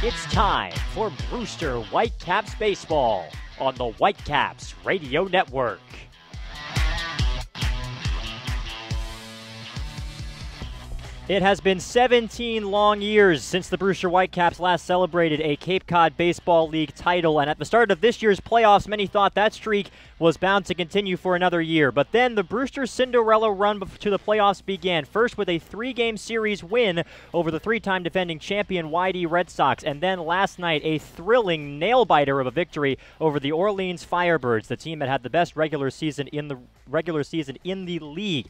It's time for Brewster Whitecaps baseball on the Whitecaps Radio Network. It has been 17 long years since the Brewster Whitecaps last celebrated a Cape Cod Baseball League title, and at the start of this year's playoffs, many thought that streak was bound to continue for another year. But then the Brewster Cinderella run to the playoffs began, first with a 3-game series win over the 3-time defending champion YD Red Sox, and then last night a thrilling nail-biter of a victory over the Orleans Firebirds, the team that had the best regular season in the league.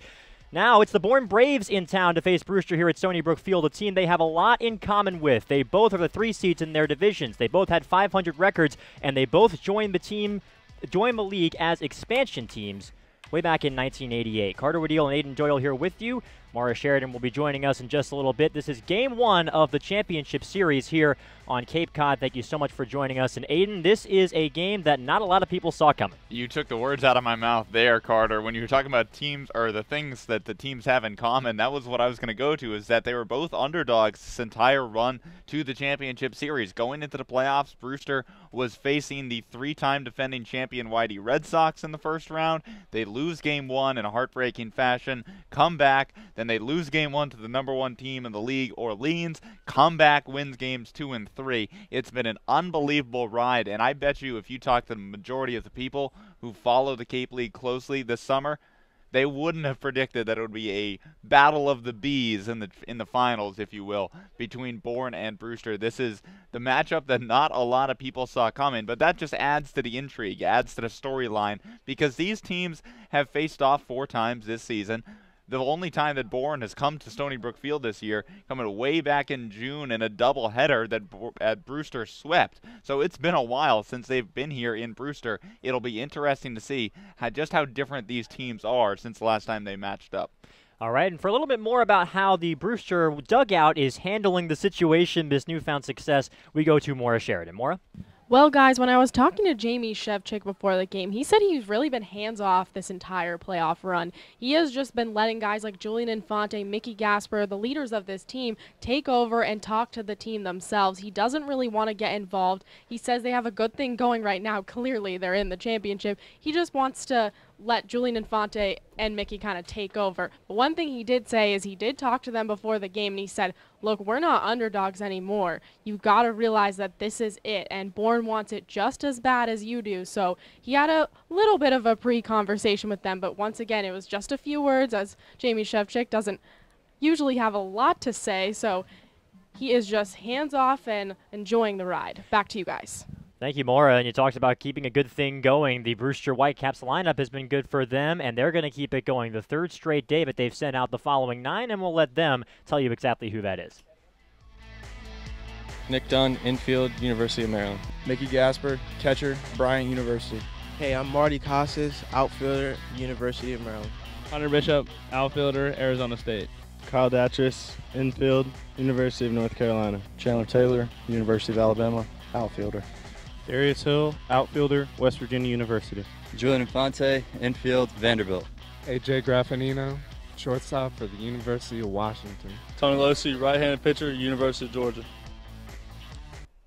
Now it's the Bourne Braves in town to face Brewster here at Stony Brook Field, a team they have a lot in common with. They both are the 3 seeds in their divisions. They both had 500 records, and they both joined the league as expansion teams way back in 1988. Carter Woodell and Aiden Doyle here with you. Maura Sheridan will be joining us in just a little bit. This is Game 1 of the championship series here on Cape Cod. Thank you so much for joining us. And Aiden, this is a game that not a lot of people saw coming. You took the words out of my mouth there, Carter. When you were talking about teams or the things that the teams have in common, that was what I was going to go to, is that they were both underdogs this entire run to the championship series. Going into the playoffs, Brewster was facing the 3-time defending champion YD Red Sox in the first round. They lose Game 1 in a heartbreaking fashion, come back, then they lose Game 1 to the number 1 team in the league, Orleans, come back, wins Games 2 and 3. It's been an unbelievable ride, and I bet you if you talk to the majority of the people who follow the Cape League closely this summer, they wouldn't have predicted that it would be a battle of the bees in the finals, if you will, between Bourne and Brewster. This is the matchup that not a lot of people saw coming, but that just adds to the intrigue, adds to the storyline, because these teams have faced off 4 times this season. The only time that Bourne has come to Stony Brook Field this year, coming way back in June in a doubleheader that Brewster swept. So it's been a while since they've been here in Brewster. It'll be interesting to see just how different these teams are since the last time they matched up. All right, and for a little bit more about how the Brewster dugout is handling the situation, this newfound success, we go to Maura Sheridan. Maura? Well, guys, when I was talking to Jamie Shevchik before the game, he said he's really been hands-off this entire playoff run. He has just been letting guys like Julian Infante, Mickey Gasper, the leaders of this team, take over and talk to the team themselves. He doesn't really want to get involved. He says they have a good thing going right now. Clearly, they're in the championship. He just wants to let Julian Infante and Mickey kind of take over. But one thing he did say is he did talk to them before the game, and he said, look, we're not underdogs anymore. You've got to realize that this is it, and Bourne wants it just as bad as you do. So he had a little bit of a pre-conversation with them, but once again, it was just a few words, as Jamie Shevchik doesn't usually have a lot to say, so he is just hands-off and enjoying the ride. Back to you guys. Thank you, Maura. And you talked about keeping a good thing going. The Brewster Whitecaps lineup has been good for them, and they're going to keep it going. The 3rd straight day that they've sent out the following 9, and we'll let them tell you exactly who that is. Nick Dunn, infield, University of Maryland. Mickey Gasper, catcher, Bryant University. Hey, I'm Marty Casas, outfielder, University of Maryland. Hunter Bishop, outfielder, Arizona State. Kyle Datris, infield, University of North Carolina. Chandler Taylor, University of Alabama, outfielder. Darius Hill, outfielder, West Virginia University. Julian Infante, infield, Vanderbilt. AJ Graffanino, shortstop for the University of Washington. Tony Losi, right-handed pitcher, University of Georgia.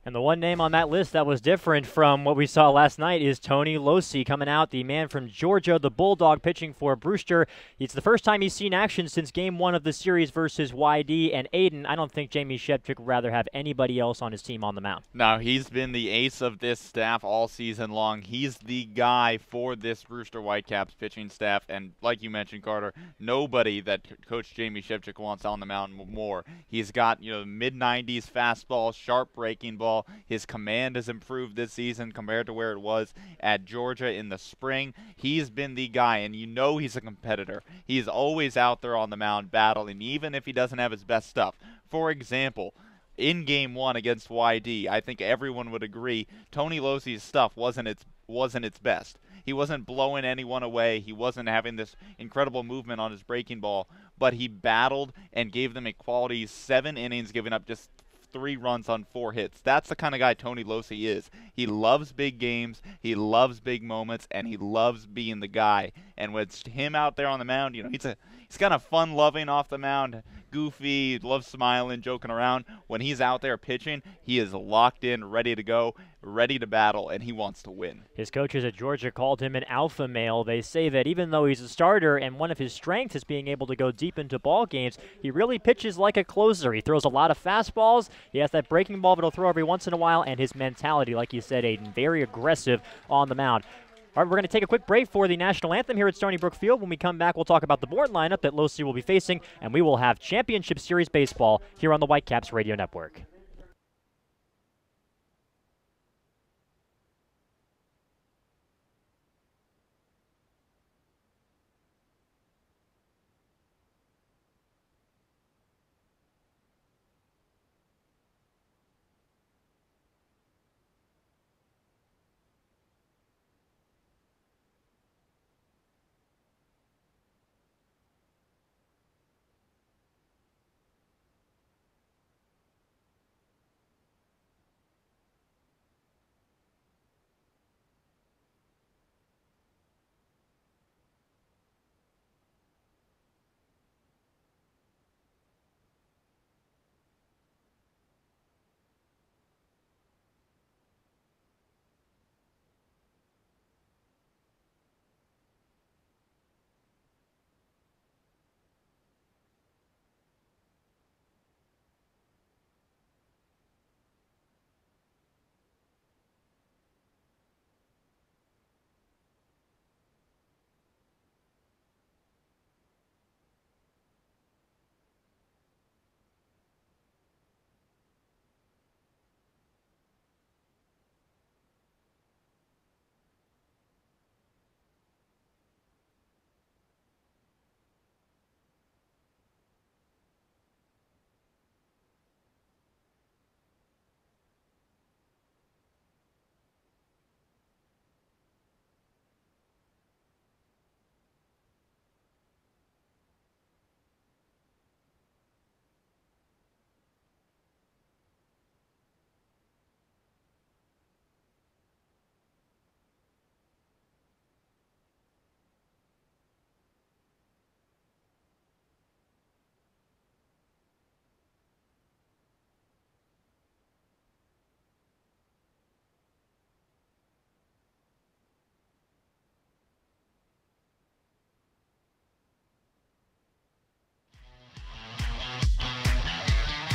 And the one name on that list that was different from what we saw last night is Tony Losi coming out, the man from Georgia, the Bulldog pitching for Brewster. It's the first time he's seen action since Game 1 of the series versus YD and Aiden. I don't think Jamie Shevchik would rather have anybody else on his team on the mound. No, he's been the ace of this staff all season long. He's the guy for this Brewster Whitecaps pitching staff, and like you mentioned, Carter, nobody that Coach Jamie Shevchik wants on the mound more. He's got, mid-90s fastball, sharp breaking ball. His command has improved this season compared to where it was at Georgia in the spring. He's been the guy, and he's a competitor. He's always out there on the mound battling, even if he doesn't have his best stuff. For example, in Game 1 against YD, I think everyone would agree Tony Losi's stuff wasn't its best. He wasn't blowing anyone away. He wasn't having this incredible movement on his breaking ball, but he battled and gave them a quality 7 innings, giving up just 3 runs on 4 hits. That's the kind of guy Tony Losey is. He loves big games, he loves big moments, and he loves being the guy. And with him out there on the mound, you know, he's kind of fun-loving off the mound, goofy, loves smiling, joking around. When he's out there pitching, he is locked in, ready to go, ready to battle, and he wants to win. His coaches at Georgia called him an alpha male. They say that even though he's a starter and one of his strengths is being able to go deep into ball games, he really pitches like a closer. He throws a lot of fastballs. He has that breaking ball that he'll throw every once in a while, and his mentality, like you said, Aiden, very aggressive on the mound. All right, we're going to take a quick break for the national anthem here at Stony Brook Field. When we come back, we'll talk about the board lineup that Losey will be facing, and we will have Championship Series baseball here on the Whitecaps Radio Network.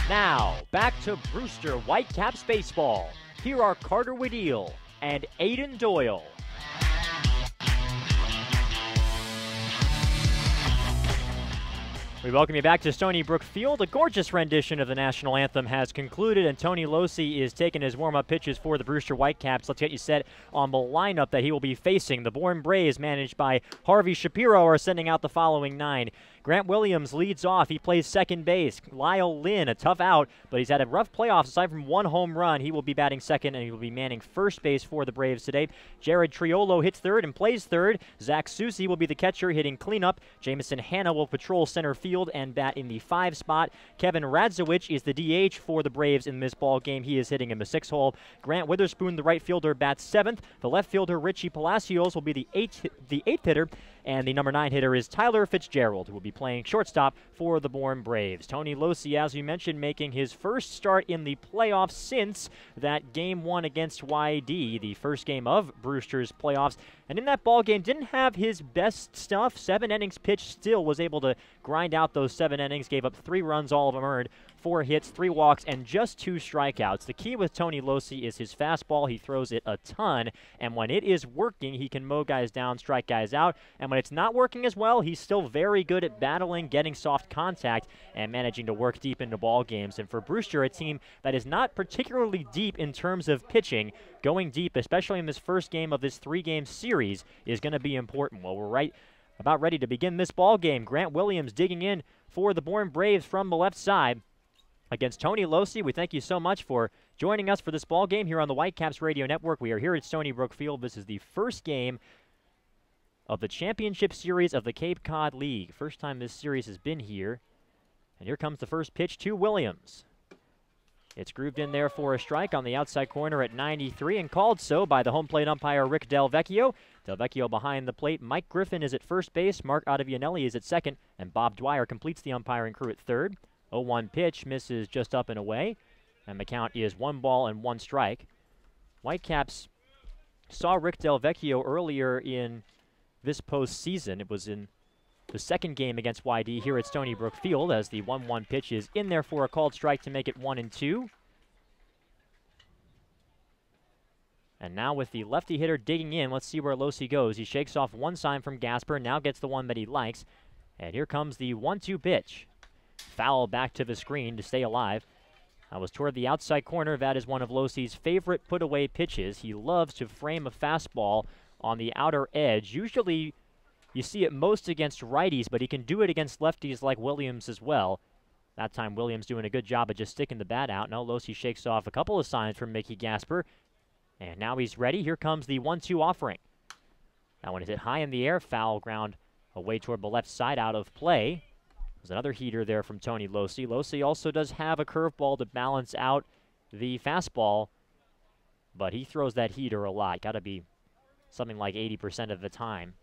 Now, back to Brewster Whitecaps baseball. Here are Carter Waddell and Aiden Doyle. We welcome you back to Stony Brook Field. A gorgeous rendition of the national anthem has concluded, and Tony Losey is taking his warm-up pitches for the Brewster Whitecaps. Let's get you set on the lineup that he will be facing. The Bourne Braves, managed by Harvey Shapiro, are sending out the following 9. Grant Williams leads off. He plays second base. Lyle Lynn, a tough out, but he's had a rough playoffs. Aside from 1 home run, he will be batting second, and he will be manning first base for the Braves today. Jared Triolo hits third and plays third. Zach Susi will be the catcher, hitting cleanup. Jamison Hanna will patrol center field and bat in the 5 spot. Kevin Radzowicz is the DH for the Braves in this ball game. He is hitting in the 6 hole. Grant Witherspoon, the right fielder, bats 7th. The left fielder, Richie Palacios, will be the 8th hitter. And the number 9 hitter is Tyler Fitzgerald, who will be playing shortstop for the Bourne Braves. Tony Losey, as we mentioned, making his first start in the playoffs since that Game 1 against YD, the first game of Brewster's playoffs. And in that ball game, didn't have his best stuff. 7 innings pitched, still was able to grind out those 7 innings, gave up 3 runs, all of them earned, 4 hits, 3 walks, and just 2 strikeouts. The key with Tony Losey is his fastball. He throws it a ton, and when it is working, he can mow guys down, strike guys out. And when it's not working as well, he's still very good at battling, getting soft contact, and managing to work deep into ball games. And for Brewster, a team that is not particularly deep in terms of pitching, going deep, especially in this first game of this 3-game series, is going to be important. Well, we're about ready to begin this ball game. Grant Williams digging in for the Bourne Braves from the left side against Tony Losey. We thank you so much for joining us for this ball game here on the Whitecaps Radio Network. We are here at Stony Brook Field. This is the first game of the Championship Series of the Cape Cod League. First time this series has been here. And here comes the first pitch to Williams. It's grooved in there for a strike on the outside corner at 93 and called so by the home plate umpire Rick Delvecchio. Delvecchio behind the plate. Mike Griffin is at first base. Mark Ottavianelli is at second. And Bob Dwyer completes the umpiring crew at third. 0-1 pitch misses just up and away. And the count is 1 ball and 1 strike. Whitecaps saw Rick Delvecchio earlier in this postseason. It was in the second game against YD here at Stony Brook Field as the 1-1 pitch is in there for a called strike to make it 1-2. And now with the lefty hitter digging in, let's see where Losi goes. He shakes off one sign from Gasper, now gets the one that he likes. And here comes the 1-2 pitch. Foul back to the screen to stay alive. That was toward the outside corner. That is one of Losi's favorite put-away pitches. He loves to frame a fastball on the outer edge. Usually you see it most against righties, but he can do it against lefties like Williams as well. That time Williams doing a good job of just sticking the bat out. Now Losi shakes off a couple of signs from Mickey Gasper. And now he's ready. Here comes the 1-2 offering. That one is hit high in the air. Foul ground away toward the left side out of play. There's another heater there from Tony Losi. Losi also does have a curveball to balance out the fastball, but he throws that heater a lot. Got to be something like 80% of the time.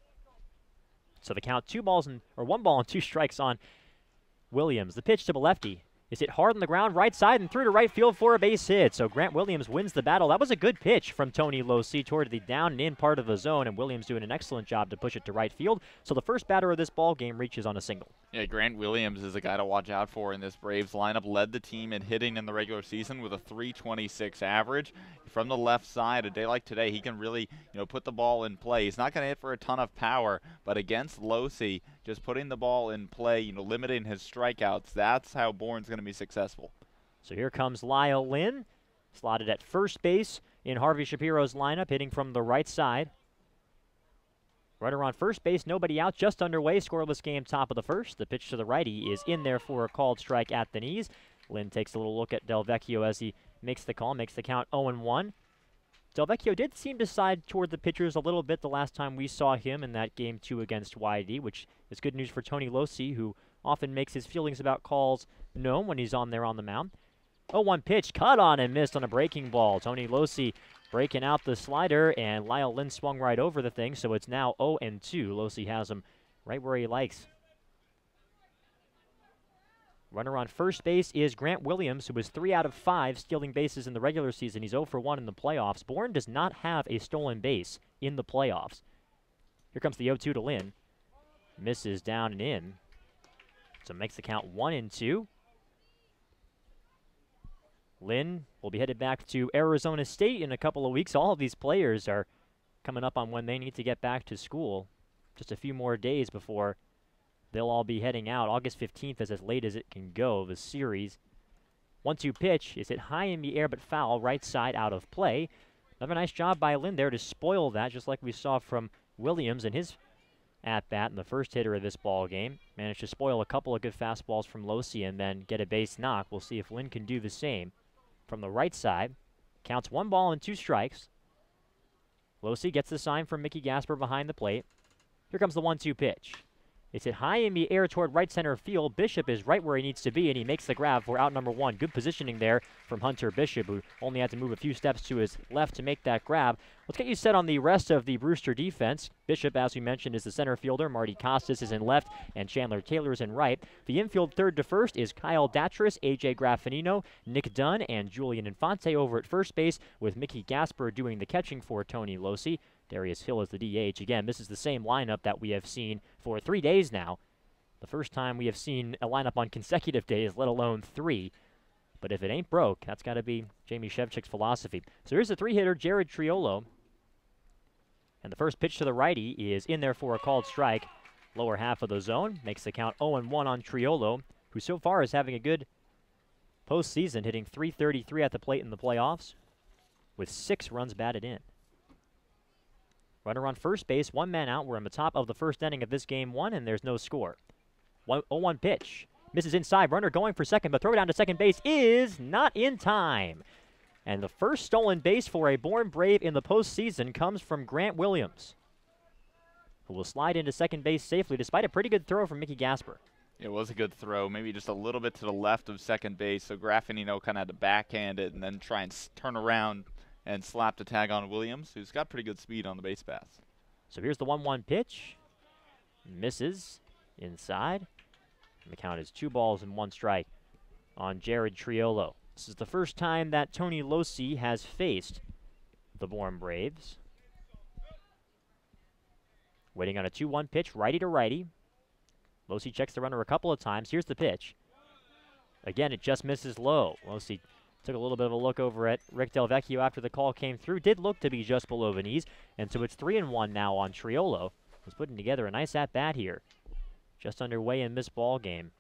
So the count 1 ball and 2 strikes on Williams. The pitch to the lefty is hit hard on the ground, right side, and through to right field for a base hit. So Grant Williams wins the battle. That was a good pitch from Tony Losi toward the down and in part of the zone, and Williams doing an excellent job to push it to right field. So the first batter of this ball game reaches on a single. Yeah, Grant Williams is a guy to watch out for in this Braves lineup. Led the team in hitting in the regular season with a .326 average. From the left side, a day like today, he can really, put the ball in play. He's not going to hit for a ton of power, but against Losi, just putting the ball in play, limiting his strikeouts, that's how Bourne's going to be successful. So here comes Lyle Lynn, slotted at first base in Harvey Shapiro's lineup, hitting from the right side. Runner on first base, nobody out, just underway, scoreless game, top of the first. The pitch to the righty is in there for a called strike at the knees. Lynn takes a little look at Delvecchio as he makes the call, makes the count 0-1. Delvecchio did seem to side toward the pitchers a little bit the last time we saw him in that Game 2 against YD, which is good news for Tony Losi, who often makes his feelings about calls known when he's on there on the mound. 0-1 pitch, cut on and missed on a breaking ball. Tony Losi breaking out the slider, and Lyle Lynn swung right over the thing, so it's now 0-2. Losi has him right where he likes. Runner on first base is Grant Williams, who was 3 out of 5 stealing bases in the regular season. He's 0 for 1 in the playoffs. Bourne does not have a stolen base in the playoffs. Here comes the 0-2 to Lynn. Misses down and in. So makes the count 1-2. Lynn will be headed back to Arizona State in a couple of weeks. All of these players are coming up on when they need to get back to school. Just a few more days before they'll all be heading out. August 15th is as late as it can go, the series. 1-2 pitch is hit high in the air but foul, right side out of play. Another nice job by Lynn there to spoil that, just like we saw from Williams in his at-bat, and the first hitter of this ball game. Managed to spoil a couple of good fastballs from Losi and then get a base knock. We'll see if Lynn can do the same. From the right side, counts 1 ball and 2 strikes. Losi gets the sign from Mickey Gasper behind the plate. Here comes the 1-2 pitch. It's hit high in the air toward right center field. Bishop is right where he needs to be, and he makes the grab for out number 1. Good positioning there from Hunter Bishop, who only had to move a few steps to his left to make that grab. Let's get you set on the rest of the Brewster defense. Bishop, as we mentioned, is the center fielder. Marty Costas is in left, and Chandler Taylor is in right. The infield third to first is Kyle Datris, A.J. Graffinino, Nick Dunn, and Julian Infante over at first base, with Mickey Gasper doing the catching for Tony Losi. Darius Hill is the DH. Again, this is the same lineup that we have seen for 3 days now. The first time we have seen a lineup on consecutive days, let alone 3. But if it ain't broke, that's got to be Jamie Shevchik's philosophy. So here's the 3-hitter, Jared Triolo. And the first pitch to the righty is in there for a called strike. Lower half of the zone. Makes the count 0-1 on Triolo, who so far is having a good postseason, hitting .333 at the plate in the playoffs with 6 runs batted in. Runner on first base, 1 man out. We're in the top of the first inning of this game 1, and there's no score. 0-1 pitch. Misses inside. Runner going for second, but throw down to second base is not in time. And the first stolen base for a Bourne Brave in the postseason comes from Grant Williams, who will slide into second base safely despite a pretty good throw from Mickey Gasper. It was a good throw, maybe just a little bit to the left of second base, so Graffinino kind of had to backhand it and then try and turn around and slap the tag on Williams, who's got pretty good speed on the base pass. So here's the 1-1 pitch. Misses inside. And the count is 2 balls and 1 strike on Jared Triolo. This is the first time that Tony Losi has faced the Bourne Braves. Waiting on a 2-1 pitch, righty to righty. Losi checks the runner a couple of times. Here's the pitch. Again, it just misses low. Losi took a little bit of a look over at Rick Del Vecchio after the call came through. Did look to be just below the knees. And so it's 3-1 now on Triolo. Was putting together a nice at-bat here. Just underway in this ball game.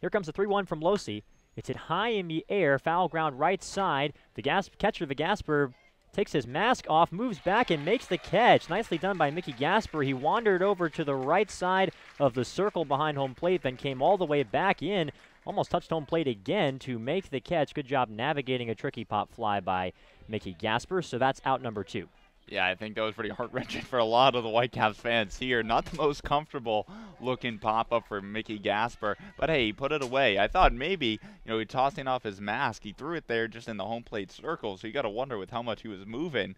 Here comes the 3-1 from Losi. It's hit high in the air, foul ground right side. The catcher, Gasper, takes his mask off, moves back, and makes the catch. Nicely done by Mickey Gasper. He wandered over to the right side of the circle behind home plate, then came all the way back in, almost touched home plate again to make the catch. Good job navigating a tricky pop fly by Mickey Gasper, so that's out number 2. Yeah, I think that was pretty heart-wrenching for a lot of the Whitecaps fans here. Not the most comfortable-looking pop-up for Mickey Gasper, but hey, he put it away. I thought maybe, he tossing off his mask. He threw it there just in the home plate circle, so you got to wonder with how much he was moving.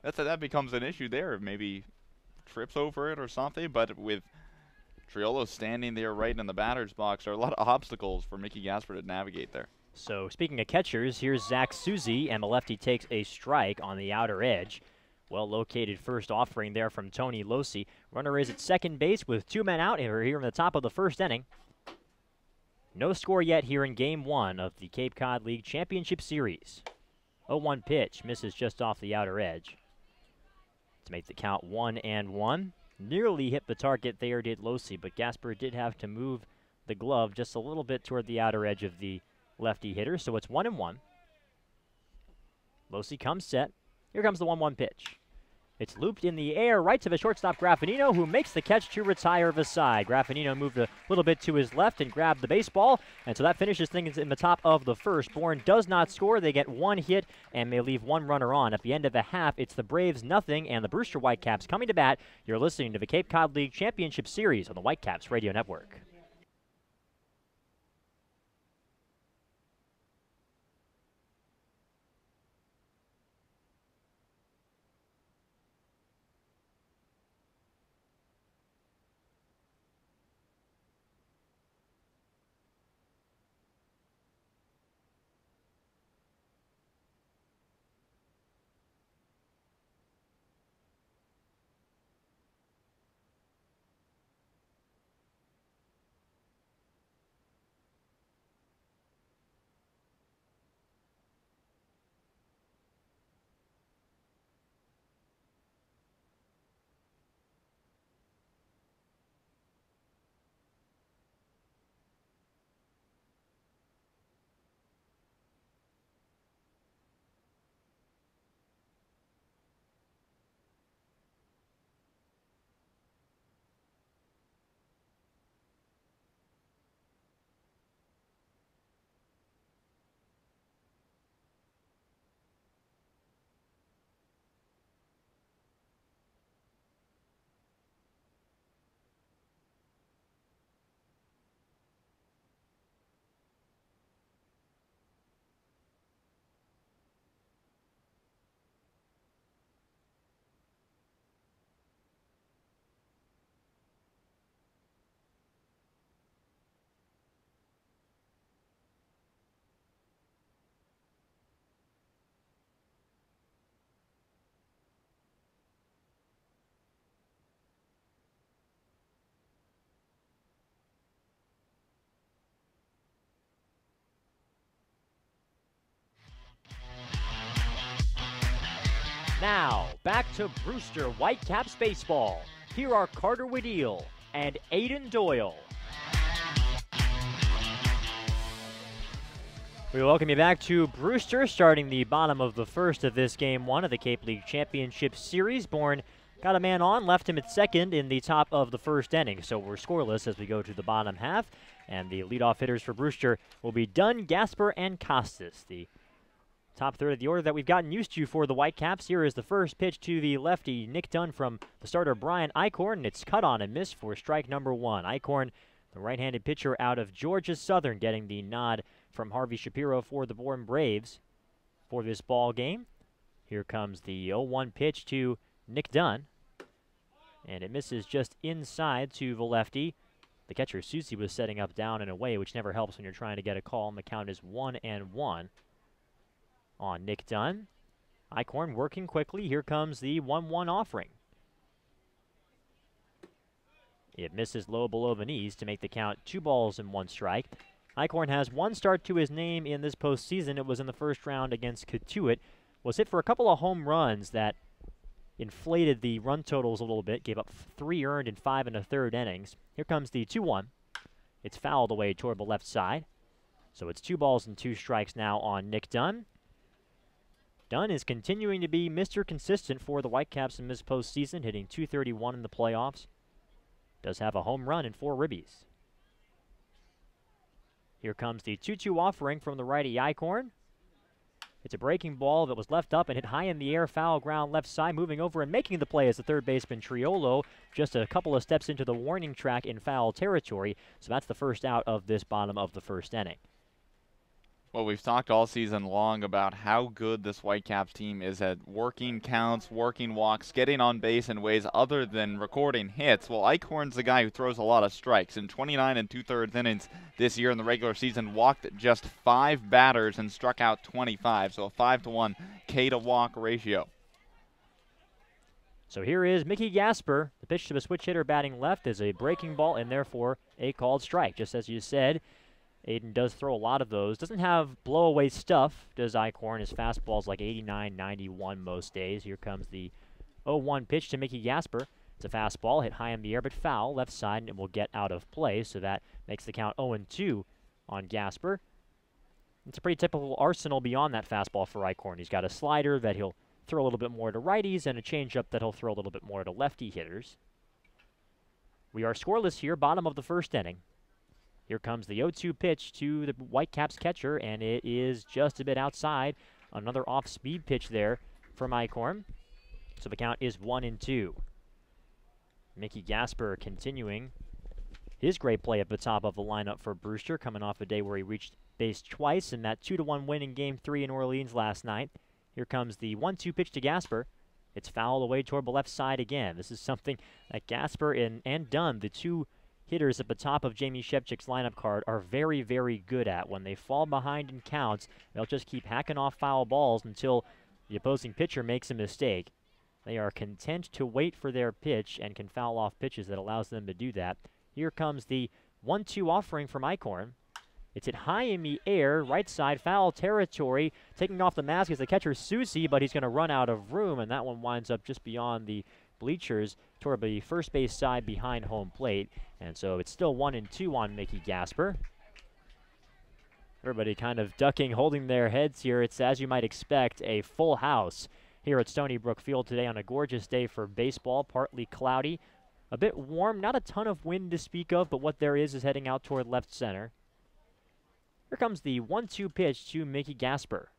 That becomes an issue there. Maybe trips over it or something, but with Triolo standing there right in the batter's box, there are a lot of obstacles for Mickey Gasper to navigate there. So speaking of catchers, here's Zach Suzy, and the lefty takes a strike on the outer edge. Well-located first offering there from Tony Losi. Runner is at second base with 2 men out here in the top of the first inning. No score yet here in Game 1 of the Cape Cod League Championship Series. 0-1 pitch, misses just off the outer edge. To make the count 1-1. Nearly hit the target there did Losi, but Gasper did have to move the glove just a little bit toward the outer edge of the lefty hitter, so it's 1-1. Losi comes set. Here comes the 1-1 pitch. It's looped in the air right to the shortstop Graffinino, who makes the catch to retire the side. Graffinino moved a little bit to his left and grabbed the baseball, and so that finishes things in the top of the first. Bourne does not score. They get 1 hit, and they leave 1 runner on. At the end of the half, it's the Braves 0 and the Brewster Whitecaps coming to bat. You're listening to the Cape Cod League Championship Series on the Whitecaps Radio Network. Now, back to Brewster Whitecaps baseball. Here are Carter Waddell and Aiden Doyle. We welcome you back to Brewster, starting the bottom of the first of this Game 1 of the Cape League Championship Series. Bourne got a man on, left him at second in the top of the first inning, so we're scoreless as we go to the bottom half. And the leadoff hitters for Brewster will be Dunn, Gasper, and Costas. The top third of the order that we've gotten used to for the Whitecaps. Here is the first pitch to the lefty, Nick Dunn, from the starter Brian Eichhorn. It's cut on and missed for strike number 1. Eichhorn, the right-handed pitcher out of Georgia Southern, getting the nod from Harvey Shapiro for the Bourne Braves for this ball game. Here comes the 0-1 pitch to Nick Dunn, and it misses just inside to the lefty. The catcher, Susie, was setting up down and away, which never helps when you're trying to get a call, and the count is 1-1 on Nick Dunn. Eichhorn working quickly. Here comes the 1-1 offering. It misses low below the knees to make the count 2-1 strike. Eichhorn has 1 start to his name in this postseason. It was in the first round against Katuitt. Was hit for a couple of home runs that inflated the run totals a little bit. Gave up 3 earned in 5 1/3 innings. Here comes the 2-1. It's fouled away toward the left side. So it's 2-2 strikes now on Nick Dunn. Dunn is continuing to be Mr. Consistent for the Whitecaps in this postseason, hitting .231 in the playoffs. Does have a home run and 4 ribbies. Here comes the 2-2 offering from the righty Eichhorn. It's a breaking ball that was left up and hit high in the air, foul ground left side. Moving over and making the play as the third baseman Triolo, just a couple of steps into the warning track in foul territory. So that's the first out of this bottom of the first inning. Well, we've talked all season long about how good this Whitecaps team is at working counts, working walks, getting on base in ways other than recording hits. Well, Eichhorn's the guy who throws a lot of strikes. In 29 2/3 innings this year in the regular season, walked just 5 batters and struck out 25, so a 5-to-1 K-to-walk ratio. So here is Mickey Gasper. The pitch to the switch hitter batting left is a breaking ball and therefore a called strike, just as you said. Aiden does throw a lot of those. Doesn't have blow-away stuff, does Eichhorn. His fastball's like 89, 91 most days. Here comes the 0-1 pitch to Mickey Gasper. It's a fastball, hit high in the air, but foul, left side, and it will get out of play. So that makes the count 0-2 on Gasper. It's a pretty typical arsenal beyond that fastball for Eichhorn. He's got a slider that he'll throw a little bit more to righties and a changeup that he'll throw a little bit more to lefty hitters. We are scoreless here, bottom of the first inning. Here comes the 0-2 pitch to the Whitecaps catcher, and it is just a bit outside. Another off-speed pitch there from Eichhorn. So the count is 1-2. Mickey Gasper continuing his great play at the top of the lineup for Brewster, coming off a day where he reached base twice in that 2-1 win in Game 3 in Orleans last night. Here comes the 1-2 pitch to Gasper. It's fouled away toward the left side again. This is something that Gasper and Dunn, the two hitters at the top of Jamie Shevchik's lineup card, are very, very good at. When they fall behind in counts, they'll just keep hacking off foul balls until the opposing pitcher makes a mistake. They are content to wait for their pitch and can foul off pitches that allows them to do that. Here comes the 1-2 offering from Eichhorn. It's hit high in the air, right side, foul territory. Taking off the mask is the catcher, Susie, but he's going to run out of room, and that one winds up just beyond the bleachers toward the first base side behind home plate. And so it's still 1-2 on Mickey Gasper. Everybody kind of ducking, holding their heads here. It's, as you might expect, a full house here at Stony Brook Field today on a gorgeous day for baseball, partly cloudy. A bit warm, not a ton of wind to speak of, but what there is heading out toward left center. Here comes the 1-2 pitch to Mickey Gasper.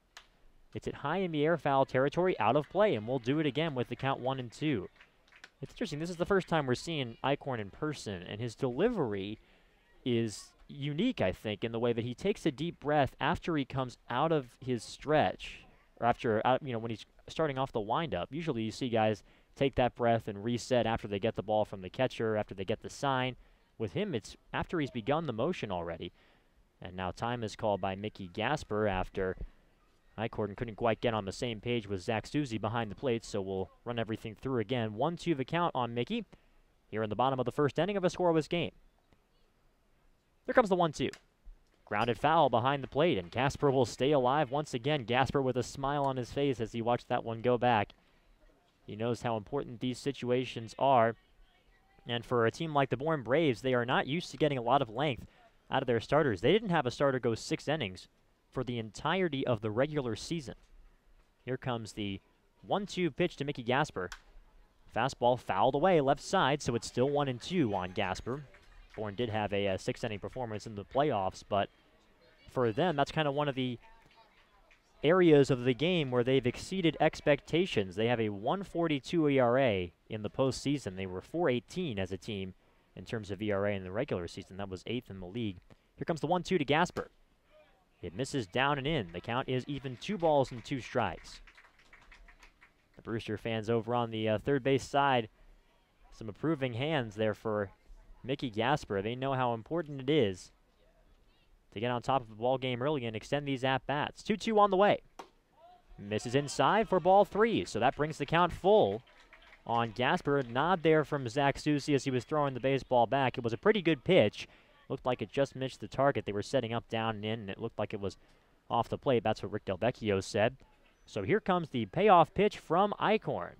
It's hit high in the air, foul territory, out of play, and we'll do it again with the count 1-2. It's interesting. This is the first time we're seeing Eichhorn in person, and his delivery is unique, I think, in the way that he takes a deep breath after he comes out of his stretch, or after, when he's starting off the windup. Usually you see guys take that breath and reset after they get the ball from the catcher, after they get the sign. With him, it's after he's begun the motion already. And now time is called by Mickey Gasper after Eichhorn couldn't quite get on the same page with Zach Susie behind the plate, so we'll run everything through again. 1-2 the count on Mickey here in the bottom of the first inning of a scoreless game. Here comes the 1-2. Grounded foul behind the plate, and Gasper will stay alive once again. Gasper with a smile on his face as he watched that one go back. He knows how important these situations are. And for a team like the Bourne Braves, they are not used to getting a lot of length out of their starters. They didn't have a starter go 6 innings for the entirety of the regular season. Here comes the 1-2 pitch to Mickey Gasper. Fastball fouled away left side, so it's still 1-2 on Gasper. Bourne did have a 6-inning performance in the playoffs, but for them, that's kind of one of the areas of the game where they've exceeded expectations. They have a 1.42 ERA in the postseason. They were 4.18 as a team in terms of ERA in the regular season. That was 8th in the league. Here comes the 1-2 to Gasper. It misses down and in. The count is even 2 balls and 2 strikes. The Brewster fans over on the third base side, some approving hands there for Mickey Gasper. They know how important it is to get on top of the ball game early and extend these at-bats. 2-2 on the way. Misses inside for ball 3, so that brings the count full on Gasper. Nod there from Zach Susi as he was throwing the baseball back. It was a pretty good pitch. Looked like it just missed the target. They were setting up down and in, and it looked like it was off the plate. That's what Rick Delvecchio said. So here comes the payoff pitch from Eichhorn.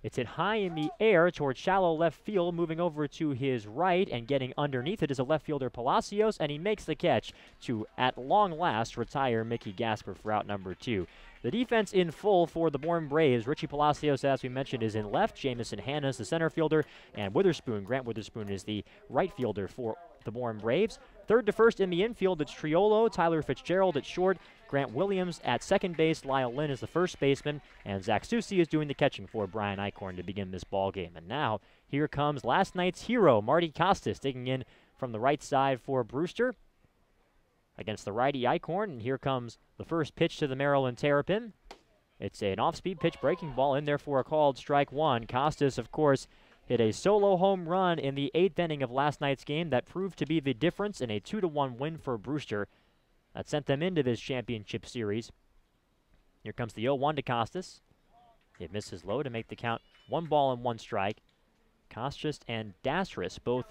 It's hit high in the air towards shallow left field, moving over to his right, and getting underneath it is a left fielder Palacios, and he makes the catch to, at long last, retire Mickey Gasper for out number 2. The defense in full for the Bourne Braves. Richie Palacios, as we mentioned, is in left. Jamison Hanna is the center fielder, and Grant Witherspoon, is the right fielder for the Bourne Braves. Third to first in the infield, it's Triolo, Tyler Fitzgerald at short, Grant Williams at second base, Lyle Lynn is the first baseman, and Zach Susi is doing the catching for Brian Eichhorn to begin this ball game. And now, here comes last night's hero, Marty Costas, digging in from the right side for Brewster against the righty Eichhorn, and here comes the first pitch to the Maryland Terrapin. It's an off-speed pitch breaking ball in there for a called strike 1. Costas, of course, hit a solo home run in the 8th inning of last night's game that proved to be the difference in a 2-1 win for Brewster. That sent them into this championship series. Here comes the 0-1 to Costas. It misses low to make the count 1 ball and 1 strike. Costas and Dasris both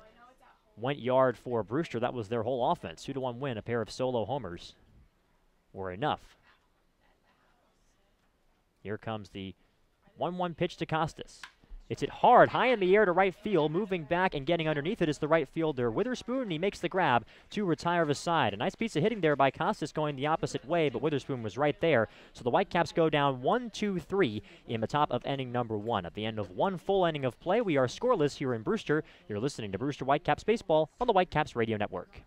went yard for Brewster. That was their whole offense. 2-1 win. A pair of solo homers were enough. Here comes the 1-1 pitch to Costas. It's hit hard, high in the air to right field. Moving back and getting underneath it is the right fielder Witherspoon, and he makes the grab to retire of his side. A nice piece of hitting there by Costas going the opposite way, but Witherspoon was right there. So the Whitecaps go down 1-2-3 in the top of inning number 1. At the end of 1 full inning of play, we are scoreless here in Brewster. You're listening to Brewster Whitecaps Baseball on the Whitecaps Radio Network.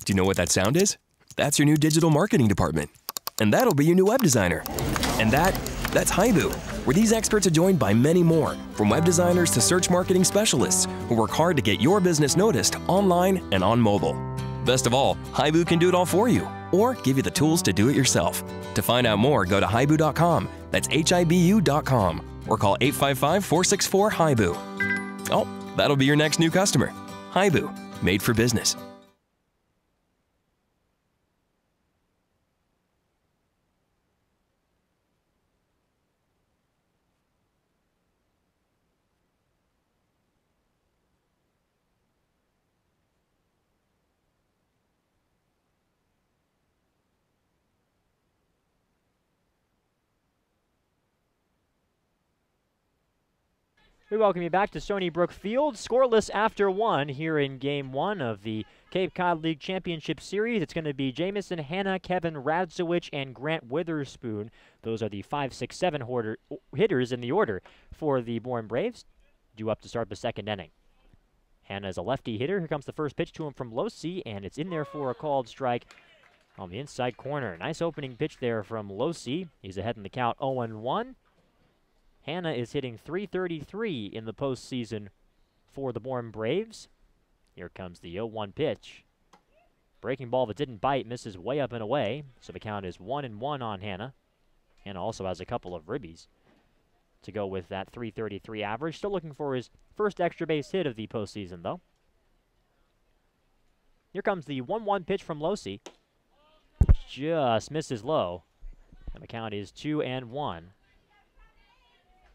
Do you know what that sound is? That's your new digital marketing department. And that'll be your new web designer. And that's Haibu, where these experts are joined by many more, from web designers to search marketing specialists, who work hard to get your business noticed online and on mobile. Best of all, Haibu can do it all for you, or give you the tools to do it yourself. To find out more, go to haibu.com. That's HIBU.com, or call 855-464-HIBU. Oh, that'll be your next new customer. Haibu, made for business. We welcome you back to Stony Brook Field. Scoreless after 1 here in Game 1 of the Cape Cod League Championship Series. It's going to be Jamison Hanna, Kevin Radzowicz, and Grant Witherspoon. Those are the 5, 6, 7 hitters in the order for the Bourne Braves, due up to start the 2nd inning. Hanna is a lefty hitter. Here comes the first pitch to him from Losey, and it's in there for a called strike on the inside corner. Nice opening pitch there from Losey. He's ahead in the count 0-1. Hanna is hitting .333 in the postseason for the Bourne Braves. Here comes the 0-1 pitch. Breaking ball that didn't bite, misses way up and away, so the count is 1-1 on Hanna. Hanna also has a couple of ribbies to go with that .333 average. Still looking for his first extra base hit of the postseason, though. Here comes the 1-1 pitch from Losey. Just misses low, and the count is 2-1.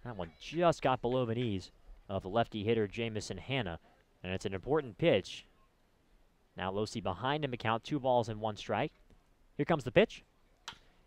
That one just got below the knees of the lefty hitter Jamison Hanna, and it's an important pitch. Now Losey behind him, the count 2 balls and 1 strike. Here comes the pitch.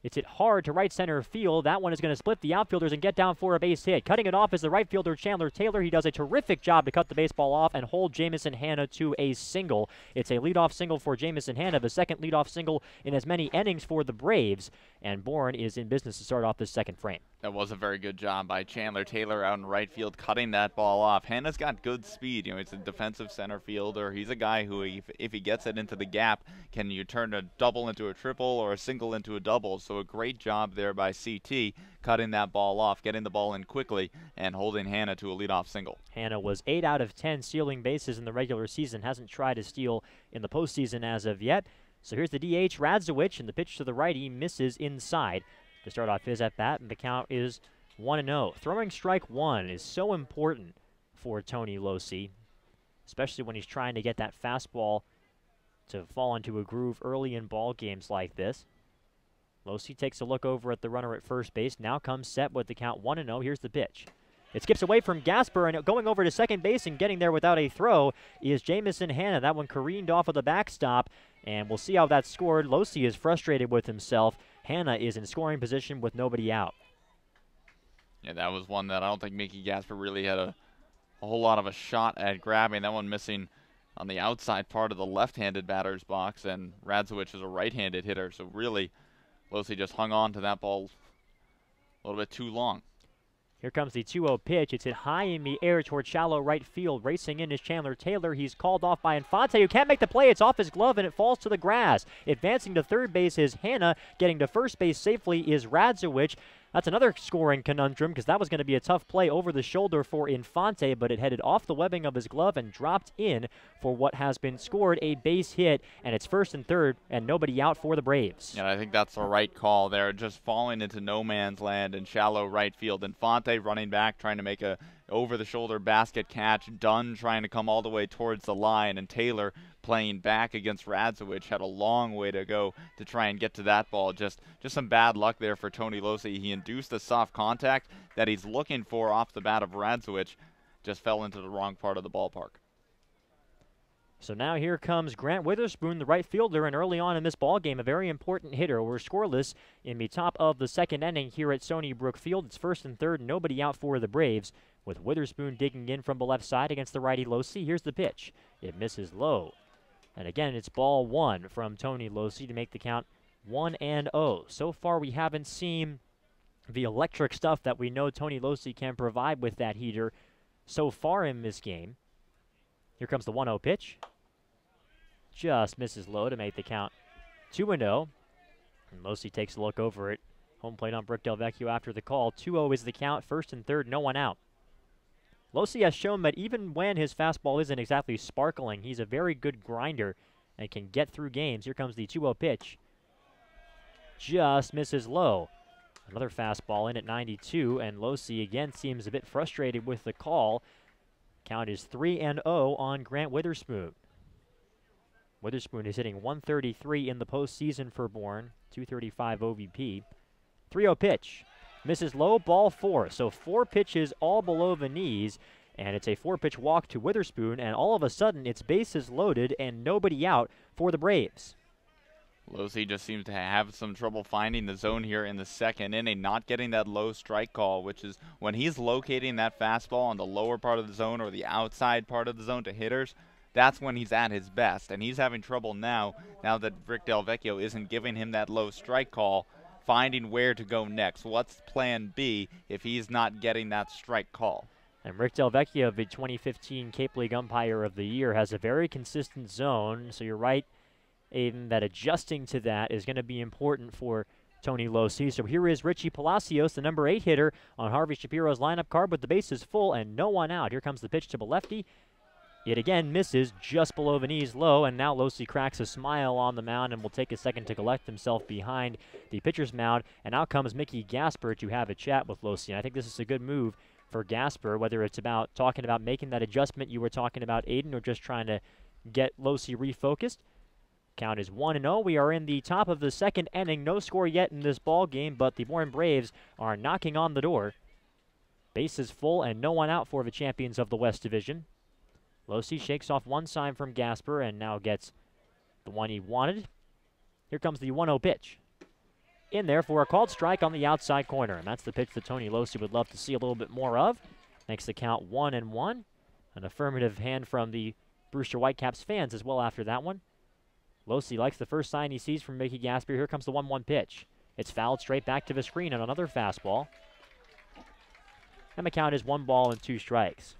It's hit hard to right center field. That one is going to split the outfielders and get down for a base hit. Cutting it off is the right fielder, Chandler Taylor. He does a terrific job to cut the baseball off and hold Jamison Hanna to a single. It's a leadoff single for Jamison Hanna, the second leadoff single in as many innings for the Braves. And Bourne is in business to start off this second frame. That was a very good job by Chandler Taylor out in right field, cutting that ball off. Hanna's got good speed. He's a defensive center fielder. He's a guy who, if he gets it into the gap, can you turn a double into a triple or a single into a double. So a great job there by CT, cutting that ball off, getting the ball in quickly, and holding Hanna to a leadoff single. Hanna was 8 out of 10 stealing bases in the regular season. Hasn't tried to steal in the postseason as of yet. So here's the DH, Radzowicz, and the pitch to the righty misses inside to start off his at-bat, and the count is 1-0. Throwing strike one is so important for Tony Locey, especially when he's trying to get that fastball to fall into a groove early in ball games like this. Locey takes a look over at the runner at first base, now comes set with the count 1-0. Here's the pitch. It skips away from Gasper, and going over to second base and getting there without a throw is Jamison Hanna. That one careened off of the backstop, and we'll see how that's scored. Locey is frustrated with himself. Hanna is in scoring position with nobody out. Yeah, that was one that I don't think Mickey Gasper really had a whole lot of a shot at grabbing. That one missing on the outside part of the left-handed batter's box, and Radzowicz is a right-handed hitter, so really Locey just hung on to that ball a little bit too long. Here comes the 2-0 pitch. It's hit high in the air toward shallow right field. Racing in is Chandler Taylor. He's called off by Infante, who can't make the play. It's off his glove, and it falls to the grass. Advancing to third base is Hanna. Getting to first base safely is Radzowicz. That's another scoring conundrum because that was going to be a tough play over the shoulder for Infante, but it headed off the webbing of his glove and dropped in for what has been scored a base hit, and it's first and third and nobody out for the Braves. Yeah, I think that's the right call there, just falling into no man's land in shallow right field. Infante running back, trying to make a over-the-shoulder basket catch. Dunn trying to come all the way towards the line, and Taylor playing back against Radzowicz had a long way to go to try and get to that ball. Just some bad luck there for Tony Locey. He induced a soft contact that he's looking for off the bat of Radzowicz, just fell into the wrong part of the ballpark. So now here comes Grant Witherspoon, the right fielder, and early on in this ball game, a very important hitter. We're scoreless in the top of the second inning here at Stony Brook Field. It's first and third, nobody out for the Braves, with Witherspoon digging in from the left side against the righty Locey. Here's the pitch. It misses low. And again, it's ball one from Tony Locey to make the count 1-0. So far, we haven't seen the electric stuff that we know Tony Locey can provide with that heater so far in this game. Here comes the 1-0 pitch. Just misses low to make the count 2-0. And Locey takes a look over at home plate on Brick Del Vecchio after the call. 2-0 is the count, first and third, no one out. Locey has shown that even when his fastball isn't exactly sparkling, he's a very good grinder and can get through games. Here comes the 2-0 pitch. Just misses low. Another fastball in at 92, and Locey again seems a bit frustrated with the call. Count is 3-0 on Grant Witherspoon. Witherspoon is hitting 133 in the postseason for Bourne, 235 OVP. 3-0 pitch. Misses low, ball four. So 4 pitches all below the knees, and it's a 4-pitch walk to Witherspoon, and all of a sudden it's bases loaded and nobody out for the Braves. Locey just seems to have some trouble finding the zone here in the second inning, not getting that low strike call, which is when he's locating that fastball on the lower part of the zone or the outside part of the zone to hitters, that's when he's at his best, and he's having trouble now that Brick Del Vecchio isn't giving him that low strike call, finding where to go next. What's plan B if he's not getting that strike call? And Rick Del Vecchio, the 2015 Cape League Umpire of the Year, has a very consistent zone, so you're right, Aiden, that adjusting to that is going to be important for Tony Locey. So here is Richie Palacios, the number 8 hitter, on Harvey Shapiro's lineup card with the bases full and no one out. Here comes the pitch to the lefty. It again misses just below the knees low, and now Locey cracks a smile on the mound and will take a second to collect himself behind the pitcher's mound. And out comes Mickey Gasper to have a chat with Locey. And I think this is a good move for Gasper, whether it's about talking about making that adjustment you were talking about, Aiden, or just trying to get Locey refocused. Count is 1-0. We are in the top of the second inning. No score yet in this ball game, but the Bourne Braves are knocking on the door. Bases full and no one out for the champions of the West Division. Locey shakes off one sign from Gasper and now gets the one he wanted. Here comes the 1-0 pitch. in there for a called strike on the outside corner. And that's the pitch that Tony Losey would love to see a little bit more of. Makes the count 1-1. An affirmative hand from the Brewster Whitecaps fans as well after that one. Losey likes the first sign he sees from Mickey Gasper. Here comes the 1-1 pitch. It's fouled straight back to the screen on another fastball. And the count is 1-2 strikes.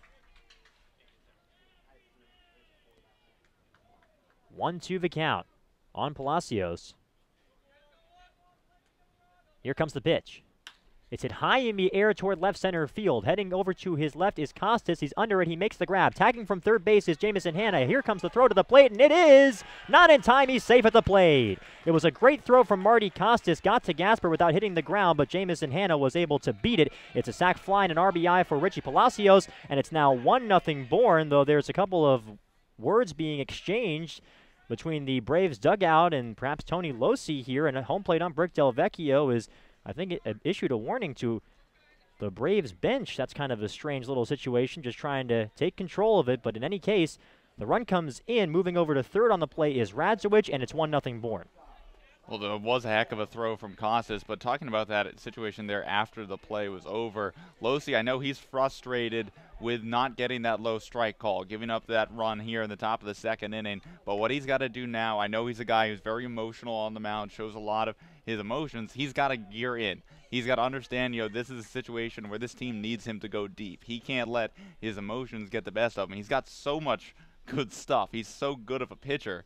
1-2 the count on Palacios. Here comes the pitch. It's hit high in the air toward left center field. Heading over to his left is Costas. He's under it. He makes the grab. Tagging from third base is Jamison Hanna. Here comes the throw to the plate, and it is not in time. He's safe at the plate. It was a great throw from Marty Costas. Got to Gasper without hitting the ground, but Jamison Hanna was able to beat it. It's a sac fly and an RBI for Richie Palacios, and it's now 1-0 Bourne, though there's a couple of words being exchanged between the Braves dugout and perhaps Tony Losey here, and at home plate ump Brick Del Vecchio is, I think, it issued a warning to the Braves bench. That's kind of a strange little situation, just trying to take control of it. But in any case, the run comes in. Moving over to third on the play is Radzowicz, and it's 1-0 Bourne. Well, there was a heck of a throw from Costas, but talking about that situation there after the play was over, Losey, I know he's frustrated with not getting that low strike call, giving up that run here in the top of the second inning. But what he's got to do now, I know he's a guy who's very emotional on the mound, shows a lot of his emotions. He's got to gear in. He's got to understand, this is a situation where this team needs him to go deep. He can't let his emotions get the best of him. He's got so much good stuff. He's so good of a pitcher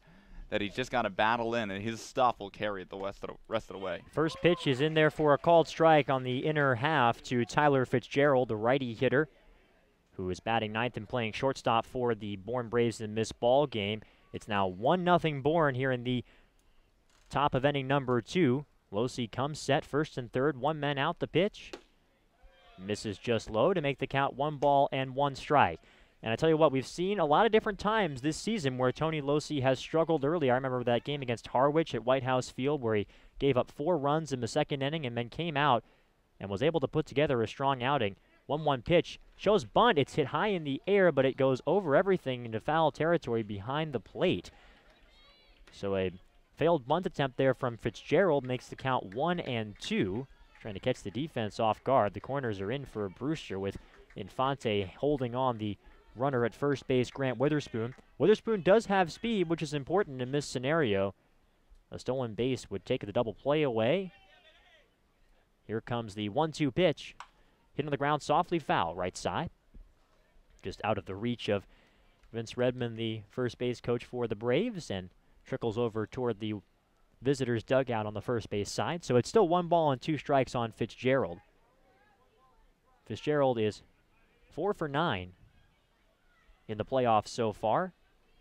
that he's just got to battle in, and his stuff will carry it the rest of the way. First pitch is in there for a called strike on the inner half to Tyler Fitzgerald, the righty hitter, who is batting ninth and playing shortstop for the Bourne Braves in this ball game. It's now 1-0 Bourne here in the top of inning number 2. Losey comes set, first and third, 1 man out. The pitch misses just low to make the count 1-1 strike. And I tell you what, we've seen a lot of different times this season where Tony Losey has struggled early. I remember that game against Harwich at White House Field where he gave up 4 runs in the second inning and then came out and was able to put together a strong outing. 1-1 pitch, shows bunt. It's hit high in the air, but it goes over everything into foul territory behind the plate. So a failed bunt attempt there from Fitzgerald makes the count 1-2. Trying to catch the defense off guard. The corners are in for Brewster with Infante holding on the runner at first base, Grant Witherspoon. Witherspoon does have speed, which is important in this scenario. A stolen base would take the double play away. Here comes the 1-2 pitch. Hit on the ground, softly foul, right side. Just out of the reach of Vince Redmond, the first base coach for the Braves, and trickles over toward the visitors' dugout on the first base side. So it's still 1-2 strikes on Fitzgerald. Fitzgerald is 4 for 9 in the playoffs so far.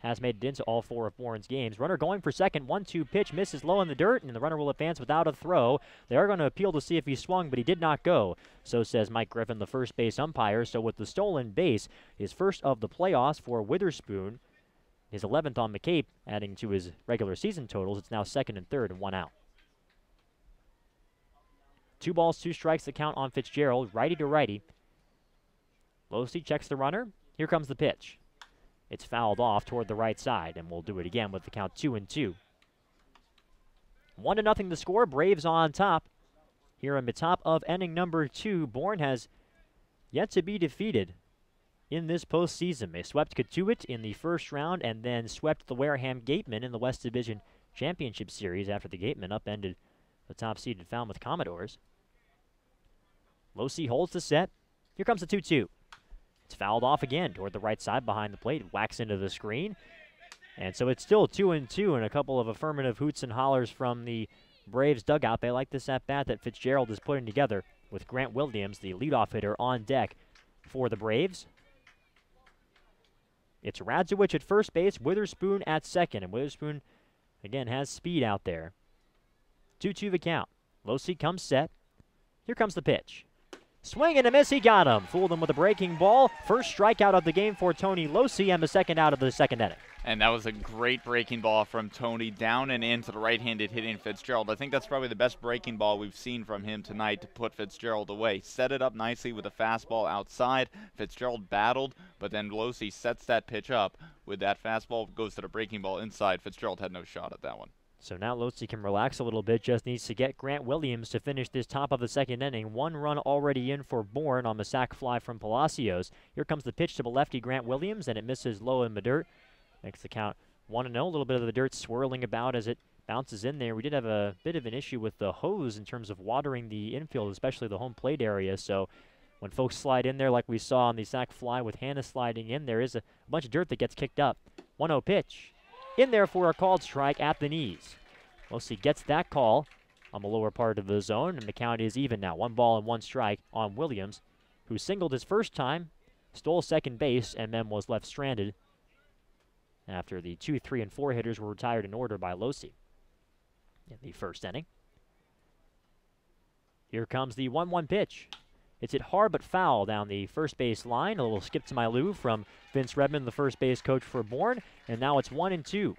Has made it into all 4 of Bourne's games. Runner going for second. 1-2 pitch misses low in the dirt, and the runner will advance without a throw. They are going to appeal to see if he swung, but he did not go. So says Mike Griffin, the first base umpire. So with the stolen base, his first of the playoffs for Witherspoon, his 11th on the Cape, adding to his regular season totals. It's now second and third and 1 out. 2 balls, 2 strikes the count on Fitzgerald, righty to righty. Losey checks the runner. Here comes the pitch. It's fouled off toward the right side, and we'll do it again with the count 2-2. 1-0 the score. Braves on top. Here in the top of inning number 2, Bourne has yet to be defeated in this postseason. They swept Katuitt in the first round and then swept the Wareham Gatemen in the West Division Championship Series after the Gatemen upended the top-seeded Falmouth Commodores. Losey holds the set. Here comes the 2-2. It's fouled off again toward the right side behind the plate. Whacks into the screen. And so it's still 2-2 and a couple of affirmative hoots and hollers from the Braves dugout. They like this at-bat that Fitzgerald is putting together with Grant Williams, the leadoff hitter, on deck for the Braves. It's Radzowicz at first base, Witherspoon at second. And Witherspoon, again, has speed out there. 2-2 the count. Losey comes set. Here comes the pitch. Swing and a miss, he got him. Fooled him with a breaking ball. First strikeout of the game for Tony Losey, and the second out of the second inning. And that was a great breaking ball from Tony down and into the right-handed hitting Fitzgerald. I think that's probably the best breaking ball we've seen from him tonight to put Fitzgerald away. Set it up nicely with a fastball outside. Fitzgerald battled, but then Losey sets that pitch up with that fastball, goes to the breaking ball inside. Fitzgerald had no shot at that one. So now Losey can relax a little bit, just needs to get Grant Williams to finish this top of the second inning. 1 run already in for Bourne on the sac fly from Palacios. Here comes the pitch to the lefty Grant Williams, and it misses low in the dirt. Makes the count 1-0. A little bit of the dirt swirling about as it bounces in there. We did have a bit of an issue with the hose in terms of watering the infield, especially the home plate area. So when folks slide in there like we saw on the sac fly with Hannah sliding in, there is a bunch of dirt that gets kicked up. 1-0 pitch. In there for a called strike at the knees. Losey gets that call on the lower part of the zone, and the count is even now. 1 ball and 1 strike on Williams, who singled his first time, stole second base, and then was left stranded after the 2, 3, and 4 hitters were retired in order by Losey in the first inning. Here comes the 1-1 pitch. It's hit hard but foul down the first base line. A little skip to my Lou from Vince Redmond, the first base coach for Bourne. And now it's 1-2.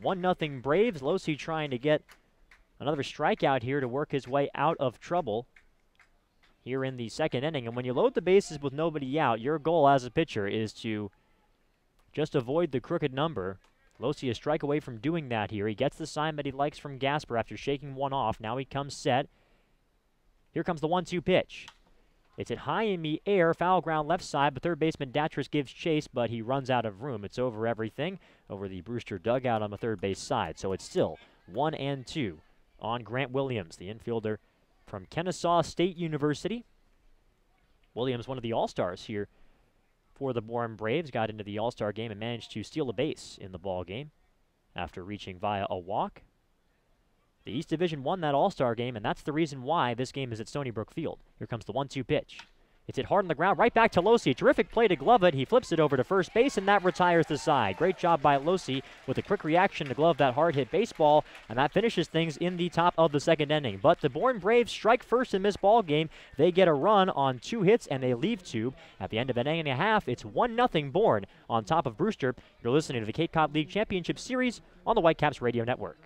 1-0 Braves. Losey trying to get another strikeout here to work his way out of trouble here in the second inning. And when you load the bases with nobody out, your goal as a pitcher is to just avoid the crooked number. Losey a strike away from doing that here. He gets the sign that he likes from Gasper after shaking one off. Now he comes set. Here comes the 1-2 pitch. It's hit high in the air, foul ground left side, but third baseman Datris gives chase, but he runs out of room. It's over everything, over the Brewster dugout on the third base side. So it's still 1-2 on Grant Williams, the infielder from Kennesaw State University. Williams, one of the All-Stars here for the Bourne Braves, got into the All-Star game and managed to steal a base in the ball game after reaching via a walk. The East Division won that All-Star game, and that's the reason why this game is at Stony Brook Field. Here comes the 1-2 pitch. It's hit hard on the ground, right back to Losey. A terrific play to glove it. He flips it over to first base, and that retires the side. Great job by Losey with a quick reaction to glove that hard-hit baseball, and that finishes things in the top of the second inning. But the Bourne Braves strike first in this ball game. They get a run on 2 hits, and they leave 2. At the end of an inning and a half, it's 1-0 Bourne on top of Brewster. You're listening to the Cape Cod League Championship Series on the Whitecaps Radio Network.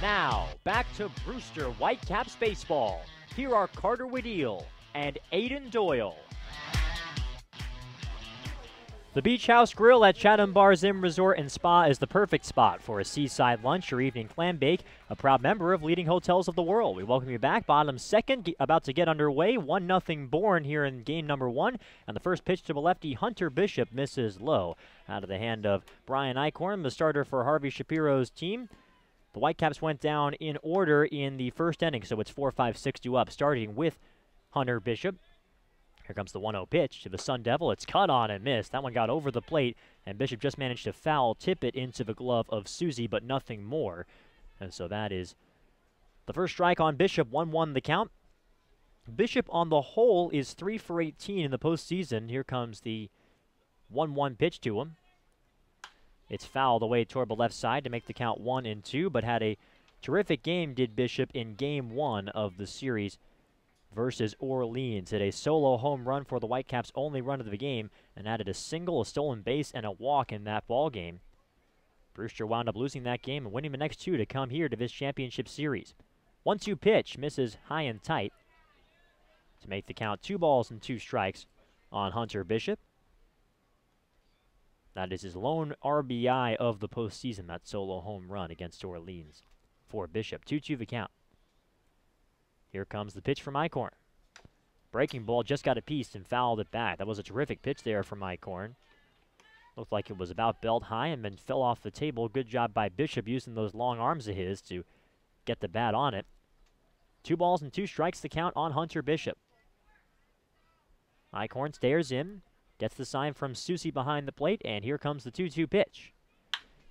Now, back to Brewster Whitecaps baseball. Here are Carter Wedeel and Aiden Doyle. The Beach House Grill at Chatham Bar Zim Resort and Spa is the perfect spot for a seaside lunch or evening clam bake, a proud member of leading hotels of the world. We welcome you back. Bottom second, about to get underway. 1-0 Bourne here in game number 1. And the first pitch to the lefty, Hunter Bishop, misses low. Out of the hand of Brian Eichhorn, the starter for Harvey Shapiro's team. The Whitecaps went down in order in the first inning, so it's 4-5-6-2 up, starting with Hunter Bishop. Here comes the 1-0 pitch to the Sun Devil. It's cut on and missed. That one got over the plate, and Bishop just managed to foul tip it into the glove of Susie, but nothing more. And so that is the first strike on Bishop, 1-1 the count. Bishop on the whole is 3 for 18 in the postseason. Here comes the 1-1 pitch to him. It's fouled away toward the left side to make the count 1-2, but had a terrific game, did Bishop, in game 1 of the series versus Orleans. Hit a solo home run for the Whitecaps' only run of the game and added a single, a stolen base, and a walk in that ball game. Brewster wound up losing that game and winning the next two to come here to this championship series. 1-2 pitch misses high and tight to make the count 2-2 on Hunter Bishop. That is his lone RBI of the postseason, that solo home run against Orleans for Bishop. 2-2 the count. Here comes the pitch from Eichhorn. Breaking ball just got a piece and fouled it back. That was a terrific pitch there from Eichhorn. Looked like it was about belt high and then fell off the table. Good job by Bishop using those long arms of his to get the bat on it. 2-2 the count on Hunter Bishop. Eichhorn stares in. Gets the sign from Susie behind the plate, and here comes the 2-2 pitch.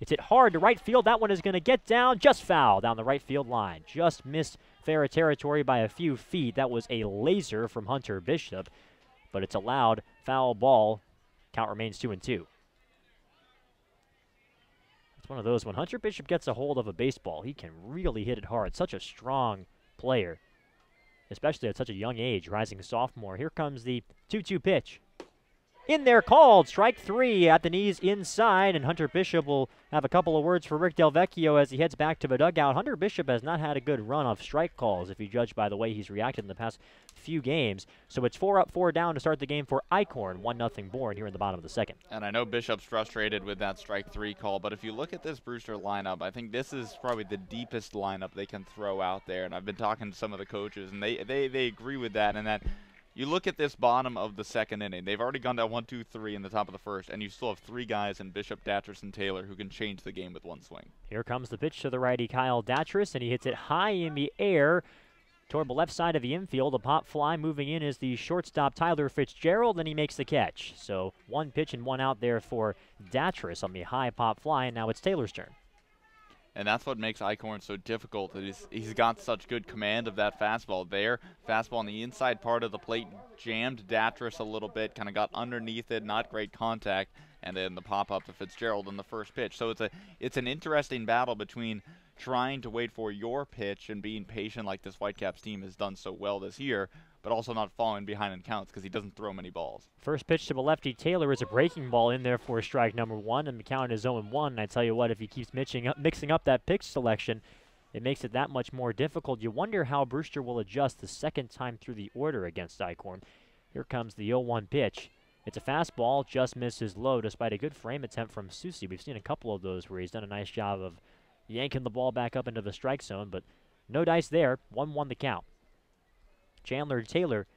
It's hit hard to right field. That one is going to get down, just foul down the right field line. Just missed fair territory by a few feet. That was a laser from Hunter Bishop, but it's a loud foul ball. Count remains 2-2. It's one of those, when Hunter Bishop gets a hold of a baseball, he can really hit it hard. Such a strong player, especially at such a young age, rising sophomore. Here comes the 2-2 pitch. In there, called. Strike 3 at the knees inside, and Hunter Bishop will have a couple of words for Rick Delvecchio as he heads back to the dugout. Hunter Bishop has not had a good run of strike calls, if you judge by the way he's reacted in the past few games. So it's 4 up, 4 down to start the game for Eichhorn. 1-0 Bourne here in the bottom of the second. And I know Bishop's frustrated with that strike 3 call, but if you look at this Brewster lineup, I think this is probably the deepest lineup they can throw out there. And I've been talking to some of the coaches, and they agree with that, and that you look at this bottom of the second inning. They've already gone down 1-2-3 in the top of the first, and you still have 3 guys in Bishop, Datras, and Taylor who can change the game with one swing. Here comes the pitch to the righty Kyle Datras, and he hits it high in the air toward the left side of the infield. A pop fly. Moving in is the shortstop Tyler Fitzgerald, and he makes the catch. So 1 pitch and 1 out there for Datras on the high pop fly, and now it's Taylor's turn. And that's what makes Eichhorn so difficult. He's got such good command of that fastball there. Fastball on the inside part of the plate, jammed Datras a little bit, kind of got underneath it, not great contact, and then the pop-up to Fitzgerald in the first pitch. So it's an interesting battle between trying to wait for your pitch and being patient like this Whitecaps team has done so well this year, but also not falling behind in counts because he doesn't throw many balls. First pitch to the lefty Taylor is a breaking ball in there for strike number 1, and the count is 0-1. And I tell you what, if he keeps mixing up that pitch selection, it makes it that much more difficult. You wonder how Brewster will adjust the second time through the order against Eichhorn. Here comes the 0-1 pitch. It's a fastball, just misses low despite a good frame attempt from Susie. We've seen a couple of those where he's done a nice job of yanking the ball back up into the strike zone, but no dice there. 1-1 the count. Chandler Taylor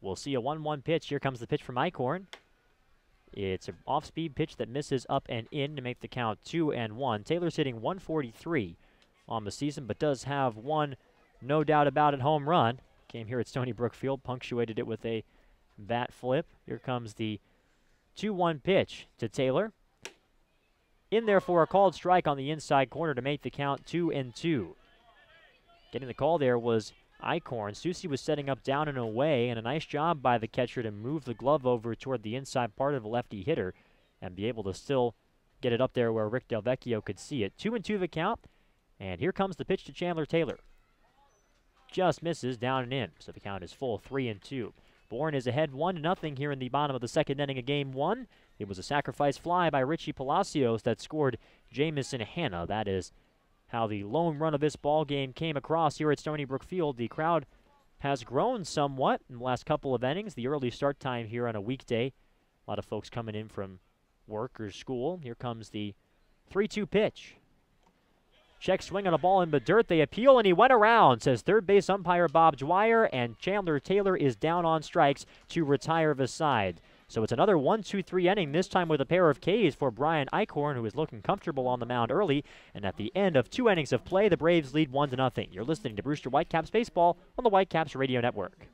will see a 1-1 pitch. Here comes the pitch from Eichhorn. It's an off-speed pitch that misses up and in to make the count 2-1. Taylor's hitting 143 on the season, but does have one, no doubt about it, home run. Came here at Stony Brook Field, punctuated it with a bat flip. Here comes the 2-1 pitch to Taylor. In there for a called strike on the inside corner to make the count 2-2. Getting the call there was Eichhorn. Susie was setting up down and away, and a nice job by the catcher to move the glove over toward the inside part of the lefty hitter and be able to still get it up there where Rick Delvecchio could see it. 2-2 the count, and here comes the pitch to Chandler Taylor. Just misses down and in, so the count is full 3-2. Bourne is ahead 1-0 here in the bottom of the second inning of Game 1. It was a sacrifice fly by Richie Palacios that scored Jamison Hanna. That is how the lone run of this ball game came across here at Stony Brook Field. The crowd has grown somewhat in the last couple of innings. The early start time here on a weekday. A lot of folks coming in from work or school. Here comes the 3-2 pitch. Check swing on a ball in the dirt. They appeal, and he went around, says third base umpire Bob Dwyer, and Chandler Taylor is down on strikes to retire the side. So it's another 1-2-3 inning, this time with a pair of Ks for Brian Eichhorn, who is looking comfortable on the mound early. And at the end of 2 innings of play, the Braves lead 1-0. You're listening to Brewster Whitecaps Baseball on the Whitecaps Radio Network.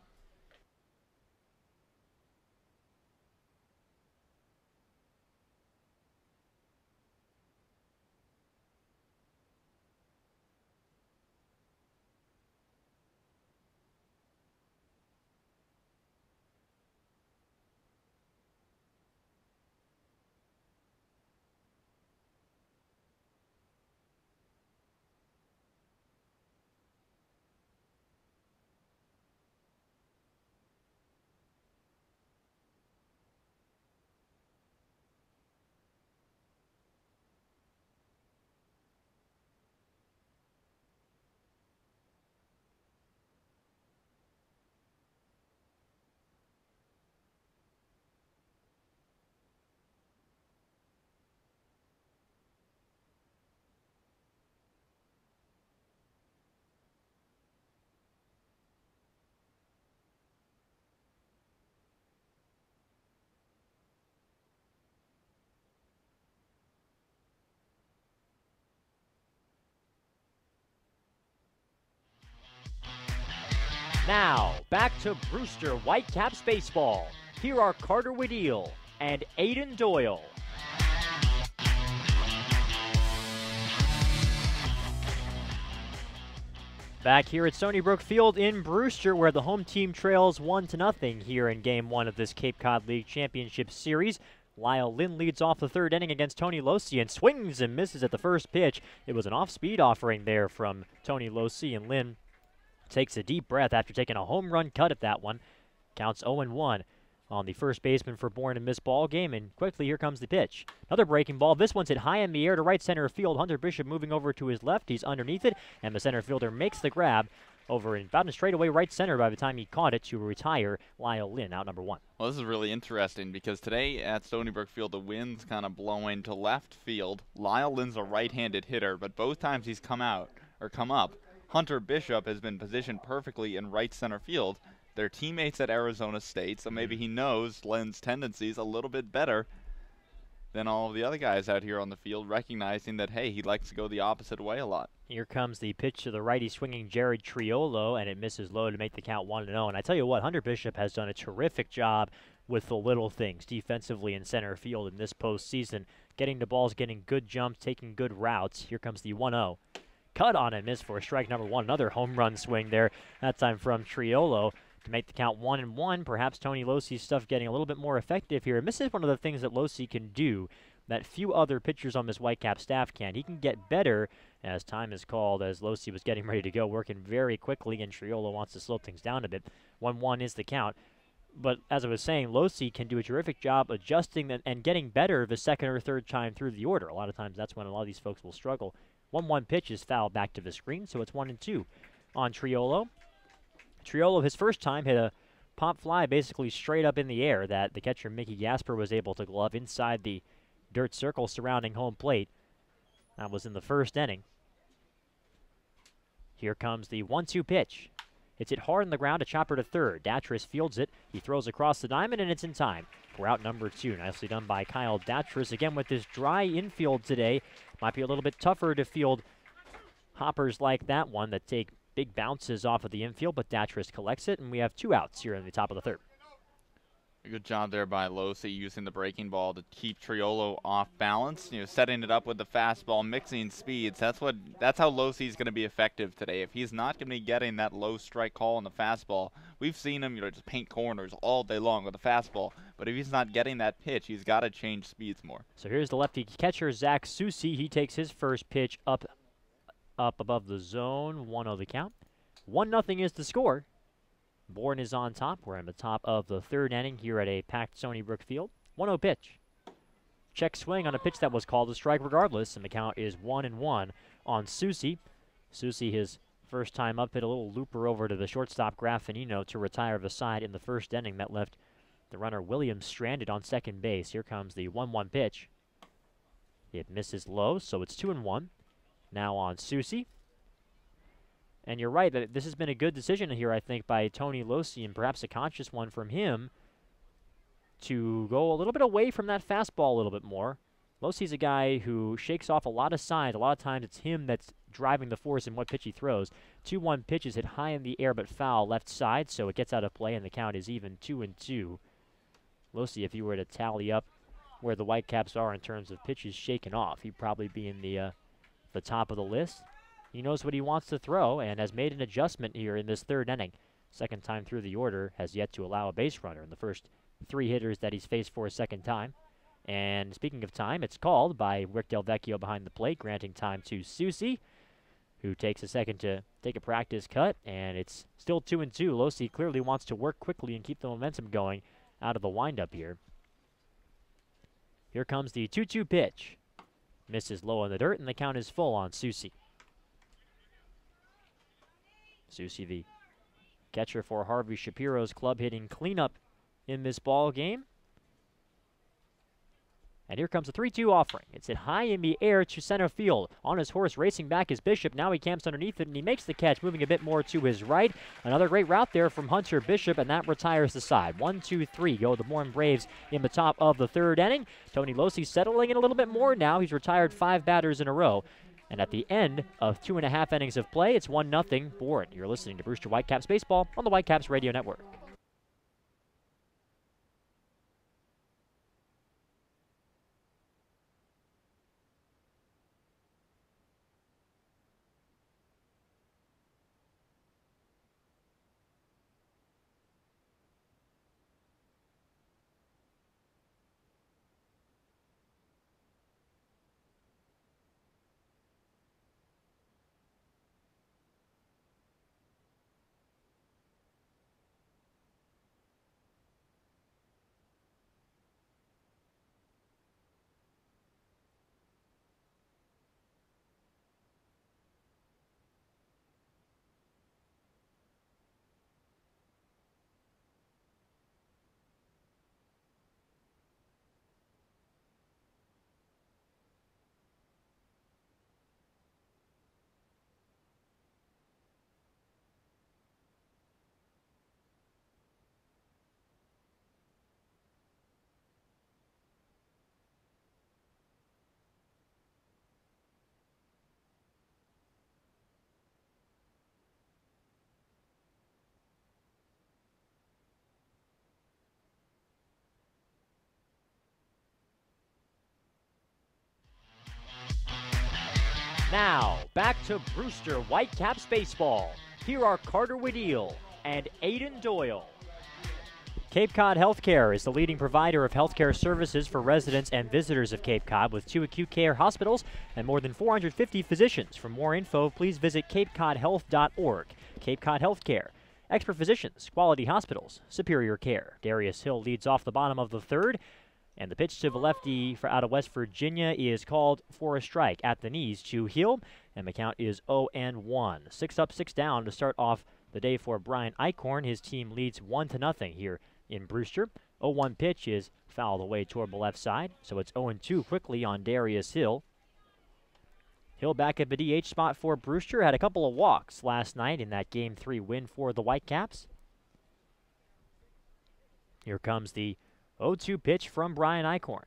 Now, back to Brewster Whitecaps baseball. Here are Carter Waddell and Aiden Doyle. Back here at Stony Brook Field in Brewster, where the home team trails 1-0 here in Game 1 of this Cape Cod League Championship Series. Lyle Lynn leads off the third inning against Tony Losi and swings and misses at the first pitch. It was an off-speed offering there from Tony Losi, and Lynn takes a deep breath after taking a home run cut at that one. Counts 0-1 on the first baseman for Bourne in this ball game, and quickly here comes the pitch. Another breaking ball. This one's hit high in the air to right center field. Hunter Bishop moving over to his left. He's underneath it, and the center fielder makes the grab over in about in straightaway right center by the time he caught it to retire Lyle Lynn, out number 1. Well, this is really interesting because today at Stony Brook Field, the wind's kind of blowing to left field. Lyle Lynn's a right-handed hitter, but both times he's come up, Hunter Bishop has been positioned perfectly in right center field. They're teammates at Arizona State, so maybe he knows Lynn's tendencies a little bit better than all of the other guys out here on the field, recognizing that, hey, he likes to go the opposite way a lot. Here comes the pitch to the righty swinging Jared Triolo, and it misses low to make the count 1-0. And I tell you what, Hunter Bishop has done a terrific job with the little things defensively in center field in this postseason, getting the balls, getting good jumps, taking good routes. Here comes the 1-0. Cut on and miss for strike number 1. Another home run swing there, that time from Triolo, to make the count 1-1. Perhaps Tony Losi's stuff getting a little bit more effective here. And this is one of the things that Losi can do that few other pitchers on this Whitecap staff can. He can get better as time is called, as Losi was getting ready to go, working very quickly, and Triolo wants to slow things down a bit. 1-1 is the count. But as I was saying, Losi can do a terrific job adjusting and getting better the second or third time through the order. A lot of times that's when a lot of these folks will struggle. 1-1 pitch is fouled back to the screen, so it's 1-2 on Triolo. Triolo, his first time, hit a pop fly basically straight up in the air that the catcher Mickey Gasper was able to glove inside the dirt circle surrounding home plate. That was in the first inning. Here comes the 1-2 pitch. It's hit hard on the ground, a chopper to third. Datris fields it. He throws across the diamond, and it's in time for out number 2. Nicely done by Kyle Datris. Again, with this dry infield today, might be a little bit tougher to field hoppers like that one that take big bounces off of the infield, but Datris collects it, and we have 2 outs here in the top of the third. A good job there by Losi using the breaking ball to keep Triolo off balance, setting it up with the fastball, mixing speeds. That's how Losi's going to be effective today. If he's not going to be getting that low strike call on the fastball, we've seen him just paint corners all day long with the fastball. But if he's not getting that pitch, he's got to change speeds more. So here's the lefty catcher, Zach Susi. He takes his first pitch up above the zone. 1-0 the count. 1-0 is the score. Bourne is on top. We're in the top of the third inning here at a packed Stony Brook Field. 1-0 pitch. Check swing on a pitch that was called a strike regardless, and the count is 1-1 on Susi. Susi, his first time up, hit a little looper over to the shortstop Graffinino to retire the side in the first inning. That left the runner Williams stranded on second base. Here comes the 1-1 pitch. It misses low, so it's 2-1. Now on Susi. And you're right, that this has been a good decision here, I think, by Tony Losi, and perhaps a conscious one from him to go a little bit away from that fastball a little bit more. Losi's a guy who shakes off a lot of signs. A lot of times it's him that's driving the force in what pitch he throws. 2-1 pitch is hit high in the air but foul left side, so it gets out of play, and the count is even 2-2. Losi, if you were to tally up where the Whitecaps are in terms of pitches shaken off, he'd probably be in the top of the list. He knows what he wants to throw and has made an adjustment here in this third inning. Second time through the order, has yet to allow a base runner in the first 3 hitters that he's faced for a second time. And speaking of time, it's called by Rick Del Vecchio behind the plate, granting time to Susi, who takes a second to take a practice cut, and it's still 2-2. Losi clearly wants to work quickly and keep the momentum going out of the windup here. Here comes the 2-2 pitch. Misses low in the dirt, and the count is full on Susi. Susi, the catcher for Harvey Shapiro's club, hitting cleanup in this ball game. And here comes a 3-2 offering. It's hit high in the air to center field. On his horse, racing back is Bishop. Now he camps underneath it, and he makes the catch, moving a bit more to his right. Another great route there from Hunter Bishop, and that retires the side. 1-2-3 go the Bourne Braves in the top of the third inning. Tony Losi settling in a little bit more now. He's retired 5 batters in a row. And at the end of 2.5 innings of play, it's 1-0 Bourne. You're listening to Brewster Whitecaps Baseball on the Whitecaps Radio Network. Now, back to Brewster Whitecaps Baseball. Here are Carter Waddell and Aiden Doyle. Cape Cod Healthcare is the leading provider of healthcare services for residents and visitors of Cape Cod with 2 acute care hospitals and more than 450 physicians. For more info, please visit capecodhealth.org. Cape Cod Healthcare. Expert physicians, quality hospitals, superior care. Darius Hill leads off the bottom of the third. And the pitch to the lefty out of West Virginia is called for a strike at the knees to Hill. And the count is 0-1. 6 up, 6 down to start off the day for Brian Eichhorn. His team leads 1-0 here in Brewster. 0-1 pitch is fouled away toward the left side. So it's 0-2 quickly on Darius Hill. Hill back at the DH spot for Brewster. Had a couple of walks last night in that Game 3 win for the Whitecaps. Here comes the 0-2 pitch from Brian Eichhorn.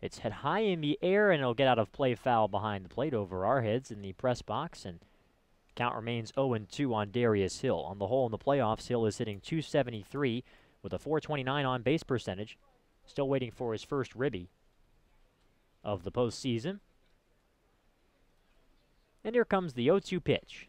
It's hit high in the air, and it'll get out of play foul behind the plate over our heads in the press box, and count remains 0-2 on Darius Hill. On the whole in the playoffs, Hill is hitting .273 with a .429 on base percentage. Still waiting for his first ribby of the postseason. And here comes the 0-2 pitch.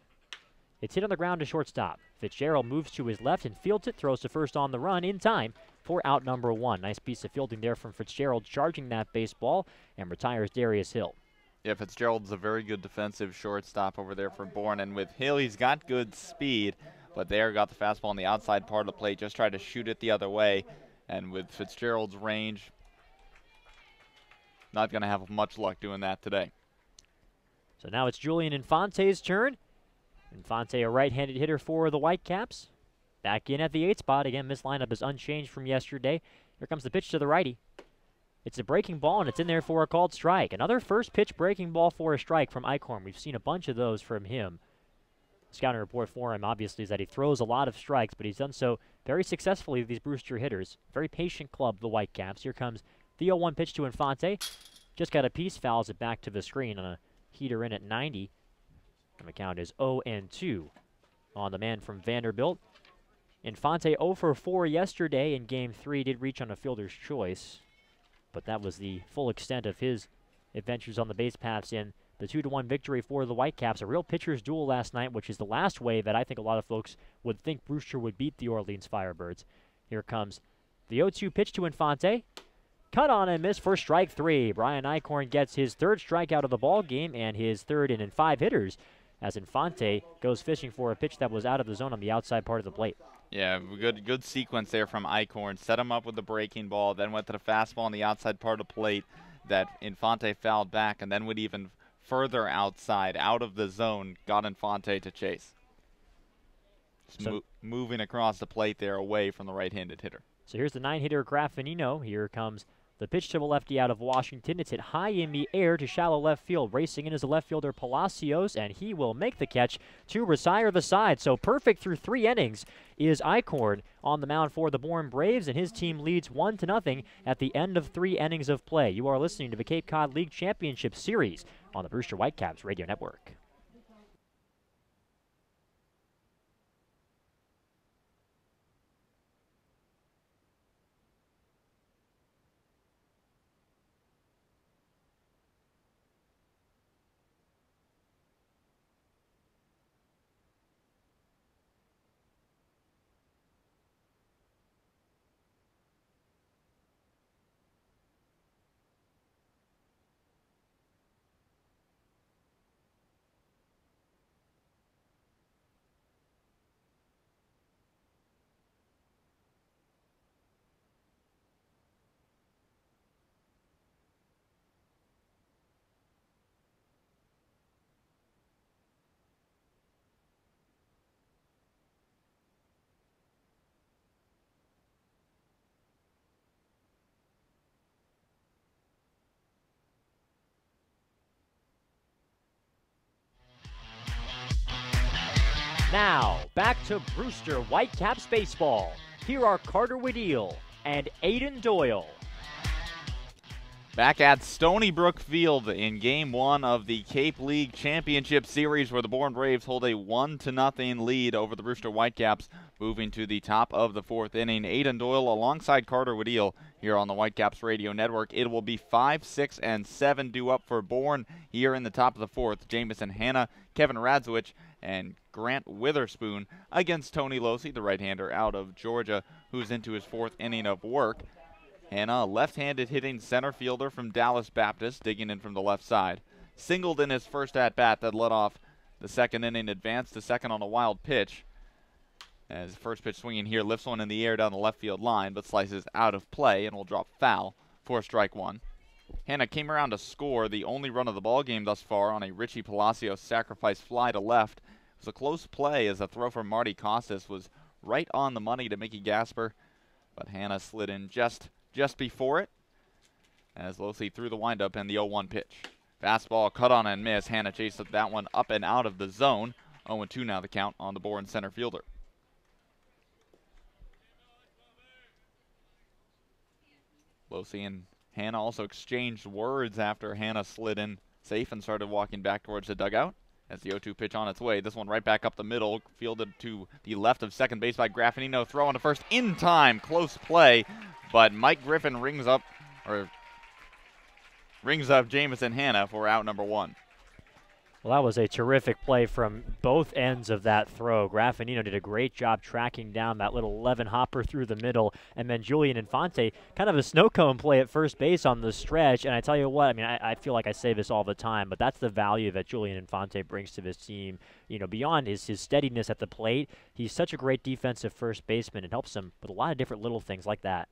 It's hit on the ground to shortstop. Fitzgerald moves to his left and fields it, throws to first on the run in time for out number 1. Nice piece of fielding there from Fitzgerald, charging that baseball, and retires Darius Hill. Yeah, Fitzgerald's a very good defensive shortstop over there for Bourne, and with Hill, he's got good speed, but there got the fastball on the outside part of the plate, just tried to shoot it the other way, and with Fitzgerald's range, not going to have much luck doing that today. So now it's Julian Infante's turn. Infante, a right-handed hitter for the Whitecaps. Back in at the 8 spot. Again, this lineup is unchanged from yesterday. Here comes the pitch to the righty. It's a breaking ball, and it's in there for a called strike. Another first pitch breaking ball for a strike from Eichhorn. We've seen a bunch of those from him. Scouting report for him, obviously, is that he throws a lot of strikes, but he's done so very successfully with these Brewster hitters. Very patient club, the Whitecaps. Here comes the 0-1 pitch to Infante. Just got a piece, fouls it back to the screen on a heater in at 90. And the count is 0-2 on the man from Vanderbilt. Infante 0 for 4 yesterday in Game 3. Did reach on a fielder's choice, but that was the full extent of his adventures on the base paths in the 2-1 victory for the Whitecaps. A real pitcher's duel last night, which is the last way that I think a lot of folks would think Brewster would beat the Orleans Firebirds. Here comes the 0-2 pitch to Infante. Cut on and miss for strike 3. Brian Eichhorn gets his 3rd strikeout of the ball game and his 3rd in 5 hitters, as Infante goes fishing for a pitch that was out of the zone on the outside part of the plate. Yeah, good sequence there from Eichhorn. Set him up with the breaking ball, then went to the fastball on the outside part of the plate that Infante fouled back, and then went even further outside, out of the zone, got Infante to chase. Moving across the plate there away from the right-handed hitter. So here's the 9-hitter Graffinino. Here comes The pitch to a lefty out of Washington. It's hit high in the air to shallow left field. Racing in is the left fielder Palacios, and he will make the catch to retire the side. So perfect through 3 innings is Eichhorn on the mound for the Bourne Braves, and his team leads 1-0 at the end of 3 innings of play. You are listening to the Cape Cod League Championship Series on the Brewster Whitecaps Radio Network. Now, back to Brewster Whitecaps baseball. Here are Carter Wedeel and Aiden Doyle. Back at Stony Brook Field in Game 1 of the Cape League Championship Series, where the Bourne Braves hold a 1-0 lead over the Brewster Whitecaps, moving to the top of the 4th inning. Aiden Doyle alongside Carter Wedeel here on the Whitecaps Radio Network. It will be 5, 6, and 7 due up for Bourne here in the top of the 4th. Jamison Hanna, Kevin Radzowicz, and Grant Witherspoon against Tony Losi, the right-hander out of Georgia, who's into his 4th inning of work. Hanna, a left-handed hitting center fielder from Dallas Baptist, digging in from the left side. Singled in his first at-bat that led off the 2nd inning, advanced to second on a wild pitch. As first pitch swinging here, lifts one in the air down the left field line, but slices out of play and will drop foul for strike 1. Hanna came around to score the only run of the ball game thus far on a Richie Palacios sacrifice fly to left. It was a close play as a throw from Marty Costas was right on the money to Mickey Gasper, but Hanna slid in just before it as Losi threw the windup and the 0-1 pitch. Fastball cut on and miss. Hanna chased that one up and out of the zone. 0-2 now the count on the Bourne center fielder. Losi and Hanna also exchanged words after Hanna slid in safe and started walking back towards the dugout. As the 0-2 pitch on its way, this one right back up the middle, fielded to the left of second base by Graffinino, throw on to first in time, close play, but Mike Griffin rings up Jamison Hanna for out number 1. Well, that was a terrific play from both ends of that throw. Graffinino did a great job tracking down that little 11-hopper through the middle, and then Julian Infante, kind of a snow cone play at first base on the stretch. And I tell you what, I mean, I feel like I say this all the time, but that's the value that Julian Infante brings to this team. You know, beyond his steadiness at the plate, he's such a great defensive first baseman. It helps him with a lot of different little things like that.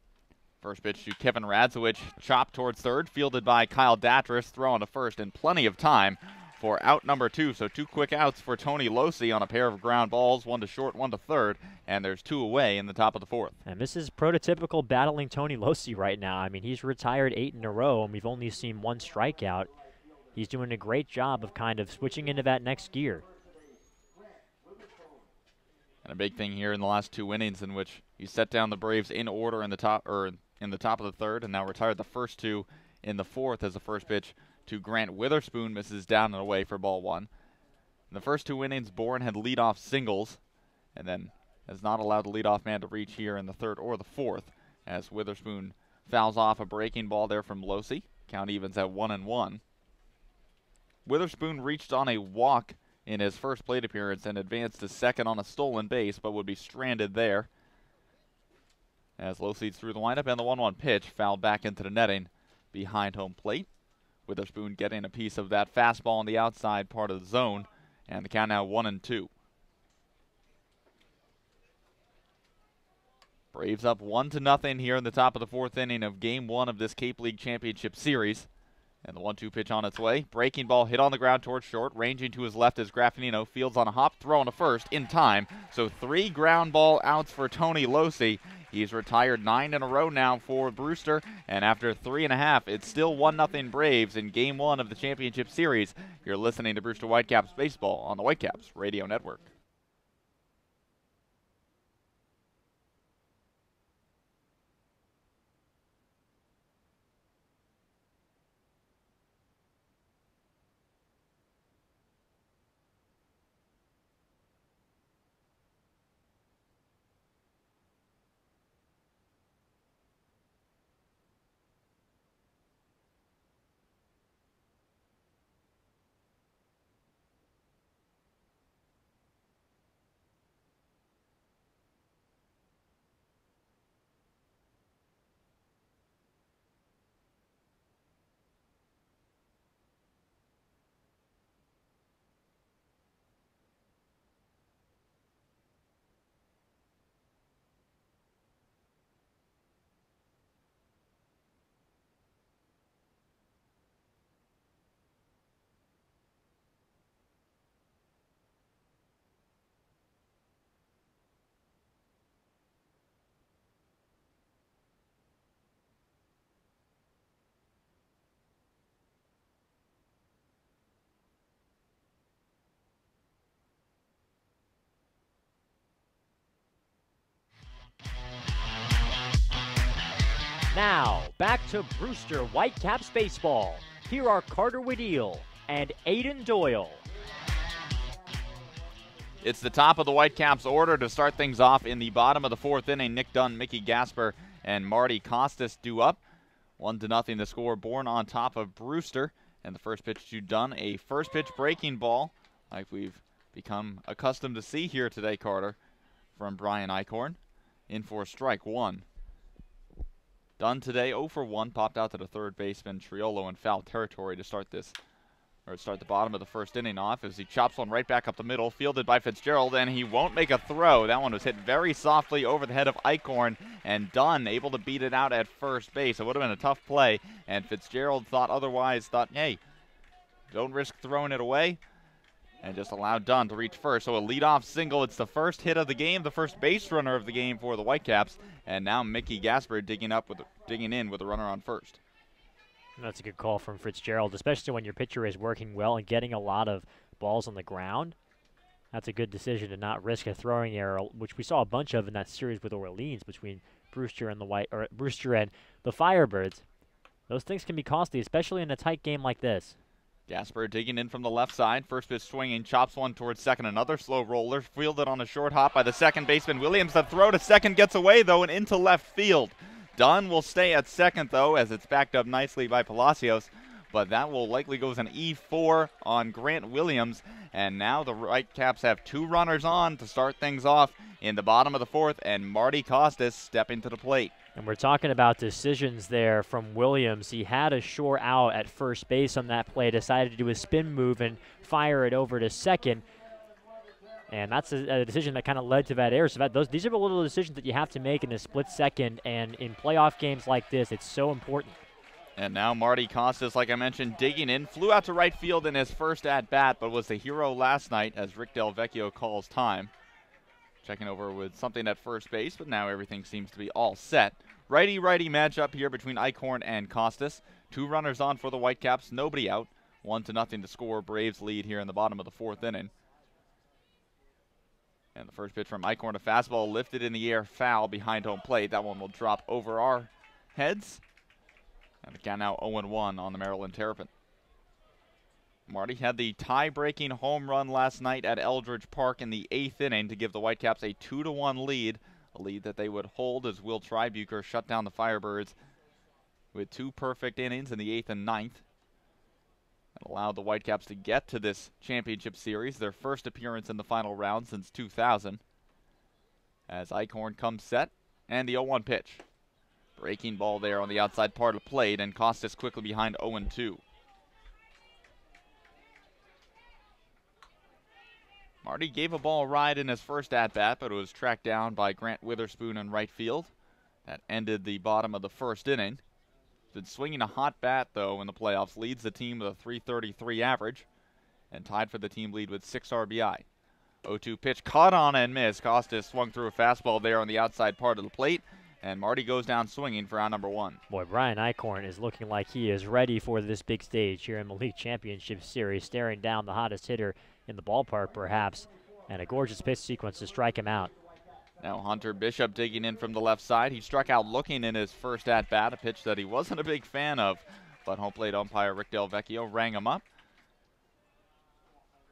First pitch to Kevin Radzowicz, chopped towards third, fielded by Kyle Datris, throw on to first in plenty of time for out number 2. So 2 quick outs for Tony Losi on a pair of ground balls, 1 to short, 1 to third, and there's 2 away in the top of the 4th. And this is prototypical battling Tony Losi right now. I mean, he's retired 8 in a row, and we've only seen 1 strikeout. He's doing a great job of kind of switching into that next gear. And a big thing here in the last 2 innings in which he set down the Braves in order in the top of the 3rd, and now retired the first 2 in the 4th as the first pitch to Grant Witherspoon misses down and away for ball 1. In the first 2 innings, Bourne had leadoff singles, and then has not allowed the leadoff man to reach here in the 3rd or the 4th, as Witherspoon fouls off a breaking ball there from Losi. Count evens at 1-1. Witherspoon reached on a walk in his first plate appearance and advanced to second on a stolen base, but would be stranded there. As Losi threw the windup and the 1-1 pitch fouled back into the netting behind home plate. Witherspoon getting a piece of that fastball on the outside part of the zone, and the count now 1-2. Braves up 1-0 here in the top of the 4th inning of Game 1 of this Cape League Championship Series. And the 1-2 pitch on its way. Breaking ball hit on the ground towards short. Ranging to his left is Graffinino. Fields on a hop, throw on to first in time. So 3 ground ball outs for Tony Losi. He's retired 9 in a row now for Brewster, and after 3.5, it's still 1-0 Braves in Game 1 of the championship series. You're listening to Brewster Whitecaps Baseball on the Whitecaps Radio Network. Now, back to Brewster Whitecaps baseball. Here are Carter Wedeel and Aiden Doyle. It's the top of the Whitecaps order to start things off in the bottom of the 4th inning. Nick Dunn, Mickey Gasper, and Marty Costas due up. 1-0 the score, born on top of Brewster. And the first pitch to Dunn, a first pitch breaking ball, like we've become accustomed to see here today, Carter, from Brian Eichhorn. In for strike one. Dunn today 0 for 1, popped out to the third baseman Triolo in foul territory to start the bottom of the first inning off as he chops one right back up the middle, fielded by Fitzgerald, and he won't make a throw. That one was hit very softly over the head of Eichhorn, and Dunn able to beat it out at first base. It would have been a tough play, and Fitzgerald thought, hey, don't risk throwing it away, and just allowed Dunn to reach first. So a leadoff single. It's the first hit of the game, the first base runner of the game for the Whitecaps. And now Mickey Gasper digging in with a runner on first. That's a good call from Fitzgerald, especially when your pitcher is working well and getting a lot of balls on the ground. That's a good decision to not risk a throwing error, which we saw a bunch of in that series with Orleans between Brewster and the Firebirds. Those things can be costly, especially in a tight game like this. Gasper digging in from the left side. First pitch swinging, chops one towards second. Another slow roller, fielded on a short hop by the second baseman Williams. The throw to second gets away, though, and into left field. Dunn will stay at second, though, as it's backed up nicely by Palacios. But that will likely go as an E4 on Grant Williams. And now the Whitecaps have 2 runners on to start things off in the bottom of the 4th, and Marty Costas stepping to the plate. And we're talking about decisions there from Williams. He had a short out at first base on that play, decided to do a spin move and fire it over to second. And that's a decision that kind of led to that error. So these are the little decisions that you have to make in a split second, and in playoff games like this, it's so important. And now Marty Costas, like I mentioned, digging in, flew out to right field in his first at-bat, but was the hero last night as Rick Del Vecchio calls time. Checking over with something at first base, but now everything seems to be all set. Righty-righty matchup here between Eichhorn and Costas. 2 runners on for the Whitecaps, nobody out. 1-0 to score. Braves lead here in the bottom of the 4th inning. And the first pitch from Eichhorn, a fastball lifted in the air, foul behind home plate. That one will drop over our heads. And the count now 0-1 on the Maryland Terrapin. Marty had the tie-breaking home run last night at Eldridge Park in the 8th inning to give the Whitecaps a 2-1 lead, a lead that they would hold as Will Tribuker shut down the Firebirds with 2 perfect innings in the 8th and 9th. That allowed the Whitecaps to get to this championship series, their first appearance in the final round since 2000. As Eichhorn comes set, and the 0-1 pitch. Breaking ball there on the outside part of the plate, and Costas quickly behind 0-2. Marty gave a ball a ride in his first at-bat, but it was tracked down by Grant Witherspoon in right field. That ended the bottom of the first inning. Been swinging a hot bat, though, in the playoffs. Leads the team with a .333 average, and tied for the team lead with 6 RBI. 0-2 pitch caught on and missed. Costas swung through a fastball there on the outside part of the plate, And Marty goes down swinging for out number 1. Boy, Brian Eichhorn is looking like he is ready for this big stage here in the League Championship Series, staring down the hottest hitter in the ballpark perhaps, and a gorgeous pitch sequence to strike him out. Now Hunter Bishop digging in from the left side. He struck out looking in his first at-bat, a pitch that he wasn't a big fan of, but home plate umpire Rick Del Vecchio rang him up.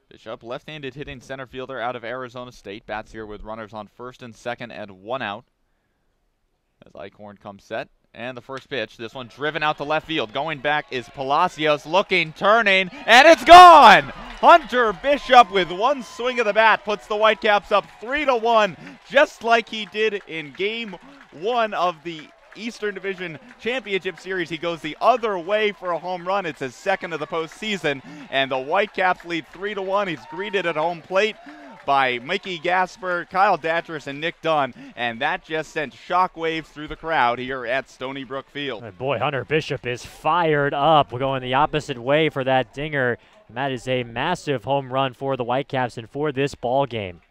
Bishop, left-handed hitting center fielder out of Arizona State, bats here with runners on first and second and 1 out. As Eichhorn comes set, and the first pitch, this one driven out to left field. Going back is Palacios, looking, turning, and it's gone! Hunter Bishop with one swing of the bat puts the Whitecaps up 3-1, just like he did in Game 1 of the Eastern Division Championship Series. He goes the other way for a home run. It's his second of the postseason, and the Whitecaps lead 3-1. He's greeted at home plate by Mickey Gasper, Kyle Datris, and Nick Dunn, and that just sent shockwaves through the crowd here at Stony Brook Field. And boy, Hunter Bishop is fired up. We're going the opposite way for that dinger, and that is a massive home run for the Whitecaps and for this ball game.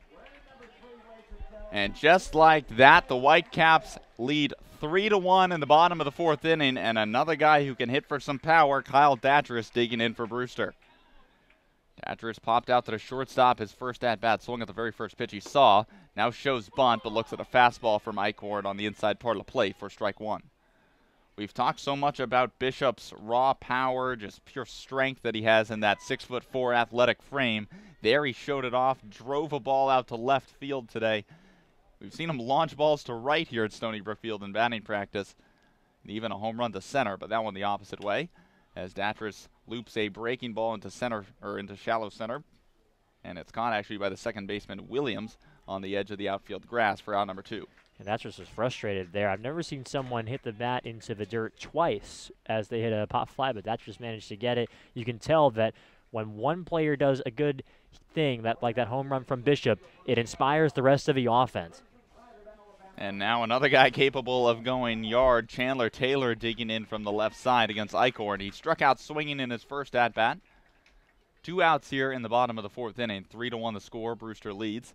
And just like that, the Whitecaps lead 3-1 in the bottom of the 4th inning, and another guy who can hit for some power, Kyle Datris, digging in for Brewster. Datris popped out to the shortstop. His first at-bat, swung at the very first pitch he saw. Now shows bunt, but looks at a fastball from Eichhorn on the inside part of the plate for strike 1. We've talked so much about Bishop's raw power, just pure strength that he has in that 6'4" athletic frame. There he showed it off, drove a ball out to left field today. We've seen him launch balls to right here at Stony Brook Field in batting practice, and even a home run to center, but that one the opposite way, as Datris loops a breaking ball into center, or into shallow center, and it's caught actually by the second baseman Williams on the edge of the outfield grass for out number 2. And Datris was frustrated there. I've never seen someone hit the bat into the dirt twice as they hit a pop fly, but Datris managed to get it. You can tell that when one player does a good thing, that like that home run from Bishop, it inspires the rest of the offense. And now another guy capable of going yard, Chandler Taylor, digging in from the left side against Eichhorn. He struck out swinging in his first at-bat. 2 outs here in the bottom of the 4th inning. 3-1 the score. Brewster leads.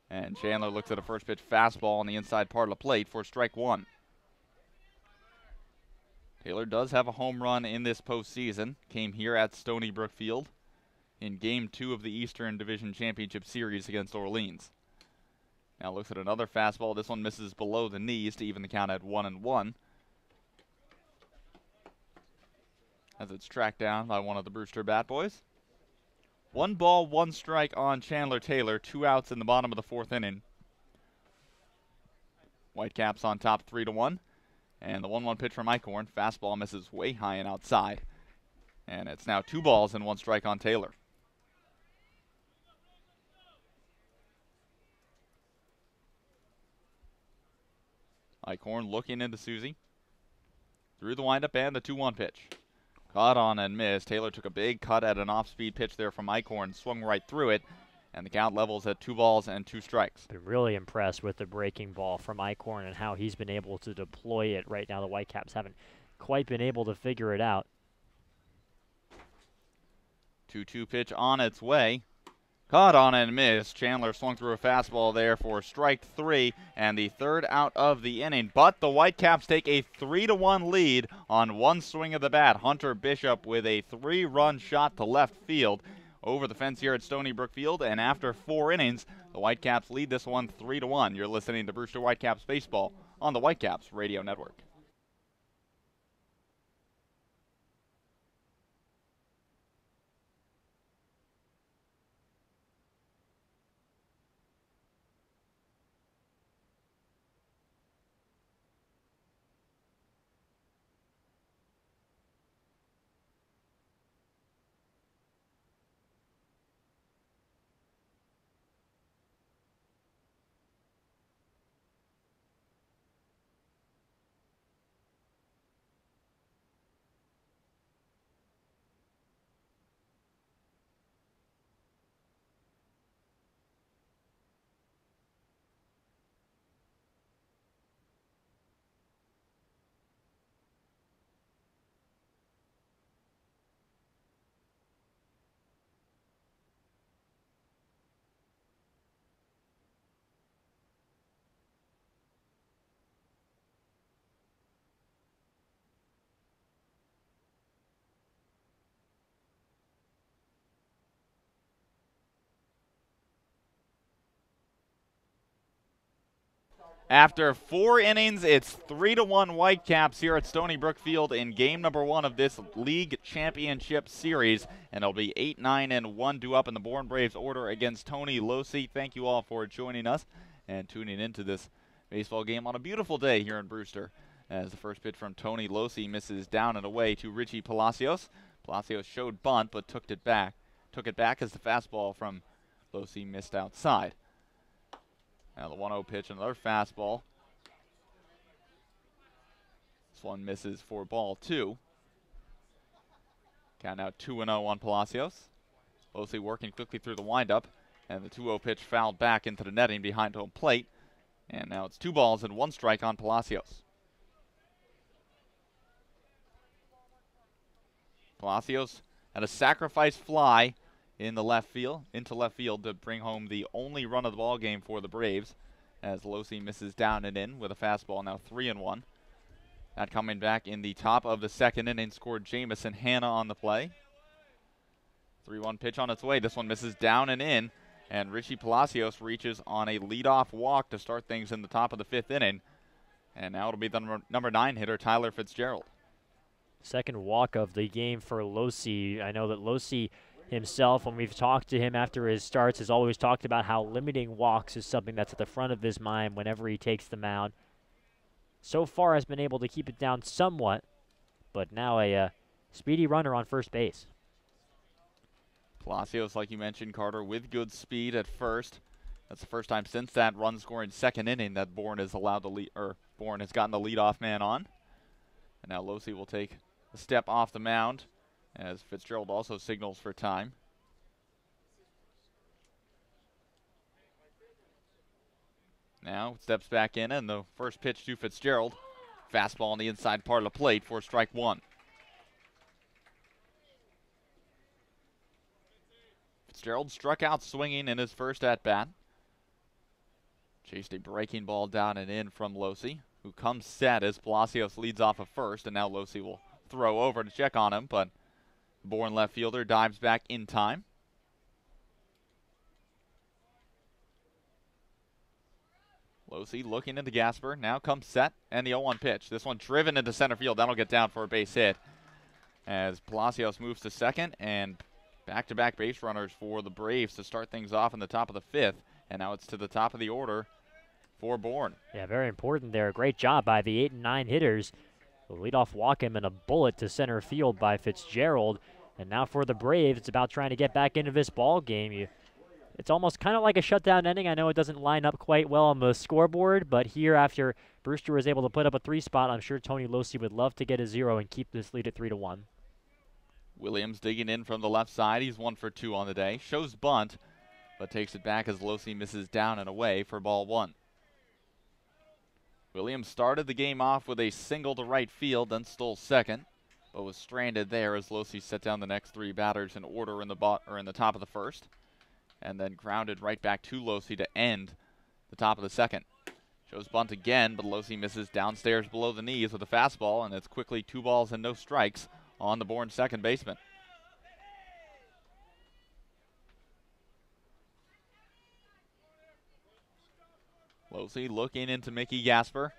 And Chandler looks at a first pitch fastball on the inside part of the plate for strike 1. Taylor does have a home run in this postseason. Came here at Stony Brook Field in Game 2 of the Eastern Division Championship Series against Orleans. Now looks at another fastball. This one misses below the knees to even the count at 1-1. As it's tracked down by one of the Brewster bat boys. 1 ball, 1 strike on Chandler Taylor. 2 outs in the bottom of the 4th inning. Whitecaps on top 3-1. And the 1-1 pitch from Eichhorn. Fastball misses way high and outside. And it's now 2 balls and 1 strike on Taylor. Eichhorn looking into Susie. Through the windup and the 2-1 pitch. Caught on and missed. Taylor took a big cut at an off-speed pitch there from Eichhorn. Swung right through it. And the count levels at 2 balls and 2 strikes. Been really impressed with the breaking ball from Eichhorn and how he's been able to deploy it. Right now the Whitecaps haven't quite been able to figure it out. 2-2 pitch on its way. Caught on and missed. Chandler swung through a fastball there for strike 3 and the 3rd out of the inning. But the Whitecaps take a 3-1 lead on 1 swing of the bat. Hunter Bishop with a 3-run shot to left field over the fence here at Stony Brook Field. And after 4 innings, the Whitecaps lead this one 3-1. You're listening to Brewster Whitecaps Baseball on the Whitecaps Radio Network. After 4 innings, it's 3-1 Whitecaps here at Stony Brook Field in game number 1 of this league championship series. And it'll be 8-9-1 due up in the Bourne Braves order against Tony Losi. Thank you all for joining us and tuning into this baseball game on a beautiful day here in Brewster. As the first pitch from Tony Losi misses down and away to Richie Palacios. Palacios showed bunt but took it back as the fastball from Losi missed outside. Now the 1-0 pitch, another fastball. This one misses for ball 2. Count now 2-0 on Palacios. Losi working quickly through the windup, and the 2-0 pitch fouled back into the netting behind home plate. And now it's 2 balls and 1 strike on Palacios. Palacios had a sacrifice fly into left field to bring home the only run of the ball game for the Braves, as Losi misses down and in with a fastball, now 3-1. That coming back in the top of the second inning, scored Jamison Hanna on the play. 3-1 pitch on its way. This one misses down and in, and Richie Palacios reaches on a leadoff walk to start things in the top of the 5th inning. And now it'll be the number 9 hitter, Tyler Fitzgerald. Second walk of the game for Losi. I know that Losi himself, when we've talked to him after his starts, has always talked about how limiting walks is something that's at the front of his mind whenever he takes the mound. So far has been able to keep it down somewhat, but now a speedy runner on first base. Palacios, like you mentioned, Carter, with good speed at first. That's the first time since that run-scoring second inning that Bourne has allowed the lead, or Bourne has gotten the leadoff man on. And now Losi will take a step off the mound, as Fitzgerald also signals for time. Now steps back in, and the first pitch to Fitzgerald. Fastball on the inside part of the plate for strike 1. Fitzgerald struck out swinging in his first at-bat. Chased a breaking ball down and in from Losi, who comes set as Palacios leads off of first, and now Losi will throw over to check on him, but the Bourne left fielder dives back in time. Losi looking into Gasper, now comes set, and the 0-1 pitch. This one driven into center field. That'll get down for a base hit as Palacios moves to second, and back-to-back base runners for the Braves to start things off in the top of the 5th, and now it's to the top of the order for Bourne. Yeah, very important there. Great job by the 8 and 9 hitters. The leadoff walk him and a bullet to center field by Fitzgerald. And now for the Braves, it's about trying to get back into this ball game. It's almost kind of like a shutdown ending. I know it doesn't line up quite well on the scoreboard, but here after Brewster was able to put up a 3 spot, I'm sure Tony Losi would love to get a 0 and keep this lead at 3-1. Williams digging in from the left side. He's 1 for 2 on the day. Shows bunt, but takes it back as Losi misses down and away for ball 1. Williams started the game off with a single to right field, then stole second, but was stranded there as Losi set down the next 3 batters in order in the top of the first, and then grounded right back to Losi to end the top of the second. Shows bunt again, but Losi misses downstairs below the knees with a fastball, and it's quickly 2 balls and no strikes on the Bourne second baseman. Losi looking into Mickey Gasper.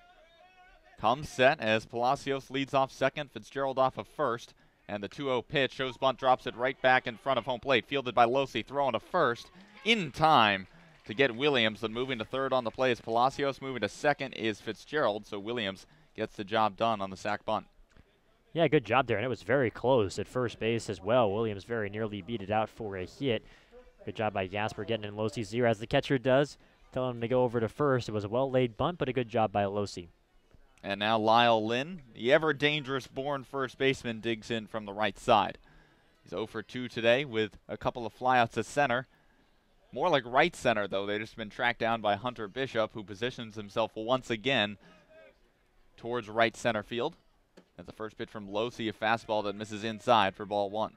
Comes set as Palacios leads off second, Fitzgerald off of first, and the 2-0 pitch shows bunt, drops it right back in front of home plate. Fielded by Losi, throwing to first in time to get Williams, and moving to third on the play is Palacios. Moving to second is Fitzgerald, so Williams gets the job done on the sac bunt. Yeah, good job there, and it was very close at first base as well. Williams very nearly beat it out for a hit. Good job by Gasper getting in Losi's ear, as the catcher does, telling him to go over to first. It was a well-laid bunt, but a good job by Losi. And now Lyle Lynn, the ever-dangerous Bourne first baseman, digs in from the right side. He's 0 for 2 today with a couple of flyouts to center. More like right center, though. They've just been tracked down by Hunter Bishop, who positions himself once again towards right center field. That's the first pitch from Losi, a fastball that misses inside for ball 1.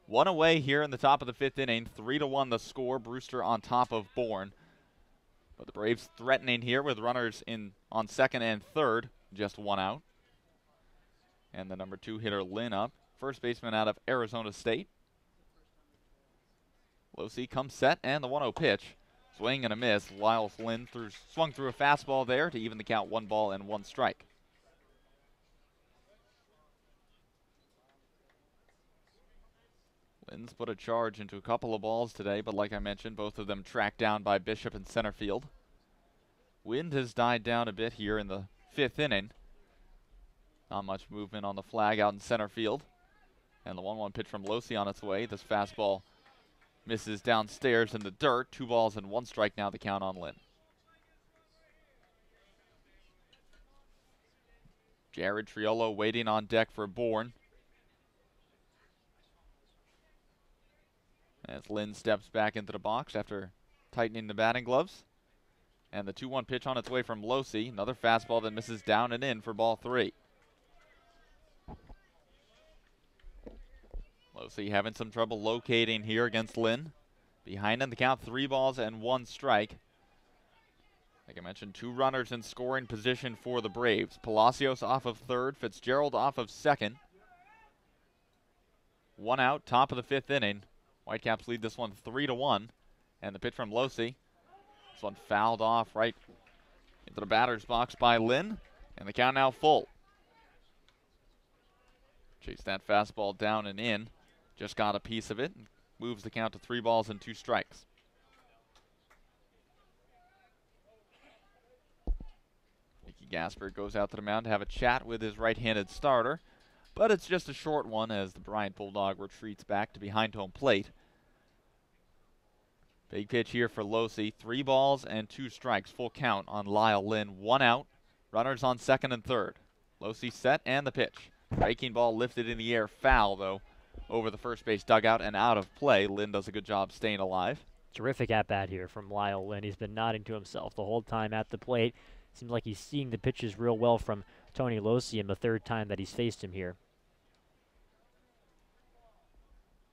1 away here in the top of the 5th inning. 3-1 the score. Brewster on top of Bourne. But the Braves threatening here with runners in on second and third. Just 1 out. And the number 2 hitter Lynn up. First baseman out of Arizona State. Losi comes set, and the 1-0 pitch Swing and a miss. Lyles Lynn swung through a fastball there to even the count, 1 ball and 1 strike. Lynn's put a charge into a couple of balls today, but like I mentioned, both of them tracked down by Bishop in center field. Wind has died down a bit here in the 5th inning. Not much movement on the flag out in center field. And the 1-1 pitch from Losey on its way. This fastball misses downstairs in the dirt. 2 balls and 1 strike now, the count on Lynn. Jared Triolo waiting on deck for Bourne. As Lynn steps back into the box after tightening the batting gloves. And the 2-1 pitch on its way from Losey. Another fastball that misses down and in for ball 3. Losey having some trouble locating here against Lynn. Behind in the count, 3 balls and 1 strike. Like I mentioned, 2 runners in scoring position for the Braves. Palacios off of third, Fitzgerald off of second. 1 out, top of the 5th inning. Whitecaps lead this one 3-1. And the pitch from Losey. This one fouled off right into the batter's box by Lynn. And the count now full. Chase that fastball down and in. Just got a piece of it. And moves the count to 3 balls and 2 strikes. Mickey Gasper goes out to the mound to have a chat with his right-handed starter. But it's just a short one as the Bryant Bulldog retreats back to behind home plate. Big pitch here for Losey. 3 balls and 2 strikes. Full count on Lyle Lynn. 1 out. Runners on second and third. Losey set and the pitch. Breaking ball lifted in the air. Foul, though, over the first base dugout and out of play. Lynn does a good job staying alive. Terrific at-bat here from Lyle Lynn. He's been nodding to himself the whole time at the plate. Seems like he's seeing the pitches real well from Tony Losey in the 3rd time that he's faced him here.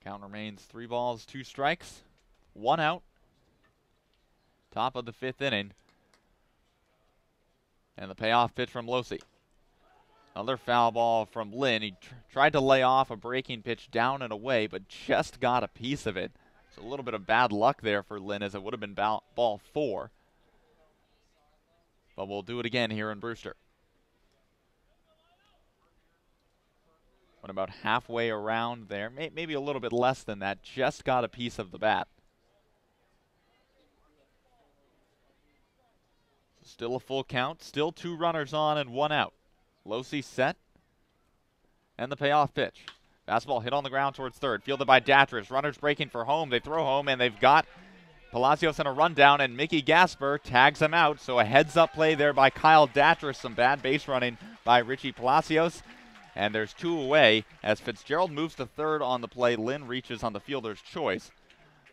Count remains 3 balls, 2 strikes. 1 out. Top of the 5th inning. And the payoff pitch from Losey. Another foul ball from Lynn. He tried to lay off a breaking pitch down and away, but just got a piece of it. So a little bit of bad luck there for Lynn, as it would have been ball 4. But we'll do it again here in Brewster. Went about halfway around there, maybe a little bit less than that. Just got a piece of the bat. Still a full count, still 2 runners on and 1 out. Losey set, and the payoff pitch. Fastball hit on the ground towards third, fielded by Datris. Runners breaking for home. They throw home, and they've got Palacios in a rundown, and Mickey Gasper tags him out. So a heads-up play there by Kyle Datris. Some bad base running by Richie Palacios. And there's 2 away as Fitzgerald moves to third on the play. Lynn reaches on the fielder's choice.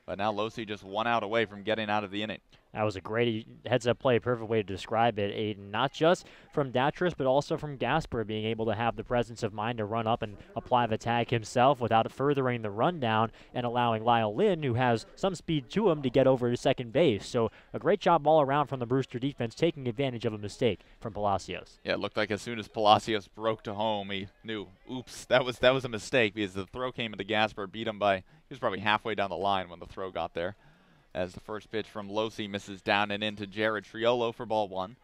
But now Losey just 1 out away from getting out of the inning. That was a great heads-up play, perfect way to describe it, Aiden. Not just from Datris, but also from Gasper being able to have the presence of mind to run up and apply the tag himself without furthering the rundown and allowing Lyle Lynn, who has some speed to him, to get over to second base. So a great job all around from the Brewster defense, taking advantage of a mistake from Palacios. Yeah, it looked like as soon as Palacios broke to home, he knew, oops, that was a mistake, because the throw came into Gasper, beat him by, he was probably halfway down the line when the throw got there. As the first pitch from Losey misses down and into Jared Triolo for ball 1.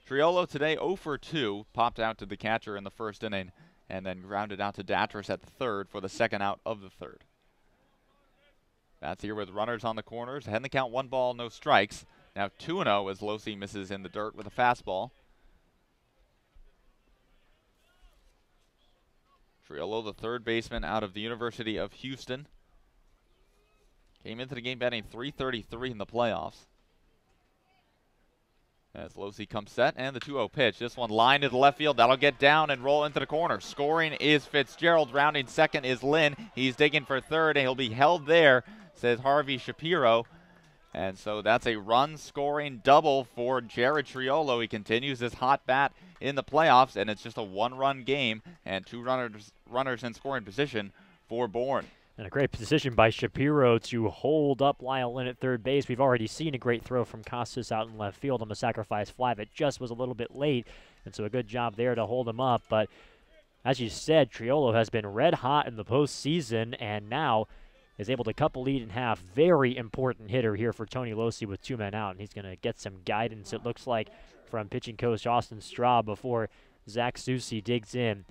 Triolo today 0 for 2, popped out to the catcher in the 1st inning, and then grounded out to Datris at the 3rd for the 2nd out of the 3rd. That's here with runners on the corners. Ahead in the count, 1 ball, no strikes. Now 2-0 as Losey misses in the dirt with a fastball. Triolo, the 3rd baseman out of the University of Houston. Came into the game batting .333 in the playoffs. As Losey comes set, and the 2-0 pitch. This one lined to the left field. That'll get down and roll into the corner. Scoring is Fitzgerald. Rounding second is Lynn. He's digging for third, and he'll be held there, says Harvey Shapiro. And so that's a run-scoring double for Jared Triolo. He continues his hot bat in the playoffs, and it's just a 1-run game and 2 runners in scoring position for Bourne. And a great decision by Shapiro to hold up Lyle Lynn at third base. We've already seen a great throw from Costas out in left field on the sacrifice fly that just was a little bit late, and so a good job there to hold him up. But as you said, Triolo has been red hot in the postseason, and now is able to cut the lead in half. Very important hitter here for Tony Losey with 2 men out, and he's going to get some guidance, it looks like, from pitching coach Austin Straub before Zach Susi digs in.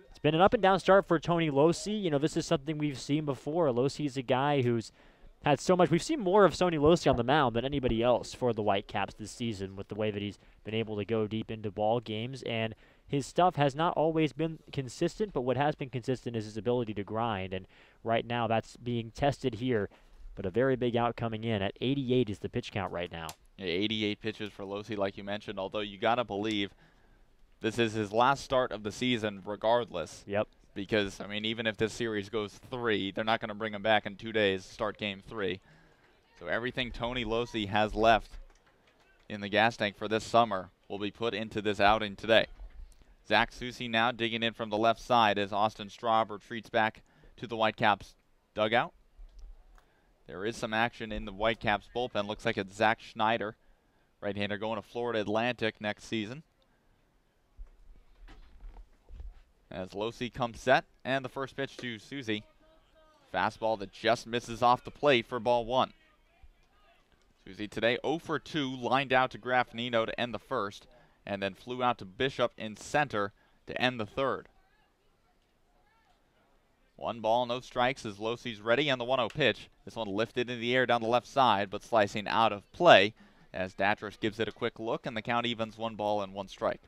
It's been an up-and-down start for Tony Losey. You know, this is something we've seen before. Losey's a guy who's had so much. We've seen more of Tony Losey on the mound than anybody else for the Whitecaps this season with the way that he's been able to go deep into ball games, and his stuff has not always been consistent, but what has been consistent is his ability to grind, and right now that's being tested here. But a very big out coming in. At 88 is the pitch count right now. Yeah, 88 pitches for Losey, like you mentioned, although you got to believe this is his last start of the season regardless. Yep. Because, I mean, even if this series goes 3, they're not going to bring him back in 2 days, start game 3. So everything Tony Losey has left in the gas tank for this summer will be put into this outing today. Zach Susi now digging in from the left side as Austin Straub retreats back to the Whitecaps dugout. There is some action in the Whitecaps bullpen. Looks like it's Zach Schneider, right-hander, going to Florida Atlantic next season. As Losey comes set, and the first pitch to Susi. Fastball that just misses off the plate for ball 1. Susi today 0 for 2, lined out to Graffinino to end the first, and then flew out to Bishop in center to end the third. 1 ball, no strikes as Losey's ready, and the 1-0 pitch. This one lifted in the air down the left side, but slicing out of play as Datris gives it a quick look, and the count evens 1 ball and 1 strike.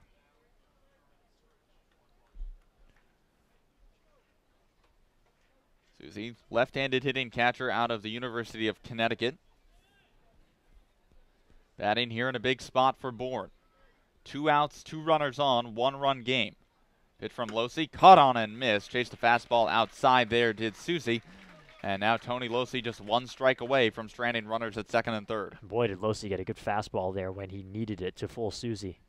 Susi, left-handed hitting catcher out of the University of Connecticut. Batting here in a big spot for Bourne. 2 outs, 2 runners on, 1-run game. Pitch from Losey, caught on and missed. Chased the fastball outside there, did Susi. And now Tony Losey just 1 strike away from stranding runners at second and third. Boy, did Losey get a good fastball there when he needed it to fool Susi.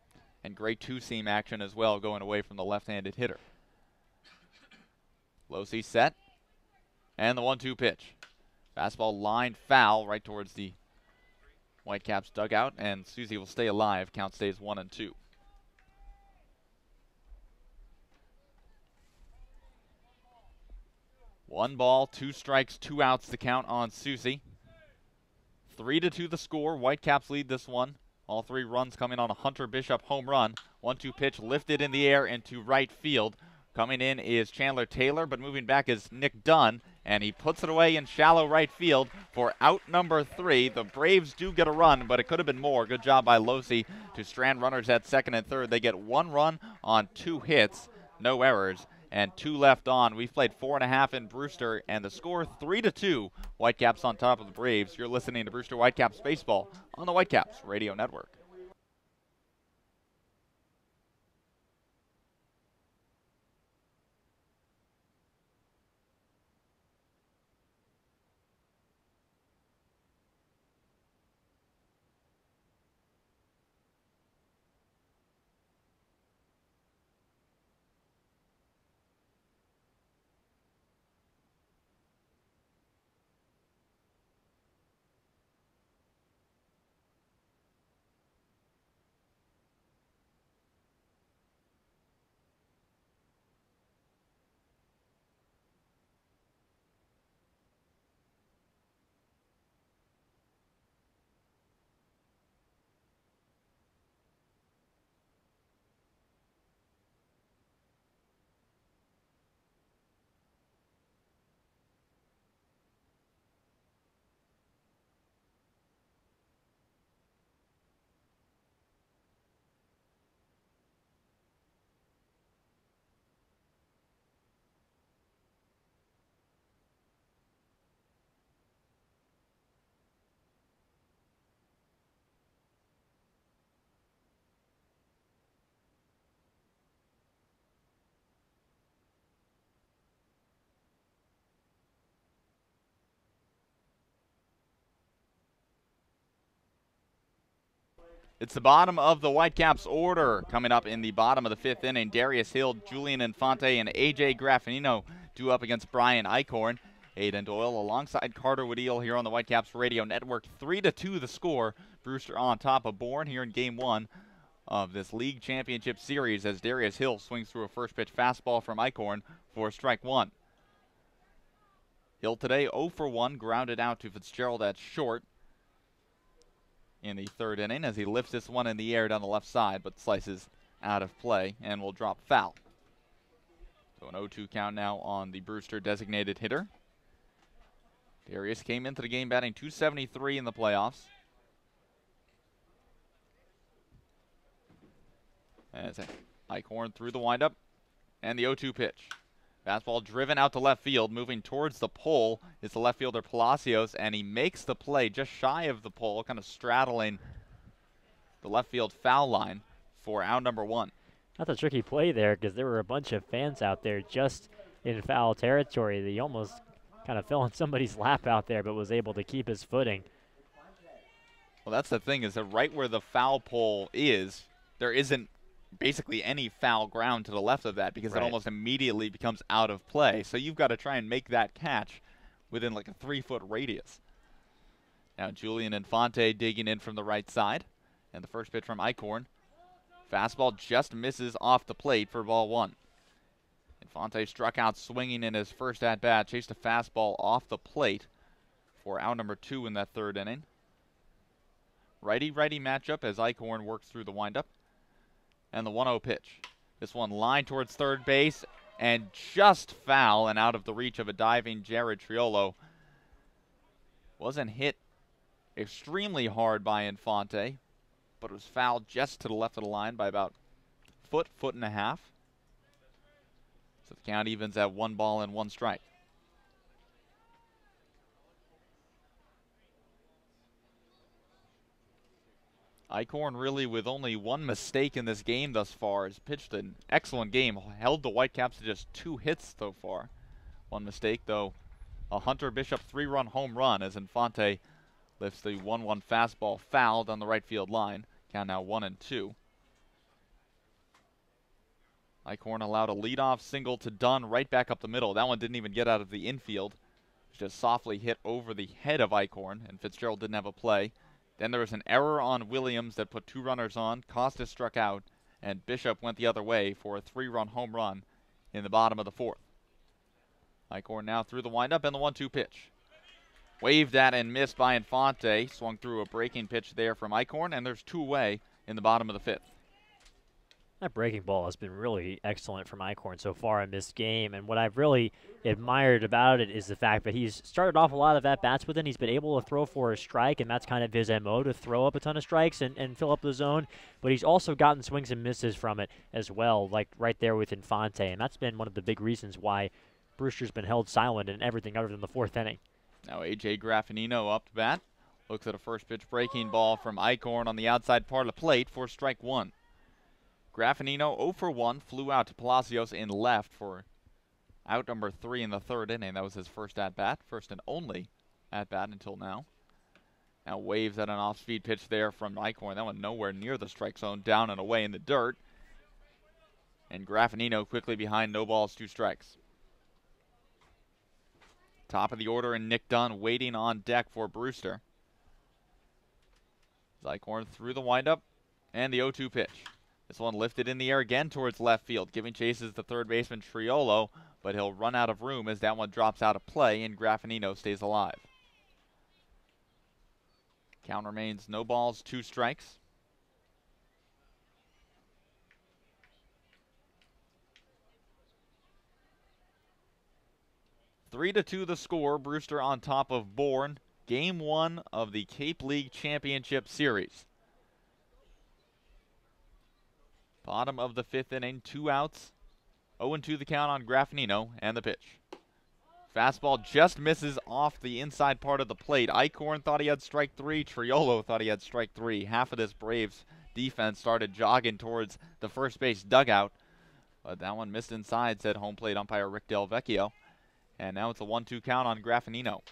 And great 2-seam action as well, going away from the left-handed hitter. Losey set. And the 1-2 pitch. Fastball lined foul right towards the Whitecaps dugout, and Susi will stay alive. Count stays 1-2. One ball, 2 strikes, 2 outs the count on Susi. 3-2 the score. Whitecaps lead this one. All 3 runs coming on a Hunter Bishop home run. 1-2 pitch lifted in the air into right field. Coming in is Chandler Taylor, but moving back is Nick Dunn, and he puts it away in shallow right field for out number 3. The Braves do get a run, but it could have been more. Good job by Losey to strand runners at second and third. They get 1 run on 2 hits, no errors, and 2 left on. We've played 4.5 in Brewster, and the score 3-2. Whitecaps on top of the Braves. You're listening to Brewster Whitecaps Baseball on the Whitecaps Radio Network. It's the bottom of the Whitecaps order. Coming up in the bottom of the 5th inning, Darius Hill, Julian Infante, and A.J. Graffinino due up against Brian Eichhorn. Aidan Doyle alongside Carter Woodeel here on the Whitecaps Radio Network. 3-2 the score. Brewster on top of Bourne here in Game 1 of this League Championship Series as Darius Hill swings through a first pitch fastball from Eichhorn for strike 1. Hill today 0 for 1, grounded out to Fitzgerald at short in the third inning as he lifts this one in the air down the left side, but slices out of play and will drop foul. So an 0-2 count now on the Brewster designated hitter. Darius came into the game batting .273 in the playoffs. As Eichhorn through the windup and the 0-2 pitch. Fastball driven out to left field, moving towards the pole is the left fielder Palacios, and he makes the play just shy of the pole, kind of straddling the left field foul line for out number 1. That's a tricky play there because there were a bunch of fans out there just in foul territory. He almost kind of fell in somebody's lap out there, but was able to keep his footing. Well, that's the thing, is that right where the foul pole is, there isn't basically any foul ground to the left of that because it almost immediately becomes out of play. So you've got to try and make that catch within like a 3-foot radius. Now Julian Infante digging in from the right side. And the first pitch from Eichhorn. Fastball just misses off the plate for ball 1. Infante struck out swinging in his first at-bat, chased a fastball off the plate for out number 2 in that third inning. Righty-righty matchup as Eichhorn works through the windup. And the 1-0 pitch. This one lined towards third base and just foul and out of the reach of a diving Jared Triolo. Wasn't hit extremely hard by Infante, but it was fouled just to the left of the line by about foot and a half. So the count evens at 1 ball and 1 strike. Eichhorn really with only 1 mistake in this game thus far has pitched an excellent game, held the Whitecaps to just 2 hits so far. 1 mistake though, a Hunter Bishop 3-run home run as Infante lifts the 1-1 fastball fouled on the right field line. Count now 1-2. Eichhorn allowed a leadoff single to Dunn right back up the middle. That one didn't even get out of the infield. It was just softly hit over the head of Eichhorn, and Fitzgerald didn't have a play. Then there was an error on Williams that put 2 runners on. Costas struck out, and Bishop went the other way for a 3-run home run in the bottom of the 4th. Eichhorn now through the windup and the 1-2 pitch. Waved at and missed by Infante. Swung through a breaking pitch there from Eichhorn, and there's 2 away in the bottom of the 5th. That breaking ball has been really excellent from Eichhorn so far in this game, and what I've really admired about it is the fact that he's started off a lot of at-bats with it. He's been able to throw for a strike, and that's kind of his MO, to throw up a ton of strikes and fill up the zone, but he's also gotten swings and misses from it as well, like right there with Infante, and that's been one of the big reasons why Brewster's been held silent in everything other than the 4th inning. Now A.J. Graffinino up to bat. Looks at a first pitch breaking ball from Eichhorn on the outside part of the plate for strike 1. Graffinino 0 for 1, flew out to Palacios in left for out number 3 in the 3rd inning. That was his first at-bat, first and only at-bat until now. Now waves at an off-speed pitch there from Eichhorn. That one nowhere near the strike zone, down and away in the dirt. And Graffinino quickly behind, no balls, 2 strikes. Top of the order, and Nick Dunn waiting on deck for Brewster. Eichhorn through the windup and the 0-2 pitch. This one lifted in the air again towards left field. Giving chases the third baseman Triolo, but he'll run out of room as that one drops out of play and Graffinino stays alive. Count remains no balls, 2 strikes. Three to 2 the score. Brewster on top of Bourne. Game 1 of the Cape League Championship Series. Bottom of the 5th inning, 2 outs. 0-2 the count on Graffinino and the pitch. Fastball just misses off the inside part of the plate. Eichhorn thought he had strike 3. Triolo thought he had strike 3. Half of this Braves defense started jogging towards the first base dugout. But that one missed inside, said home plate umpire Rick Del Vecchio. And now it's a 1-2 count on Graffinino.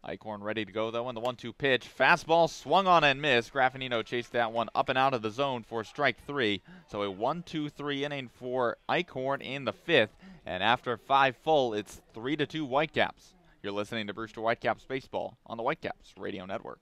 Eichhorn ready to go, though, in the 1-2 pitch. Fastball swung on and missed. Graffinino chased that one up and out of the zone for strike 3. So a 1-2-3 inning for Eichhorn in the 5th. And after 5 full, it's 3-2 Whitecaps. You're listening to Brewster Whitecaps Baseball on the Whitecaps Radio Network.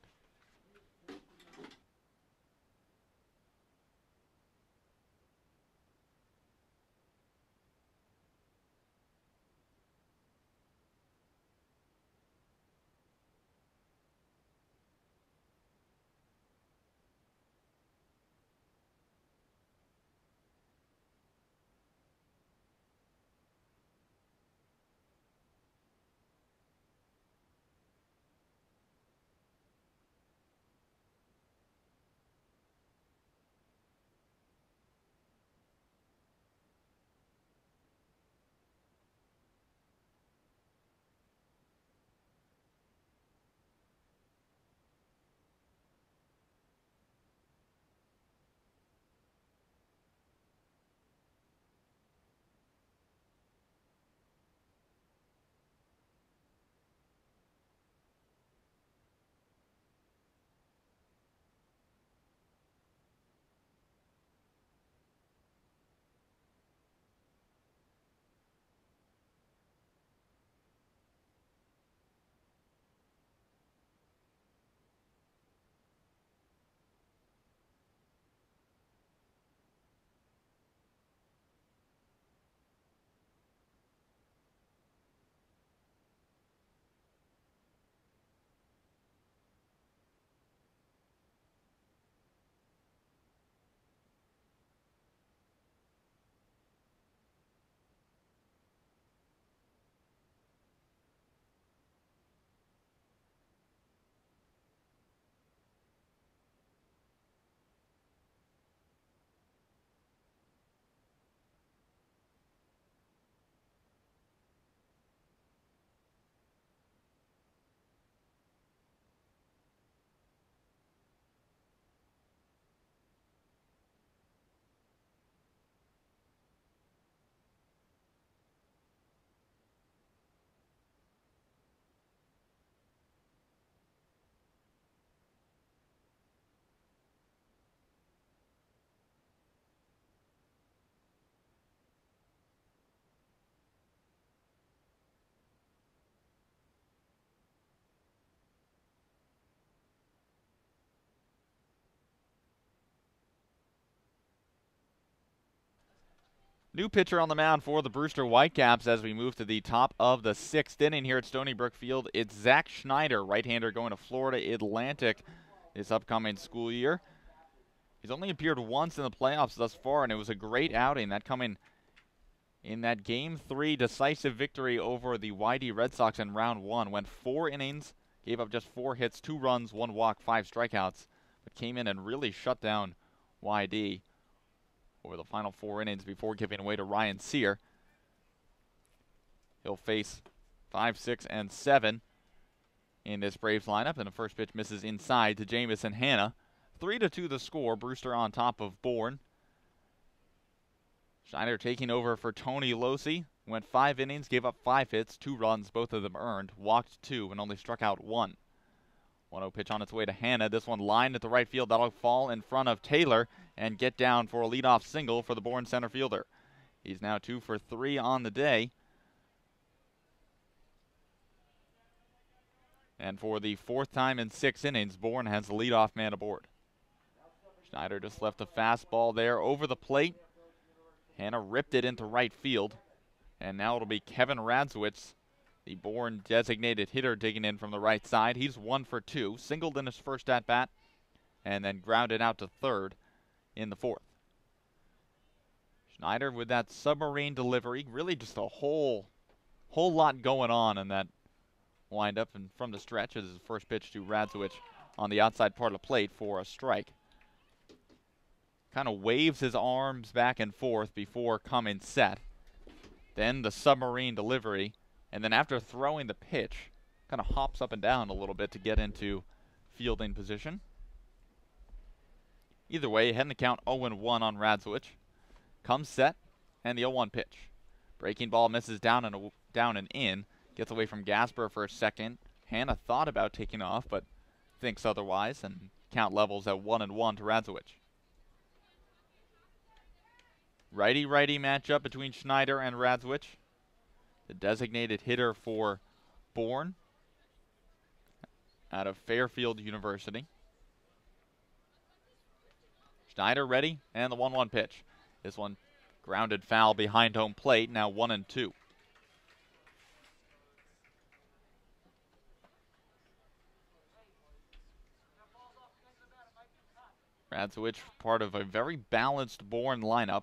New pitcher on the mound for the Brewster Whitecaps as we move to the top of the 6th inning here at Stony Brook Field. It's Zach Schneider, right-hander going to Florida Atlantic this upcoming school year. He's only appeared once in the playoffs thus far, and it was a great outing. That coming in that Game 3 decisive victory over the YD Red Sox in round 1. Went 4 innings, gave up just 4 hits, 2 runs, 1 walk, 5 strikeouts, but came in and really shut down YD over the final 4 innings before giving away to Ryan Sear. He'll face 5, 6, and 7 in this Braves lineup, and the first pitch misses inside to Jamison Hanna. 3-2 the score. Brewster on top of Bourne. Schneider taking over for Tony Losi. Went 5 innings, gave up 5 hits, 2 runs, both of them earned, walked 2, and only struck out 1. 1-0 pitch on its way to Hanna. This one lined at the right field. That'll fall in front of Taylor and get down for a leadoff single for the Bourne center fielder. He's now 2 for 3 on the day. And for the 4th time in 6 innings, Bourne has the leadoff man aboard. Schneider just left a fastball there over the plate. Hanna ripped it into right field. And now it'll be Kevin Radzewicz, the Bourne designated hitter, digging in from the right side. He's 1 for 2, singled in his first at-bat, and then grounded out to third in the 4th. Schneider with that submarine delivery, really just a whole lot going on in that wind-up, and from the stretch is his first pitch to Radzewicz on the outside part of the plate for a strike. Kind of waves his arms back and forth before coming set. Then the submarine delivery, and then after throwing the pitch, kind of hops up and down a little bit to get into fielding position. Either way, heading to count 0-1 on Radzewicz. Comes set, and the 0-1 pitch. Breaking ball misses down and in. Gets away from Gasper for a second. Hanna thought about taking off, but thinks otherwise, and count levels at 1-1 to Radzewicz. Righty-righty matchup between Schneider and Radzewicz, the designated hitter for Bourne out of Fairfield University. Schneider ready, and the 1-1 pitch. This one grounded foul behind home plate, now 1-2. Radzewicz part of a very balanced Bourne lineup.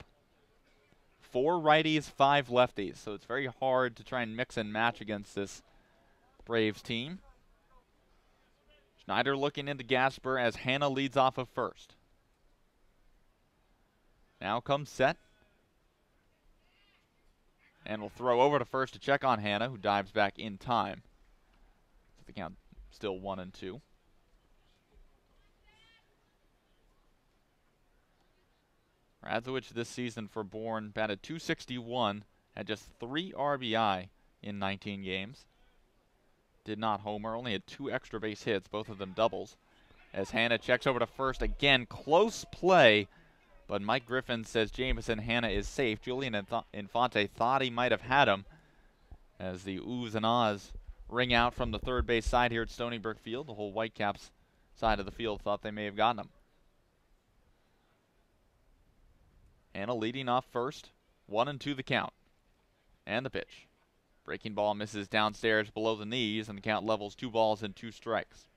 4 righties, 5 lefties, so it's very hard to try and mix and match against this Braves team. Schneider looking into Gasper as Hanna leads off of first. Now comes set. And will throw over to first to check on Hanna, who dives back in time. So the count still 1-2. Radzewicz this season for Bourne batted .261, had just 3 RBI in 19 games. Did not homer, only had 2 extra base hits, both of them doubles. As Hanna checks over to first, again, close play, but Mike Griffin says Jamison Hanna is safe. Julian Infante thought he might have had him as the oohs and ahs ring out from the third base side here at Stony Brook Field. The whole Whitecaps side of the field thought they may have gotten him. Hanna leading off first, 1-2 the count. And the pitch. Breaking ball misses downstairs below the knees, and the count levels 2 balls and 2 strikes.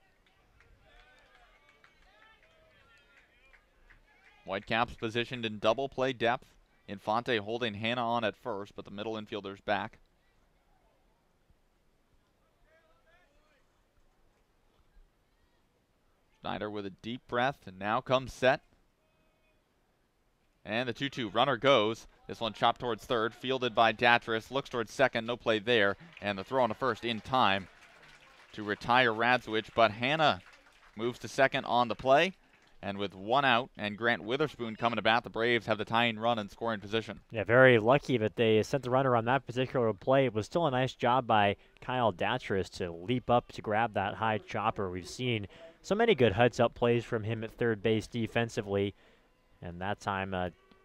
Whitecaps positioned in double play depth. Infante holding Hanna on at first, but the middle infielder's back. Schneider with a deep breath, and now comes set. And the 2-2 runner goes. This one chopped towards third, fielded by Datris. Looks towards second, no play there. And the throw on to first in time to retire Radzewicz. But Hanna moves to second on the play. And with 1 out and Grant Witherspoon coming to bat, the Braves have the tying run in scoring position. Yeah, very lucky that they sent the runner on that particular play. It was still a nice job by Kyle Datris to leap up to grab that high chopper. We've seen so many good heads-up plays from him at third base defensively. And that time,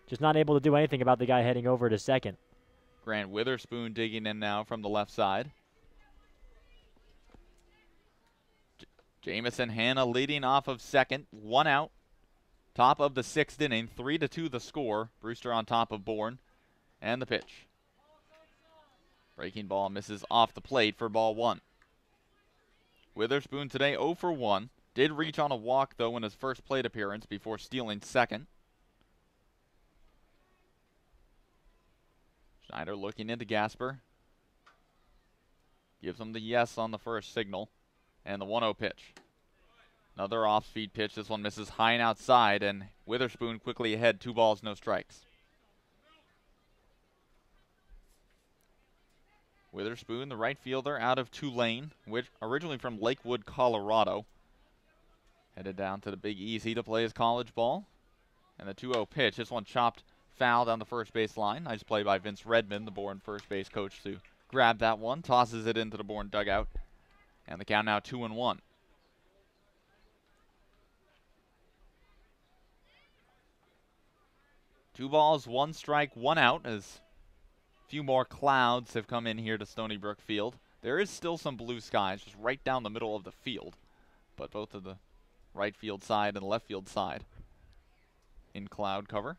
just not able to do anything about the guy heading over to second. Grant Witherspoon digging in now from the left side. Jamison Hanna leading off of second, 1 out. Top of the 6th inning, 3-2 the score. Brewster on top of Bourne. And the pitch. Breaking ball misses off the plate for ball 1. Witherspoon today 0 for 1. Did reach on a walk, though, in his first plate appearance before stealing second. Schneider looking into Gasper. Gives him the yes on the first signal. And the 1-0 pitch. Another off-speed pitch. This one misses high and outside, and Witherspoon quickly ahead. 2 balls, no strikes. Witherspoon, the right fielder out of Tulane, which originally from Lakewood, Colorado. Headed down to the Big Easy to play his college ball. And the 2-0 pitch. This one chopped foul down the first base line. Nice play by Vince Redmond, the Bourne first base coach, to grab that one. Tosses it into the Bourne dugout. And the count now 2-1. 2 balls, 1 strike, 1 out, as a few more clouds have come in here to Stony Brook Field. There is still some blue skies just right down the middle of the field, but both of the right field side and left field side in cloud cover.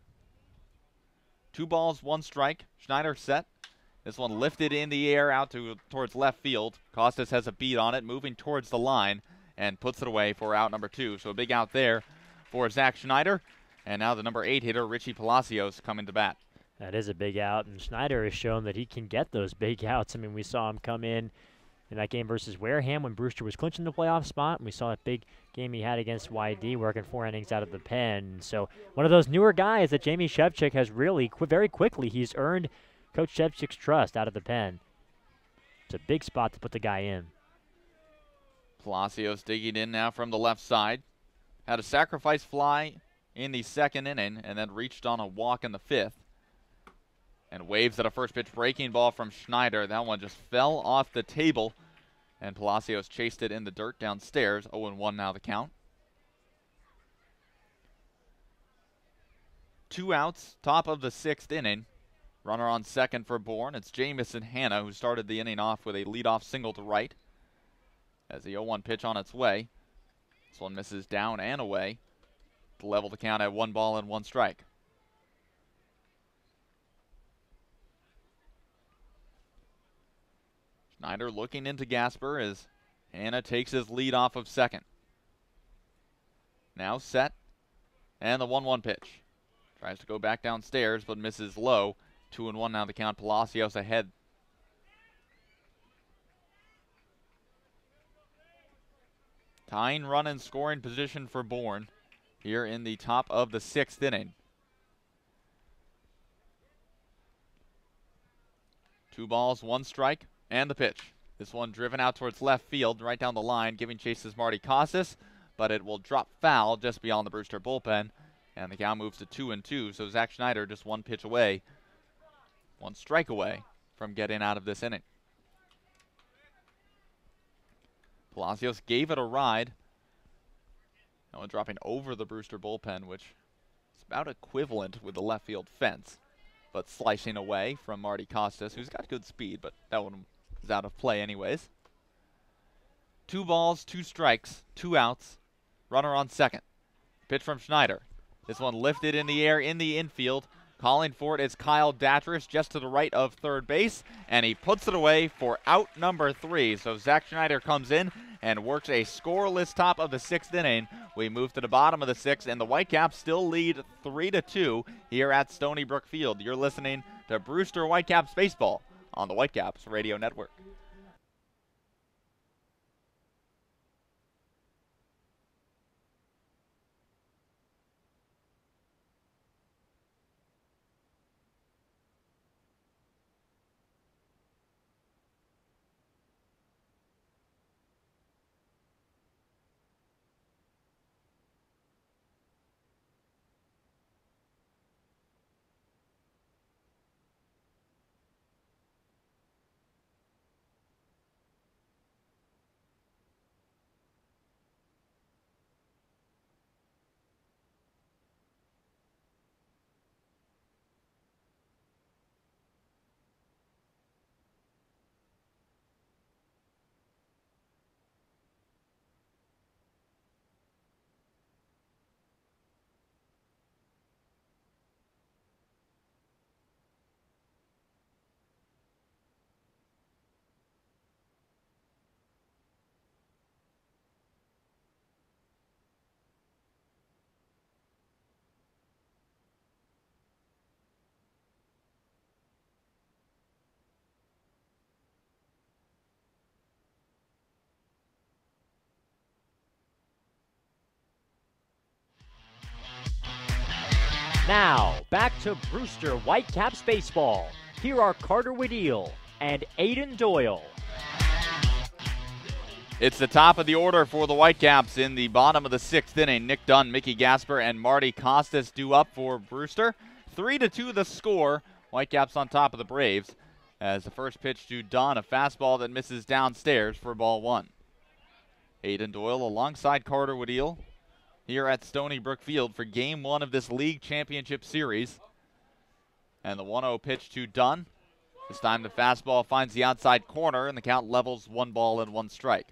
2 balls, 1 strike. Schneider set. This one lifted in the air out towards left field. Costas has a beat on it, moving towards the line, and puts it away for out number 2. So a big out there for Zach Schneider. And now the number 8 hitter, Richie Palacios, coming to bat. That is a big out, and Schneider has shown that he can get those big outs. I mean, we saw him come in that game versus Wareham when Brewster was clinching the playoff spot, and we saw that big game he had against YD, working 4 innings out of the pen. So one of those newer guys that Jamie Shevchik has really, very quickly, he's earned Coach Shevchik's trust out of the pen. It's a big spot to put the guy in. Palacios digging in now from the left side. Had a sacrifice fly in the 2nd inning, and then reached on a walk in the 5th. And waves at a first pitch breaking ball from Schneider. That one just fell off the table, and Palacios chased it in the dirt downstairs. 0-1 now the count. 2 outs, top of the 6th inning. Runner on second for Bourne. It's Jamison Hanna, who started the inning off with a leadoff single to right. As the 0-1 pitch on its way. This one misses down and away to level the count at 1 ball and 1 strike. Schneider looking into Gasper as Hanna takes his lead off of second. Now set, and the 1-1 pitch. Tries to go back downstairs, but misses low. 2-1 now the count. Palacios ahead. Tying run and scoring position for Bourne here in the top of the 6th inning. 2 balls, 1 strike, and the pitch. This one driven out towards left field, right down the line, giving chase is Marty Casas, but it will drop foul just beyond the Brewster bullpen, and the count moves to 2-2. So Zach Schneider just 1 pitch away, 1 strike away from getting out of this inning. Palacios gave it a ride. That one dropping over the Brewster bullpen, which is about equivalent with the left field fence, but slicing away from Marty Costas, who's got good speed, but that one is out of play anyways. 2 balls, 2 strikes, 2 outs. Runner on second. Pitch from Schneider. This one lifted in the air in the infield. Calling for it is Kyle Datris just to the right of third base, and he puts it away for out number 3. So Zach Schneider comes in and works a scoreless top of the 6th inning. We move to the bottom of the 6th, and the Whitecaps still lead 3-2 here at Stony Brook Field. You're listening to Brewster Whitecaps Baseball on the Whitecaps Radio Network. Now, back to Brewster Whitecaps baseball. Here are Carter Wedeel and Aiden Doyle. It's the top of the order for the Whitecaps in the bottom of the 6th inning. Nick Dunn, Mickey Gasper, and Marty Costas due up for Brewster. 3-2 the score. Whitecaps on top of the Braves. As the first pitch to Dunn, a fastball that misses downstairs for ball 1. Aiden Doyle alongside Carter Wedeel here at Stony Brook Field for Game 1 of this League Championship Series. And the 1-0 pitch to Dunn. This time the fastball finds the outside corner, and the count levels 1 ball and 1 strike.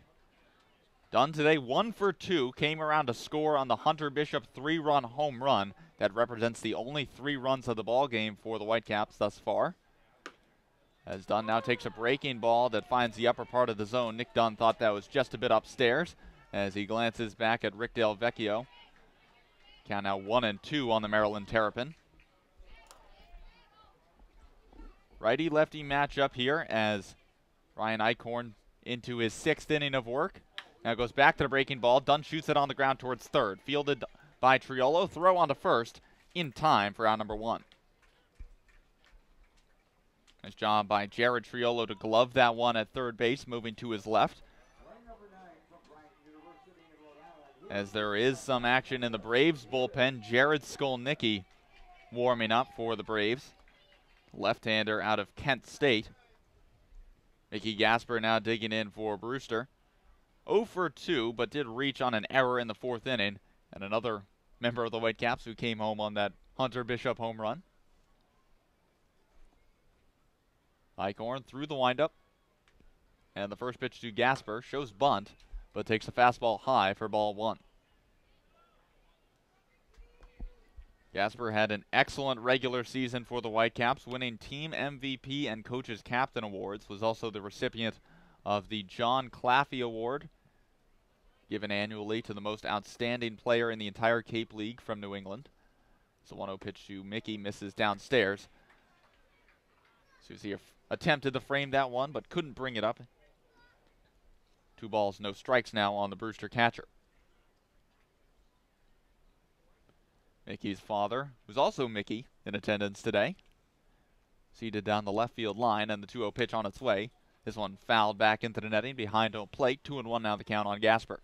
Dunn today 1 for 2, came around to score on the Hunter Bishop 3-run home run. That represents the only 3 runs of the ball game for the Whitecaps thus far. As Dunn now takes a breaking ball that finds the upper part of the zone. Nick Dunn thought that was just a bit upstairs as he glances back at Rick Del Vecchio. Count now 1-2 on the Maryland Terrapin. Righty-lefty matchup here as Ryan Eichhorn into his 6th inning of work. Now goes back to the breaking ball. Dunn shoots it on the ground towards third. Fielded by Triolo. Throw on to first in time for out number 1. Nice job by Jared Triolo to glove that one at third base, moving to his left. As there is some action in the Braves bullpen, Jared Skolnicki warming up for the Braves. Left-hander out of Kent State. Mickey Gasper now digging in for Brewster. 0 for 2, but did reach on an error in the 4th inning. And another member of the Whitecaps who came home on that Hunter Bishop home run. Eichhorn through the windup. And the first pitch to Gasper shows bunt, but takes a fastball high for ball 1. Gasper had an excellent regular season for the Whitecaps, winning Team MVP and Coach's Captain awards. Was also the recipient of the John Claffey Award, given annually to the most outstanding player in the entire Cape League from New England. It's a 1-0 pitch to Mickey, misses downstairs. Susie attempted to frame that one, but couldn't bring it up. 2 balls, no strikes now on the Brewster catcher. Mickey's father, who's also Mickey, in attendance today. Seated down the left field line, and the 2-0 pitch on its way. This one fouled back into the netting behind home plate. 2-1 now the count on Gasper.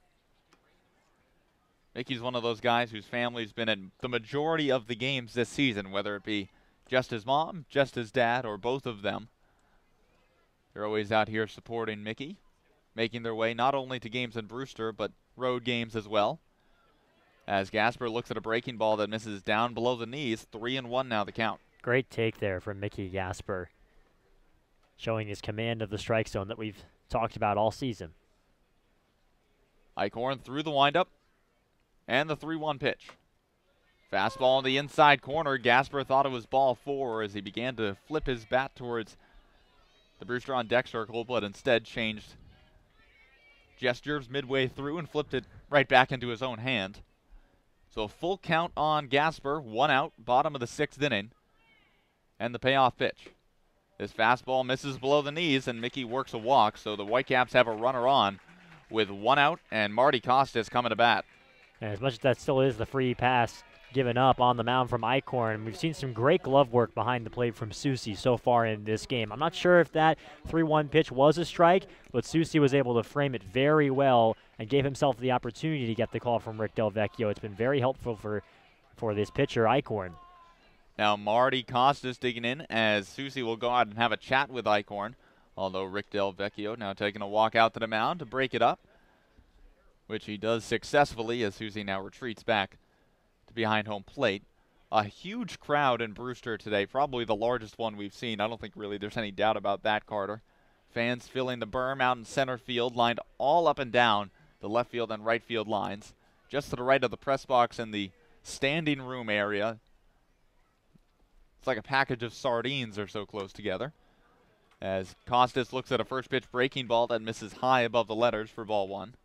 Mickey's one of those guys whose family's been in the majority of the games this season, whether it be just his mom, just his dad, or both of them. They're always out here supporting Mickey, making their way not only to games in Brewster, but road games as well. As Gasper looks at a breaking ball that misses down below the knees. 3-1 now the count. Great take there from Mickey Gasper, showing his command of the strike zone that we've talked about all season. Eichhorn through the windup, and the 3-1 pitch. Fastball in the inside corner. Gasper thought it was ball 4 as he began to flip his bat towards the Brewster on deck circle, but instead changed gestures midway through and flipped it right back into his own hand. So a full count on Gasper, 1 out, bottom of the 6th inning, and the payoff pitch. This fastball misses below the knees, and Mickey works a walk, so the Whitecaps have a runner on with 1 out, and Marty Costas coming to bat. And as much as that still is the free pass given up on the mound from Eichhorn, we've seen some great glove work behind the plate from Susie so far in this game. I'm not sure if that 3-1 pitch was a strike, but Susie was able to frame it very well and gave himself the opportunity to get the call from Rick Del Vecchio. It's been very helpful for this pitcher, Eichhorn. Now Marty Costas digging in as Susie will go out and have a chat with Eichhorn, although Rick Del Vecchio now taking a walk out to the mound to break it up, which he does successfully as Susie now retreats back to behind home plate. A huge crowd in Brewster today, probably the largest one we've seen. I don't think really there's any doubt about that, Carter. Fans filling the berm out in center field, lined all up and down the left field and right field lines. Just to the right of the press box in the standing room area. It's like a package of sardines are so close together. As Costas looks at a first pitch breaking ball that misses high above the letters for ball 1.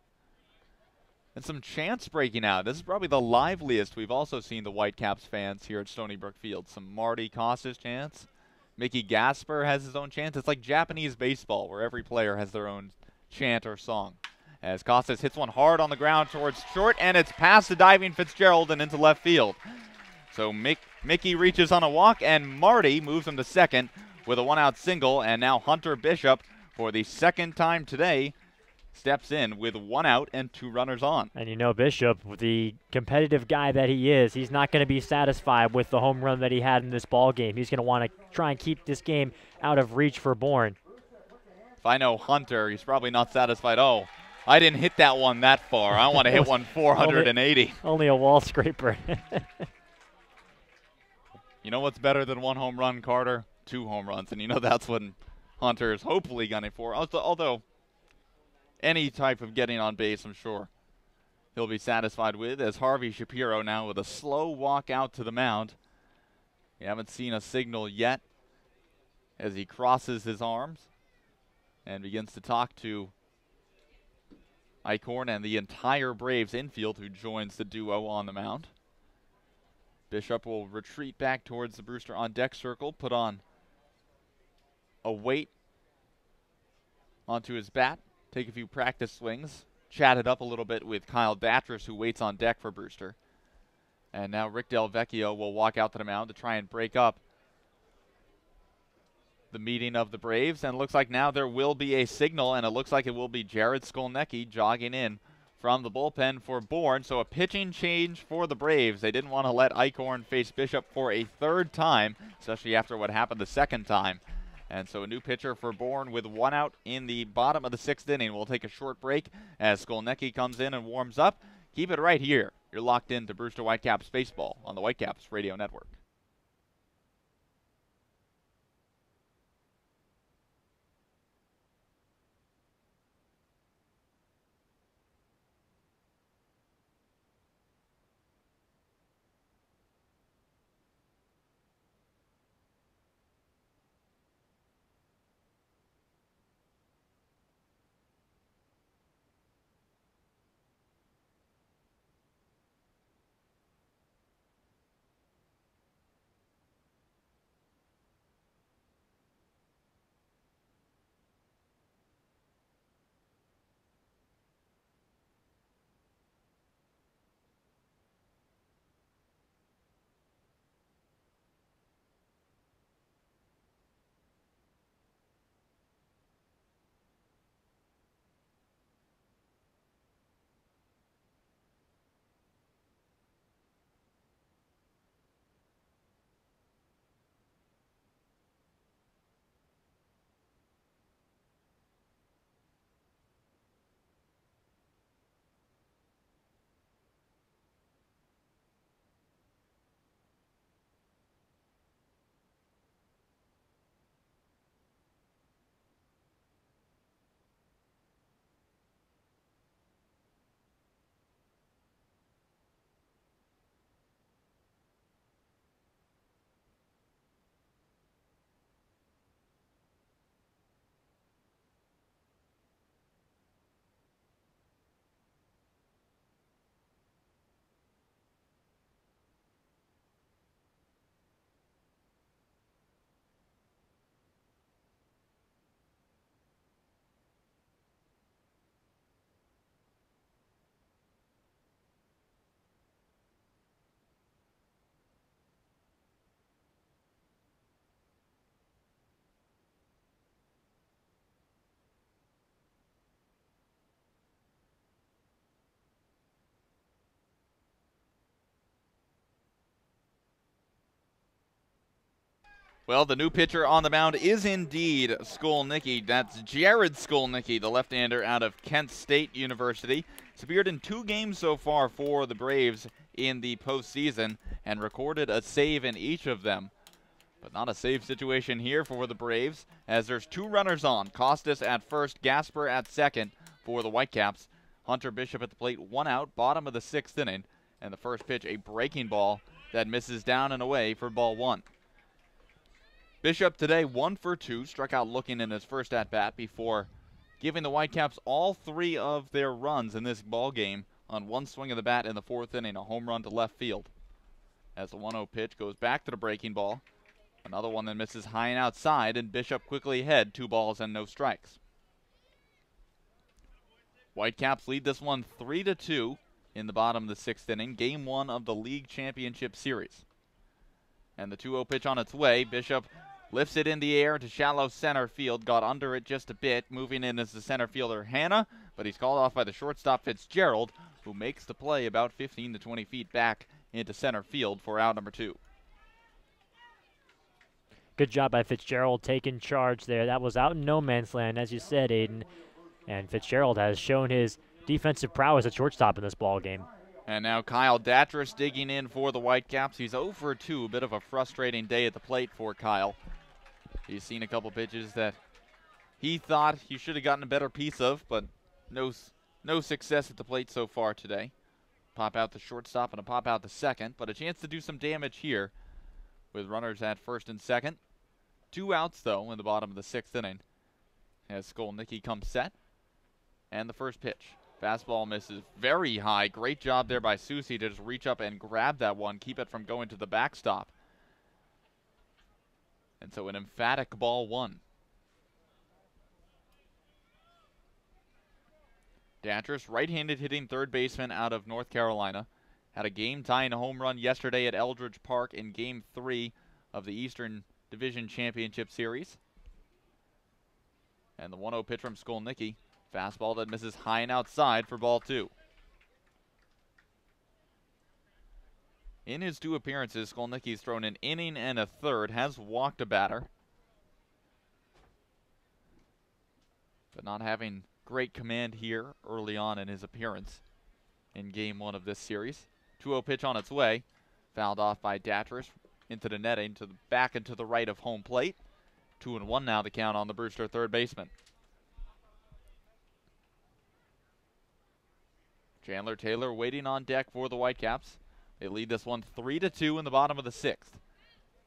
And some chants breaking out. This is probably the liveliest we've also seen the Whitecaps fans here at Stony Brook Field. Some Marty Costas chants. Mickey Gasper has his own chant. It's like Japanese baseball where every player has their own chant or song. As Costas hits one hard on the ground towards short, and it's past the diving Fitzgerald and into left field. So Mickey reaches on a walk, and Marty moves him to second with a one-out single, and now Hunter Bishop, for the second time today, steps in with 1 out and 2 runners on. And you know Bishop, the competitive guy that he is, he's not going to be satisfied with the home run that he had in this ball game. He's going to want to try and keep this game out of reach for Bourne. If I know Hunter, he's probably not satisfied. Oh, I didn't hit that one that far. I want to hit one 480. Only a wall scraper. You know what's better than 1 home run, Carter? 2 home runs, and you know that's what Hunter is hopefully gunning for. Although any type of getting on base, I'm sure he'll be satisfied with, as Harvey Shapiro now with a slow walk out to the mound. We haven't seen a signal yet as he crosses his arms and begins to talk to Eichhorn and the entire Braves infield, who joins the duo on the mound. Bishop will retreat back towards the Brewster on deck circle, put on a weight onto his bat, take a few practice swings, chat it up a little bit with Kyle Datras, who waits on deck for Brewster. And now Rick Del Vecchio will walk out to the mound to try and break up the meeting of the Braves. And it looks like now there will be a signal, and it looks like it will be Jared Skolnicki jogging in from the bullpen for Bourne. So a pitching change for the Braves. They didn't want to let Eichhorn face Bishop for a 3rd time, especially after what happened the 2nd time. And so a new pitcher for Bourne with 1 out in the bottom of the 6th inning. We'll take a short break as Skolnicki comes in and warms up. Keep it right here. You're locked in to Brewster Whitecaps baseball on the Whitecaps Radio Network. Well, the new pitcher on the mound is indeed Skolnicki. That's Jared Skolnicki, the left-hander out of Kent State University. He's appeared in 2 games so far for the Braves in the postseason and recorded a save in each of them. But not a save situation here for the Braves, as there's 2 runners on. Costas at first, Gasper at second for the Whitecaps. Hunter Bishop at the plate, 1 out, bottom of the 6th inning. And the first pitch, a breaking ball that misses down and away for ball 1. Bishop today 1 for 2, struck out looking in his first at-bat before giving the Whitecaps all 3 of their runs in this ball game on 1 swing of the bat in the 4th inning, a home run to left field. As the 1-0 pitch goes back to the breaking ball, another one that misses high and outside, and Bishop quickly ahead, 2 balls and no strikes. Whitecaps lead this one 3-2 in the bottom of the 6th inning, game 1 of the league championship series. And the 2-0 pitch on its way. Bishop lifts it in the air to shallow center field. Got under it just a bit. Moving in is the center fielder, Hanna. But he's called off by the shortstop, Fitzgerald, who makes the play about 15 to 20 feet back into center field for out number 2. Good job by Fitzgerald taking charge there. That was out in no man's land, as you said, Aiden. And Fitzgerald has shown his defensive prowess at shortstop in this ball game. And now Kyle Datris digging in for the Whitecaps. He's 0 for 2, a bit of a frustrating day at the plate for Kyle. He's seen a couple pitches that he thought he should have gotten a better piece of, but no success at the plate so far today. Pop out the shortstop and a pop out the second, but a chance to do some damage here with runners at first and second. 2 outs, though, in the bottom of the 6th inning as Skolnicki comes set. And the first pitch. Fastball misses very high. Great job there by Susi to just reach up and grab that one, keep it from going to the backstop. And so an emphatic ball 1. Datris, right-handed hitting third baseman out of North Carolina. Had a game-tying home run yesterday at Eldridge Park in Game 3 of the Eastern Division Championship Series. And the 1-0 pitch from Skolnicki. Fastball that misses high and outside for ball 2. In his 2 appearances, Skolnicki's thrown an inning and a third, has walked a batter. But not having great command here early on in his appearance in Game 1 of this series. 2-0 pitch on its way. Fouled off by Datris into the netting, back into the right of home plate. 2-1 now the count on the Brewster third baseman. Chandler Taylor waiting on deck for the Whitecaps. They lead this one 3-2 in the bottom of the 6th.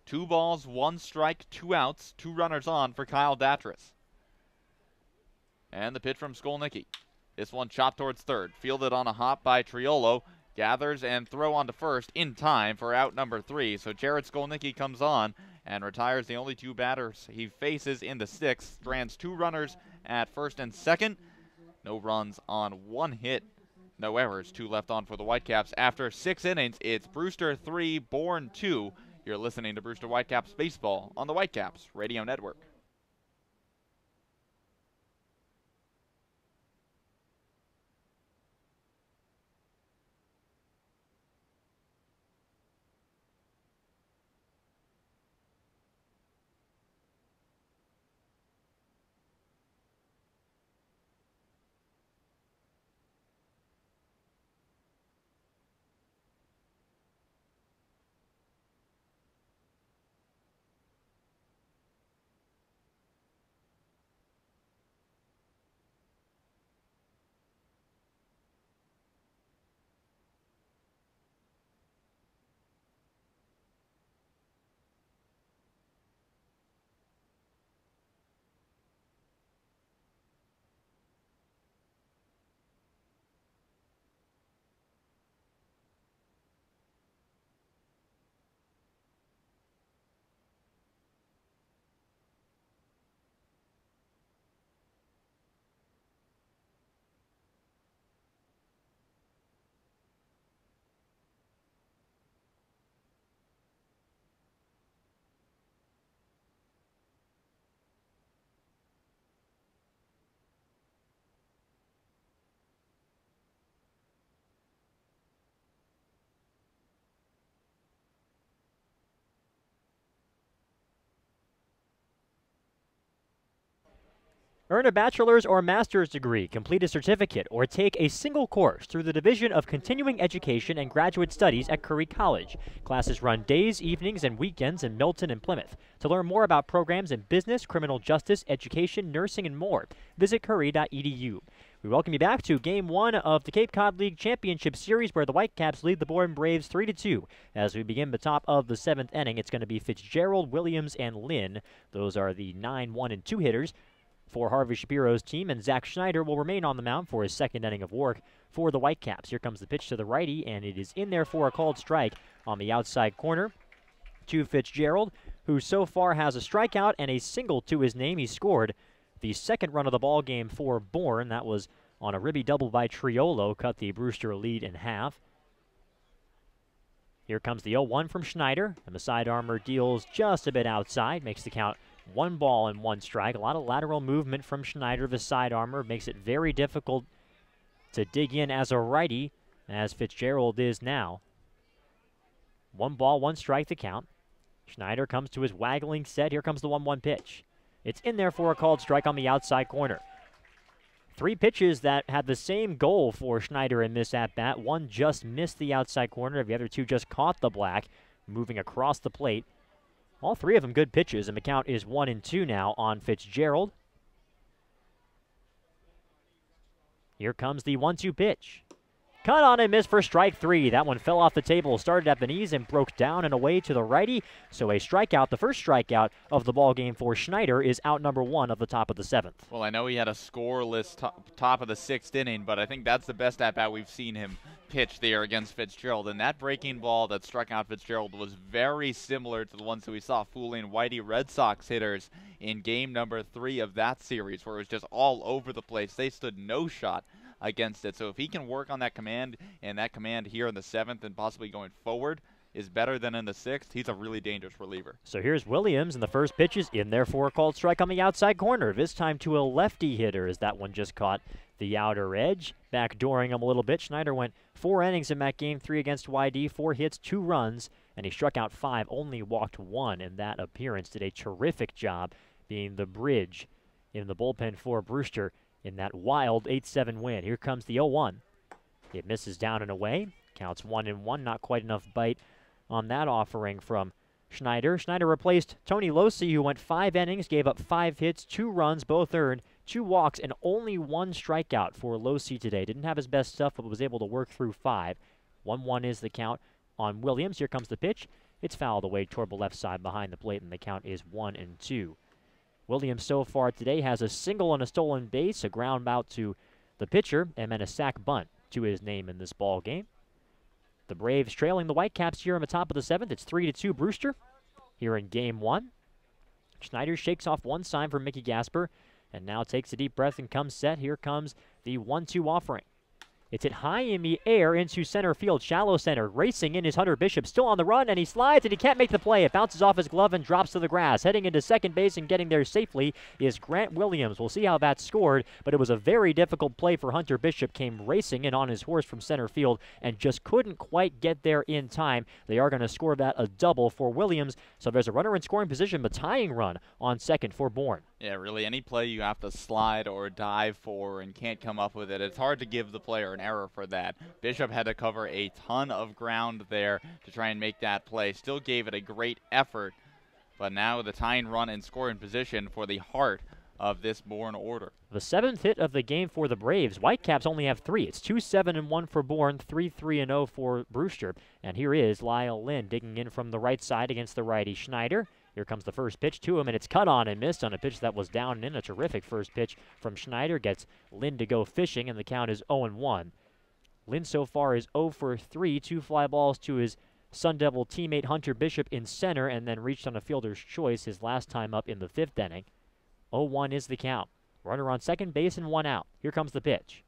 2 balls, 1 strike, 2 outs, 2 runners on for Kyle Datris. And the pitch from Skolnicki. This one chopped towards third. Fielded on a hop by Triolo. Gathers and throw on to first in time for out number 3. So Jared Skolnicki comes on and retires the only 2 batters he faces in the 6th. Strands 2 runners at first and second. No runs on 1 hit. No errors, 2 left on for the Whitecaps. After 6 innings, it's Brewster 3, Bourne 2. You're listening to Brewster Whitecaps Baseball on the Whitecaps Radio Network. Earn a bachelor's or master's degree, complete a certificate, or take a single course through the Division of Continuing Education and Graduate Studies at Curry College. Classes run days, evenings, and weekends in Milton and Plymouth. To learn more about programs in business, criminal justice, education, nursing, and more, visit curry.edu. We welcome you back to Game 1 of the Cape Cod League Championship Series, where the Whitecaps lead the Bourne Braves 3-2. As we begin the top of the 7th inning, it's going to be Fitzgerald, Williams, and Lynn. Those are the 9, 1, and 2 hitters for Harvey Shapiro's team, and Zach Schneider will remain on the mound for his 2nd inning of work for the Whitecaps. Here comes the pitch to the righty, and it is in there for a called strike on the outside corner to Fitzgerald, who so far has a strikeout and a single to his name. He scored the 2nd run of the ball game for Bourne. That was on a ribby double by Triolo, cut the Brewster lead in half. Here comes the 0-1 from Schneider, and the side armor deals just a bit outside, makes the count 1 ball and 1 strike. A lot of lateral movement from Schneider, the side armor, makes it very difficult to dig in as a righty, as Fitzgerald is now. 1 ball, 1 strike the count. Schneider comes to his waggling set. Here comes the 1-1 pitch. It's in there for a called strike on the outside corner. 3 pitches that had the same goal for Schneider in this at-bat. One just missed the outside corner. The other 2 just caught the black, moving across the plate. All 3 of them good pitches, and the count is 1-2 now on Fitzgerald. Here comes the 1-2 pitch. Cut on and miss for strike 3. That one fell off the table, started at the knees and broke down and away to the righty. So a strikeout, the first strikeout of the ball game for Schneider, is out number 1 of the top of the 7th. Well, I know he had a scoreless top of the 6th inning, but I think that's the best at-bat we've seen him pitch there against Fitzgerald. And that breaking ball that struck out Fitzgerald was very similar to the ones that we saw fooling Whitey Red Sox hitters in game number 3 of that series, where it was just all over the place. They stood no shot against it. So if he can work on that command, and that command here in the 7th and possibly going forward is better than in the 6th, he's a really dangerous reliever. So here's Williams, and the first pitch is in there for a called strike on the outside corner. This time to a lefty hitter, as that one just caught the outer edge, backdooring him a little bit. Schneider went 4 innings in that game, 3 against YD, 4 hits, 2 runs, and he struck out 5, only walked 1 in that appearance. Did a terrific job being the bridge in the bullpen for Brewster in that wild 8-7 win. Here comes the 0-1. It misses down and away. Counts 1-1. Not quite enough bite on that offering from Schneider. Schneider replaced Tony Losi, who went 5 innings, gave up 5 hits, 2 runs, both earned, 2 walks, and only 1 strikeout for Losi today. Didn't have his best stuff, but was able to work through 5. 1-1 is the count on Williams. Here comes the pitch. It's fouled away toward the left side behind the plate, and the count is 1-2. Williams so far today has a single and a stolen base, a ground out to the pitcher, and then a sac bunt to his name in this ball game. The Braves trailing the Whitecaps here on the top of the 7th. It's 3-2 Brewster here in game 1. Schneider shakes off 1 sign for Mickey Gasper and now takes a deep breath and comes set. Here comes the 1-2 offering. It's hit high in the air into center field, shallow center. Racing in is Hunter Bishop, still on the run, and he slides, and he can't make the play. It bounces off his glove and drops to the grass. Heading into second base and getting there safely is Grant Williams. We'll see how that scored, but it was a very difficult play for Hunter Bishop. Came racing in on his horse from center field and just couldn't quite get there in time. They are going to score that a double for Williams, so there's a runner in scoring position, but tying run on second for Bourne. Yeah, really, any play you have to slide or dive for and can't come up with it, it's hard to give the player an error for that. Bishop had to cover a ton of ground there to try and make that play. Still gave it a great effort, but now the tying run in scoring position for the heart of this Bourne order. The 7th hit of the game for the Braves. Whitecaps only have 3. It's 2-7-1 for Bourne, 3-3-0 for Brewster. And here is Lyle Lynn digging in from the right side against the righty Schneider. Here comes the first pitch to him, and it's cut on and missed on a pitch that was down and in. A terrific first pitch from Schneider gets Lynn to go fishing, and the count is 0-1. Lynn so far is 0 for 3, 2 fly balls to his Sun Devil teammate Hunter Bishop in center, and then reached on a fielder's choice his last time up in the 5th inning. 0-1 is the count. Runner on second base and 1 out. Here comes the pitch.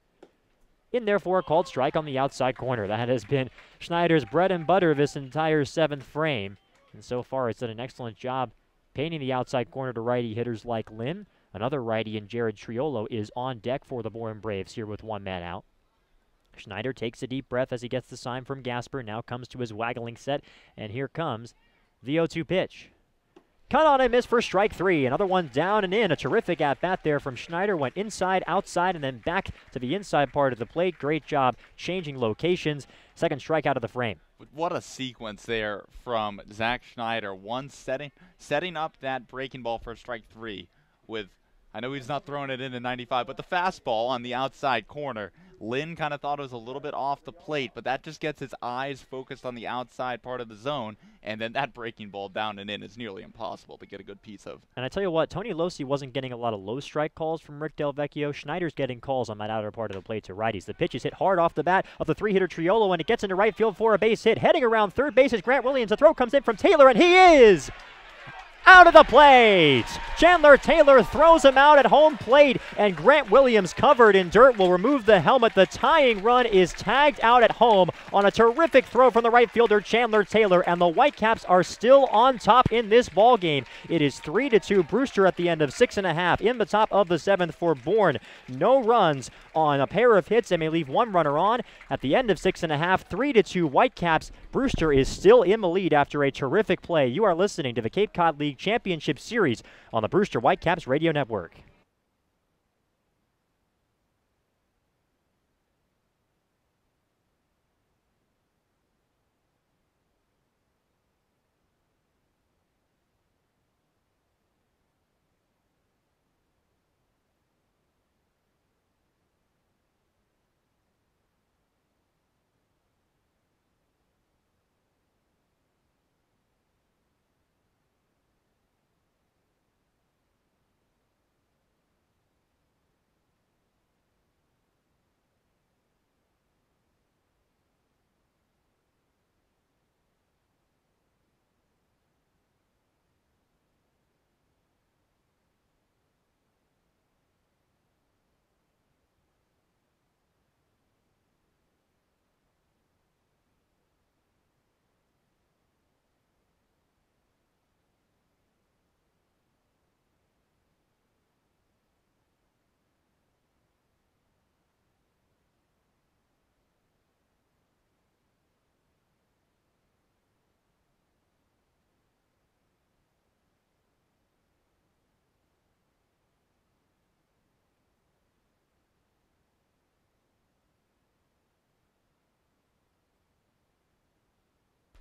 In there for a called strike on the outside corner. That has been Schneider's bread and butter this entire 7th frame. And so far, it's done an excellent job painting the outside corner to righty hitters like Lynn. Another righty in Jared Triolo is on deck for the Bourne Braves here with 1 man out. Schneider takes a deep breath as he gets the sign from Gasper. Now comes to his waggling set, and here comes the 0-2 pitch. Cut on and miss for strike 3. Another one down and in. A terrific at-bat there from Schneider. Went inside, outside, and then back to the inside part of the plate. Great job changing locations. Second strikeout of the frame. What a sequence there from Zach Schneider. One setting up that breaking ball for strike 3 with, I know he's not throwing it into 95, but the fastball on the outside corner. Lynn kind of thought it was a little bit off the plate, but that just gets his eyes focused on the outside part of the zone, and then that breaking ball down and in is nearly impossible to get a good piece of. And I tell you what, Tony Losi wasn't getting a lot of low strike calls from Rick Del Vecchio. Schneider's getting calls on that outer part of the plate to righties. The pitch is hit hard off the bat of the 3-hitter Triolo, and it gets into right field for a base hit. Heading around third base is Grant Williams. The throw comes in from Taylor, and he is out of the plate. Chandler Taylor throws him out at home plate, and Grant Williams, covered in dirt, will remove the helmet. The tying run is tagged out at home on a terrific throw from the right fielder, Chandler Taylor, and the Whitecaps are still on top in this ball game. It is 3-2. Brewster at the end of 6.5 in the top of the 7th for Bourne. No runs on a pair of hits. They may leave one runner on at the end of 6.5. 3-2 Whitecaps. Brewster is still in the lead after a terrific play. You are listening to the Cape Cod League Championship Series on the Brewster Whitecaps Radio Network.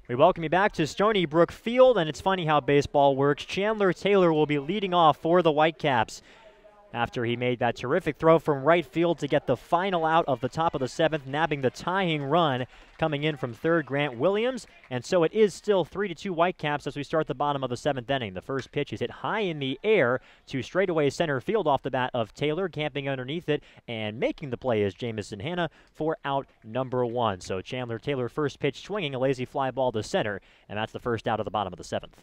We welcome you back to Stony Brook Field, and it's funny how baseball works. Chandler Taylor will be leading off for the Whitecaps after he made that terrific throw from right field to get the final out of the top of the 7th, nabbing the tying run coming in from third, Grant Williams. And so it is still 3-2 Whitecaps as we start the bottom of the 7th inning. The first pitch is hit high in the air to straightaway center field off the bat of Taylor, camping underneath it, and making the play is Jamison Hanna for out number 1. So Chandler Taylor first pitch swinging, a lazy fly ball to center, and that's the first out of the bottom of the 7th.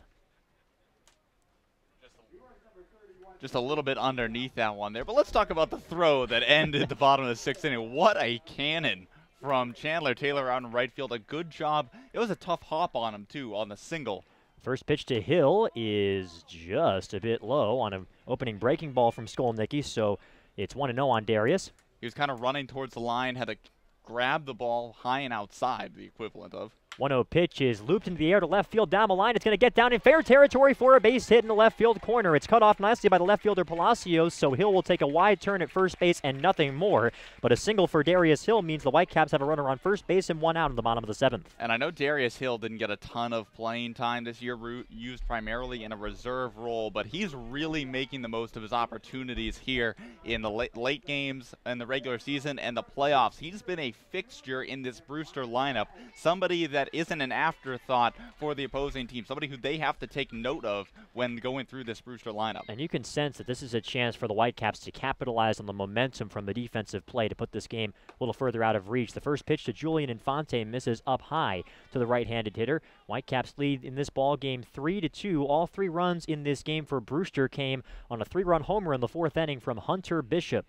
Just a little bit underneath that one there. But let's talk about the throw that ended the bottom of the 6th inning. What a cannon from Chandler Taylor out in right field. A good job. It was a tough hop on him, too, on the single. First pitch to Hill is just a bit low on an opening breaking ball from Skolnicki, so it's 1-0 on Darius. He was kind of running towards the line, had to grab the ball high and outside, the equivalent of. 1-0 pitch is looped into the air to left field down the line. It's going to get down in fair territory for a base hit in the left field corner. It's cut off nicely by the left fielder Palacios, so Hill will take a wide turn at first base and nothing more. But a single for Darius Hill means the Whitecaps have a runner on first base and one out in the bottom of the 7th. And I know Darius Hill didn't get a ton of playing time this year, used primarily in a reserve role, but he's really making the most of his opportunities here in the late games and the regular season and the playoffs. He's been a fixture in this Brewster lineup, somebody that isn't an afterthought for the opposing team, somebody who they have to take note of when going through this Brewster lineup. And you can sense that this is a chance for the Whitecaps to capitalize on the momentum from the defensive play to put this game a little further out of reach. The first pitch to Julian Infante misses up high to the right-handed hitter. Whitecaps lead in this ball game 3-2. All 3 runs in this game for Brewster came on a 3-run homer in the 4th inning from Hunter Bishop.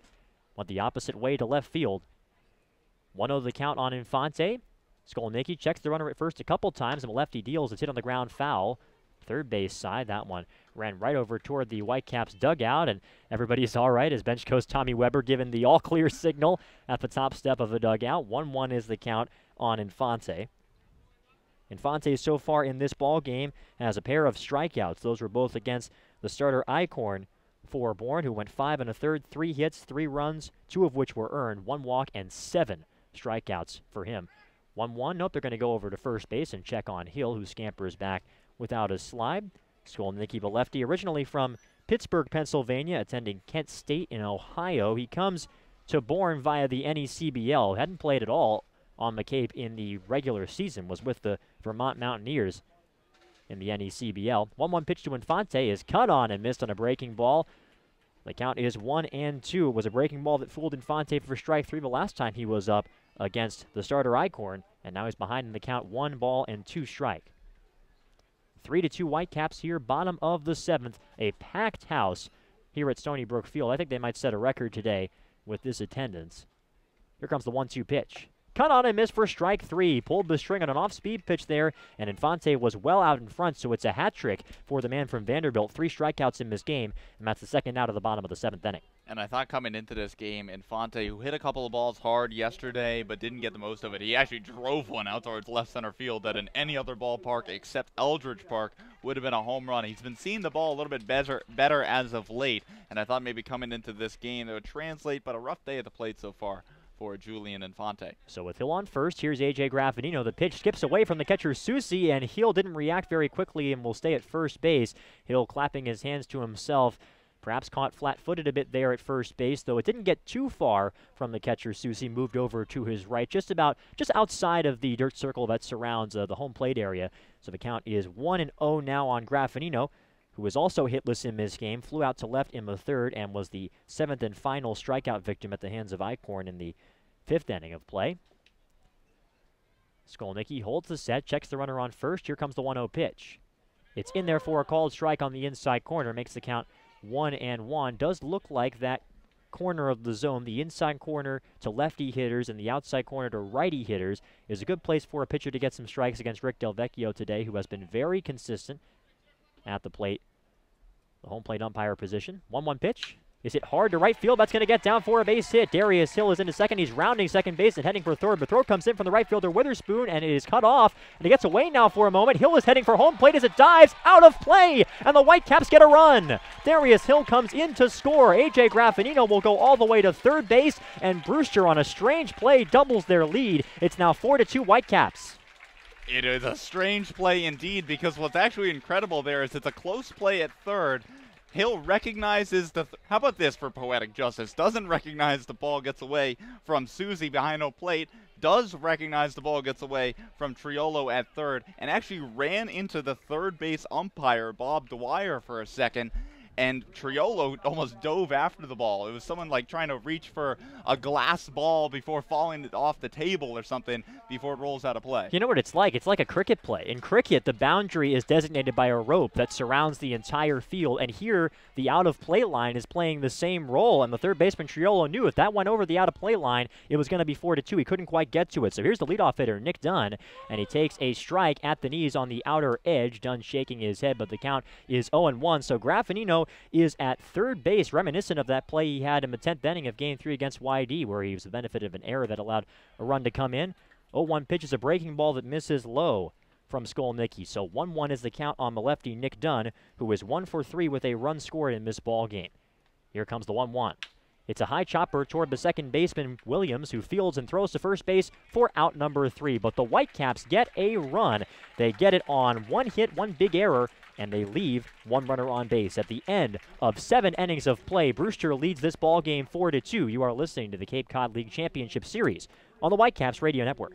Went the opposite way to left field. 1-0 the count on Infante. Skolnicki checks the runner at first a couple times, and lefty deals. It's hit on the ground foul. Third base side, that one ran right over toward the Whitecaps dugout, and everybody's all right as bench coach Tommy Weber given the all-clear signal at the top step of the dugout. 1-1 is the count on Infante. Infante so far in this ball game has a pair of strikeouts. Those were both against the starter Eichhorn for Bourne, who went 5 1/3, 3 hits, 3 runs, 2 of which were earned, 1 walk, and 7 strikeouts for him. 1-1. Nope, they're going to go over to first base and check on Hill, who scampers back without a slide. Skolnicki, the lefty, originally from Pittsburgh, Pennsylvania, attending Kent State in Ohio. He comes to Bourne via the NECBL. Hadn't played at all on the Cape in the regular season. Was with the Vermont Mountaineers in the NECBL. 1-1 pitch to Infante is cut on and missed on a breaking ball. The count is 1-2. It was a breaking ball that fooled Infante for strike 3 the last time he was up against the starter Eichhorn, and now he's behind in the count 1 ball and 2 strike. 3-2 Whitecaps here, bottom of the 7th. A packed house here at Stony Brook Field. I think they might set a record today with this attendance. Here comes the 1-2 pitch. Cut on and miss for strike 3. Pulled the string on an off-speed pitch there, and Infante was well out in front, so it's a hat trick for the man from Vanderbilt. 3 strikeouts in this game, and that's the second out of the bottom of the 7th inning. And I thought coming into this game, Infante, who hit a couple of balls hard yesterday but didn't get the most of it, he actually drove one out towards left center field that in any other ballpark except Eldridge Park would have been a home run. He's been seeing the ball a little bit better as of late, and I thought maybe coming into this game it would translate, but a rough day at the plate so far for Julian Infante. So with Hill on first, here's A.J. Graffinino. The pitch skips away from the catcher Susi, and Hill didn't react very quickly and will stay at first base. Hill clapping his hands to himself. Perhaps caught flat-footed a bit there at first base, though it didn't get too far from the catcher Susi. Moved over to his right, just outside of the dirt circle that surrounds the home plate area. So the count is 1-0 now on Graffinino, who was also hitless in this game. Flew out to left in the 3rd and was the 7th and final strikeout victim at the hands of Eichhorn in the 5th inning of play. Skolnicki holds the set, checks the runner on first. Here comes the 1-0 pitch. It's in there for a called strike on the inside corner. Makes the count 1-1. Does look like that corner of the zone, the inside corner to lefty hitters and the outside corner to righty hitters, is a good place for a pitcher to get some strikes against Rick Del Vecchio today, who has been very consistent at the plate. The home plate umpire position. 1-1 pitch. Is it hard to right field? That's going to get down for a base hit. Darius Hill is into second. He's rounding second base and heading for third. The throw comes in from the right fielder Witherspoon, and it is cut off. And he gets away now for a moment. Hill is heading for home plate as it dives out of play, and the Whitecaps get a run. Darius Hill comes in to score. A.J. Graffinino will go all the way to third base, and Brewster on a strange play doubles their lead. It's now 4-2 Whitecaps. It is a strange play indeed, because what's actually incredible there is it's a close play at third. Hill recognizes how about this for poetic justice? Doesn't recognize the ball gets away from Susi behind home plate. Does recognize the ball gets away from Triolo at third, and actually ran into the third base umpire, Bob Dwyer, for a second. And Triolo almost dove after the ball. It was someone like trying to reach for a glass ball before falling off the table or something before it rolls out of play. You know what it's like? It's like a cricket play. In cricket, the boundary is designated by a rope that surrounds the entire field. And here, the out-of-play line is playing the same role. And the third baseman, Triolo, knew if that went over the out-of-play line, it was going to be 4-2. He couldn't quite get to it. So here's the leadoff hitter, Nick Dunn. And he takes a strike at the knees on the outer edge. Dunn shaking his head, but the count is 0-1. So Graffinino is at third base, reminiscent of that play he had in the 10th inning of Game 3 against YD, where he was the benefit of an error that allowed a run to come in. 0-1 pitch is a breaking ball that misses low from Skolnicki. So 1-1 is the count on the lefty Nick Dunn, who is 1 for 3 with a run scored in this ball game. Here comes the 1-1. It's a high chopper toward the second baseman, Williams, who fields and throws to first base for out number 3. But the Whitecaps get a run. They get it on 1 hit, 1 big error, and they leave 1 runner on base. At the end of 7 innings of play, Brewster leads this ball game 4-2. You are listening to the Cape Cod League Championship Series on the Whitecaps Radio Network.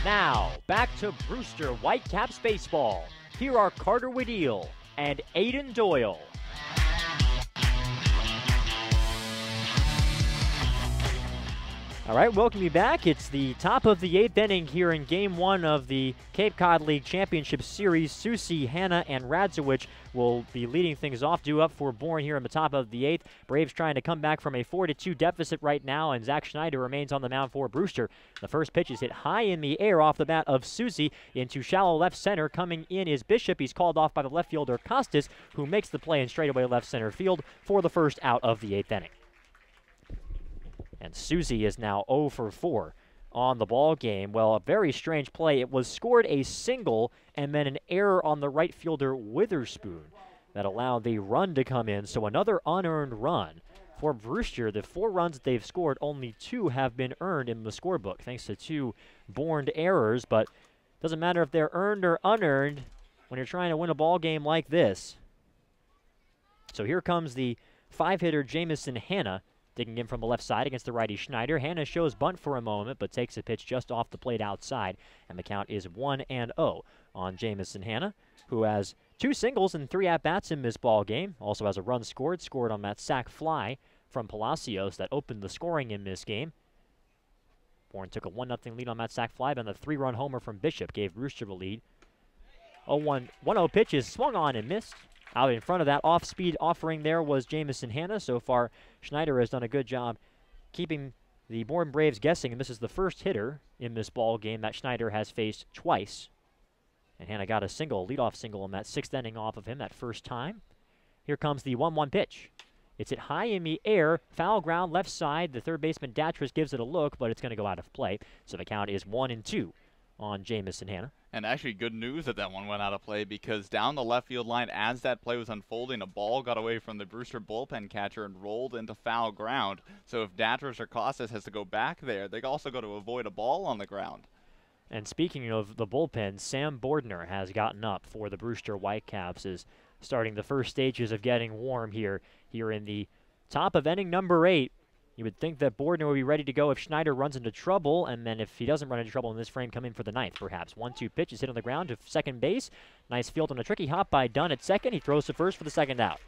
Now, back to Brewster Whitecaps baseball. Here are Carter Wedeel and Aiden Doyle. All right, welcome you back. It's the top of the 8th inning here in Game 1 of the Cape Cod League Championship Series. Susie, Hannah, and Radzowicz will be leading things off, due up for Bourne here in the top of the 8th. Braves trying to come back from a 4-2 deficit right now, and Zach Schneider remains on the mound for Brewster. The first pitch is hit high in the air off the bat of Susie into shallow left center. Coming in is Bishop. He's called off by the left fielder Costas, who makes the play in straightaway left center field for the first out of the 8th inning. And Susie is now 0 for 4 on the ball game. Well, a very strange play. It was scored a single and then an error on the right fielder Witherspoon that allowed the run to come in. So another unearned run for Brewster. The 4 runs that they've scored, only 2 have been earned in the scorebook thanks to 2 Bourne errors. But it doesn't matter if they're earned or unearned when you're trying to win a ball game like this. So here comes the 5-hitter Jamison Hannah, digging in from the left side against the righty Schneider. Hannah shows bunt for a moment, but takes a pitch just off the plate outside, and the count is 1-0 on Jamison Hannah, who has 2 singles and 3 at-bats in this ball game. Also has a run scored on that sac fly from Palacios that opened the scoring in this game. Bourne took a 1-0 lead on that sac fly, then the 3-run homer from Bishop gave Brewster the lead. 1-0 pitch is swung on and missed. Out in front of that off-speed offering there was Jamison Hannah. So far, Schneider has done a good job keeping the Bourne Braves guessing, and this is the first hitter in this ball game that Schneider has faced twice. And Hannah got a leadoff single in that 6th inning off of him that first time. Here comes the 1-1 pitch. It's hit high in the air, foul ground left side. The third baseman Datris gives it a look, but it's going to go out of play. So the count is 1-2 on Jamison Hannah. And actually good news that one went out of play, because down the left field line as that play was unfolding, a ball got away from the Brewster bullpen catcher and rolled into foul ground. So if Datris or Costas has to go back there, they also got to avoid a ball on the ground. And speaking of the bullpen, Sam Bordner has gotten up for the Brewster Whitecaps, is starting the first stages of getting warm here in the top of inning number 8. You would think that Bordner would be ready to go if Schneider runs into trouble, and then if he doesn't run into trouble in this frame, come in for the 9th, perhaps. 1-2 pitch is hit on the ground to second base. Nice field on a tricky hop by Dunn at second. He throws to first for the 2nd out.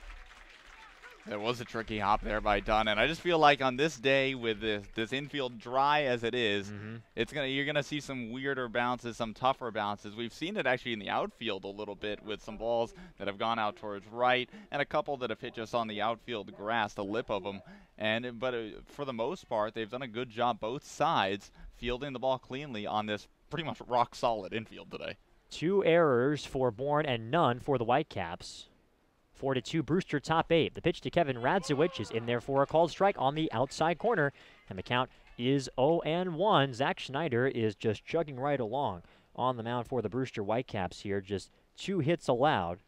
There was a tricky hop there by Dunn, and I just feel like on this day with this infield dry as it is, you're gonna see some weirder bounces, some tougher bounces. We've seen it actually in the outfield a little bit with some balls that have gone out towards right, and a couple that have hit just on the outfield grass, the lip of them. But for the most part, they've done a good job both sides fielding the ball cleanly on this pretty much rock solid infield today. 2 errors for Bourne and none for the Whitecaps. 4-2 Brewster top 8. The pitch to Kevin Radzowicz is in there for a called strike on the outside corner, and the count is 0-1. Zach Schneider is just chugging right along on the mound for the Brewster Whitecaps here. Just 2 hits allowed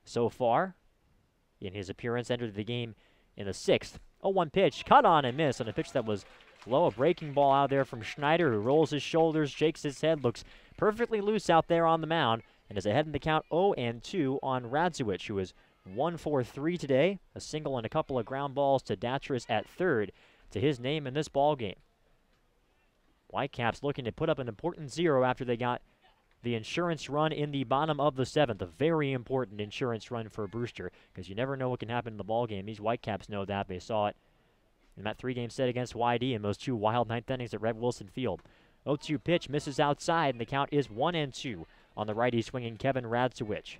so far in his appearance. Entered the game in the 6th. 0-1 pitch, cut on and miss on a pitch that was low. A breaking ball out there from Schneider, who rolls his shoulders, shakes his head, looks perfectly loose out there on the mound, and is ahead in the count 0-2 on Radzowicz, who is 1 for 3 today. A single and a couple of ground balls to Datris at third to his name in this ball game. Whitecaps looking to put up an important 0 after they got the insurance run in the bottom of the 7th. A very important insurance run for Brewster, because you never know what can happen in the ball game. These Whitecaps know that. They saw it in that 3-game set against YD in those 2 wild 9th innings at Red Wilson Field. 0-2 pitch misses outside, and the count is 1-2 on the righty swinging Kevin Radzowicz.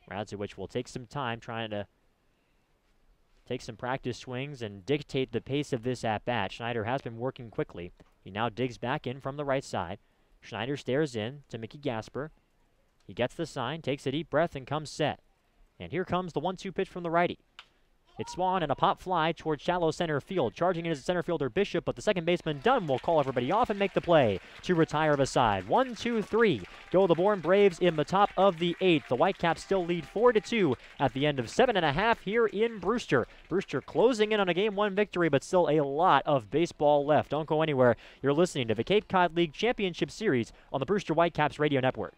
Radzowicz will take some time trying to take some practice swings and dictate the pace of this at-bat. Schneider has been working quickly. He now digs back in from the right side. Schneider stares in to Mickey Gasper. He gets the sign, takes a deep breath, and comes set. And here comes the 1-2 pitch from the righty. It's swung and a pop fly towards shallow center field. Charging in is the center fielder Bishop, but the second baseman Dunn will call everybody off and make the play to retire the side. 1-2-3 go the Bourne Braves in the top of the 8th. The Whitecaps still lead 4-2 at the end of 7.5 here in Brewster. Brewster closing in on a Game 1 victory, but still a lot of baseball left. Don't go anywhere. You're listening to the Cape Cod League Championship Series on the Brewster Whitecaps Radio Network.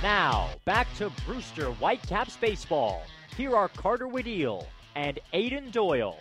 Now, back to Brewster Whitecaps baseball. Here are Carter Wedeel and Aiden Doyle.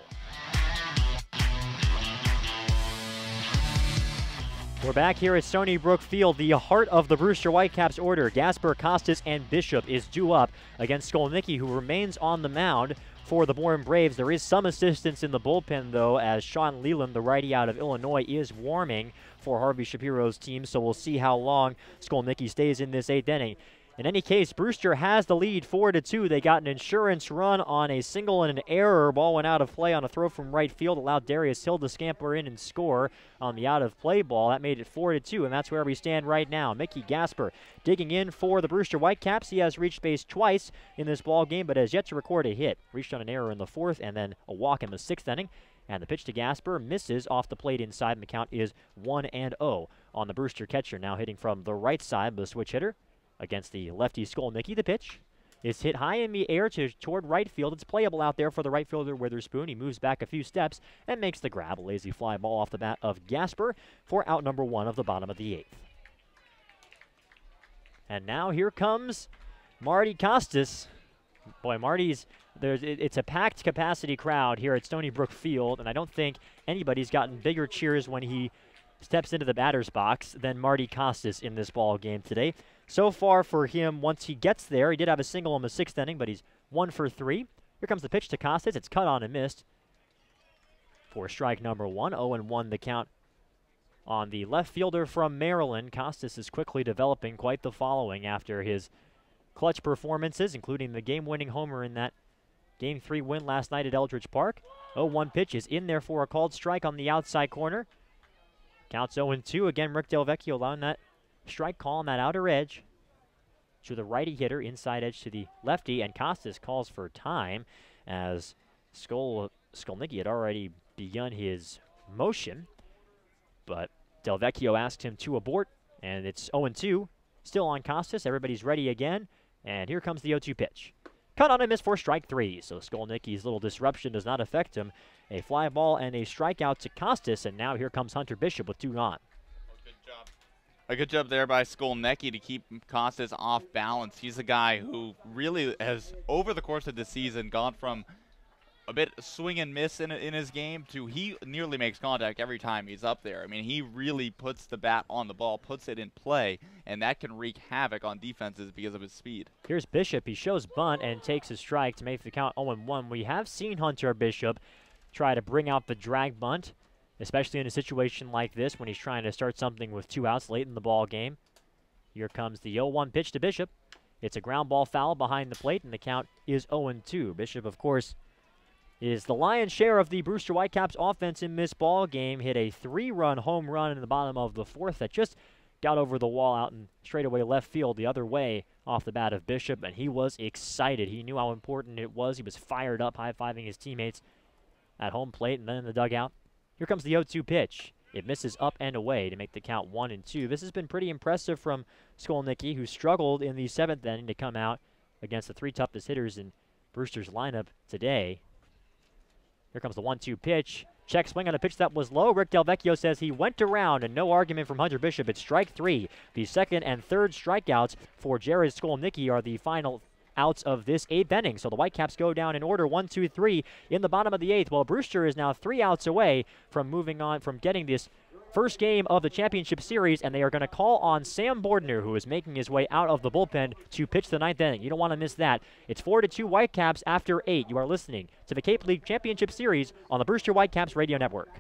We're back here at Stony Brook Field, the heart of the Brewster Whitecaps order. Gasper, Costas, and Bishop is due up against Skolnicki, who remains on the mound for the Bourne Braves. There is some assistance in the bullpen, though, as Sean Leland, the righty out of Illinois, is warming for Harvey Shapiro's team, so we'll see how long Skolnicki stays in this 8th inning. In any case, Brewster has the lead 4-2. They got an insurance run on a single and an error. Ball went out of play on a throw from right field, allowed Darius Hill to scamper in and score on the out-of-play ball. That made it 4-2, and that's where we stand right now. Mickey Gasper digging in for the Brewster Whitecaps. He has reached base twice in this ball game, but has yet to record a hit. Reached on an error in the 4th and then a walk in the 6th inning. And the pitch to Gasper misses off the plate inside, and the count is 1-0 on the Brewster catcher. Now hitting from the right side, the switch hitter against the lefty Skolnicki. The pitch is hit high in the air toward right field. It's playable out there for the right fielder Witherspoon. He moves back a few steps and makes the grab. A lazy fly ball off the bat of Gasper for out number 1 of the bottom of the 8th. And now here comes Marty Costas. Boy, it's a packed capacity crowd here at Stony Brook Field, and I don't think anybody's gotten bigger cheers when he steps into the batter's box than Marty Costas in this ball game today. So far for him, once he gets there, he did have a single in the 6th inning, but he's 1 for 3. Here comes the pitch to Costas. It's cut on and missed for strike number 1. 0-1 the count on the left fielder from Maryland. Costas is quickly developing quite the following after his clutch performances, including the game-winning homer in that Game 3 win last night at Eldridge Park. 0-1 pitch is in there for a called strike on the outside corner. Counts 0-2. Again, Rick Delvecchio allowing that strike call on that outer edge to the righty hitter, inside edge to the lefty, and Costas calls for time as Skolnicki had already begun his motion, but Delvecchio asked him to abort, and it's 0-2. Still on Costas. Everybody's ready again, and here comes the 0-2 pitch. Cut on and miss for strike 3, so Skolnicki's little disruption does not affect him. A fly ball and a strikeout to Costas, and now here comes Hunter Bishop with 2 gone. A good job there by Skolnicki to keep Costas off balance. He's a guy who really has, over the course of the season, gone from a bit swing and miss in his game to he nearly makes contact every time he's up there. I mean, he really puts the bat on the ball, puts it in play, and that can wreak havoc on defenses because of his speed. Here's Bishop. He shows bunt and takes a strike to make the count 0-1. We have seen Hunter Bishop try to bring out the drag bunt, especially in a situation like this when he's trying to start something with 2 outs late in the ball game. Here comes the 0-1 pitch to Bishop. It's a ground ball foul behind the plate, and the count is 0-2. Bishop, of course, is the lion's share of the Brewster Whitecaps offense in this ball game. Hit a 3-run home run in the bottom of the 4th that just got over the wall out in straightaway left field the other way off the bat of Bishop, and he was excited. He knew how important it was. He was fired up, high-fiving his teammates at home plate and then in the dugout. Here comes the 0-2 pitch. It misses up and away to make the count 1-2. This has been pretty impressive from Skolnicki, who struggled in the 7th inning to come out against the 3 toughest hitters in Brewster's lineup today. Here comes the 1-2 pitch. Check swing on a pitch that was low. Rick Delvecchio says he went around, and no argument from Hunter Bishop. It's strike 3. The 2nd and 3rd strikeouts for Jared Skolnicki are the final outs of this 8th inning. So the Whitecaps go down in order 1-2-3 in the bottom of the 8th. Well, Brewster is now 3 outs away from moving on, from getting this first game of the championship series, and they are going to call on Sam Bordner, who is making his way out of the bullpen, to pitch the 9th inning. You don't want to miss that. It's 4-2 Whitecaps after 8. You are listening to the Cape League Championship Series on the Brewster Whitecaps Radio Network.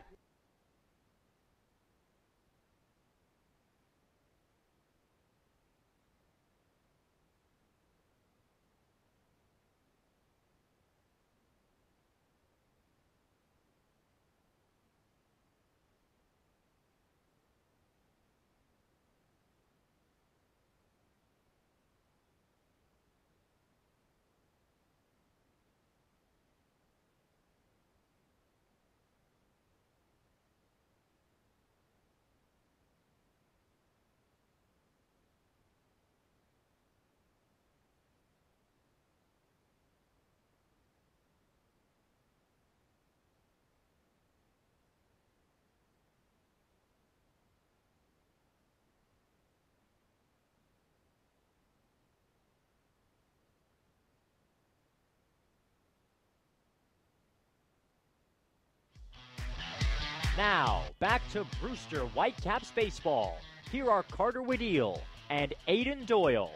Now, back to Brewster Whitecaps baseball. Here are Carter Waddell and Aiden Doyle.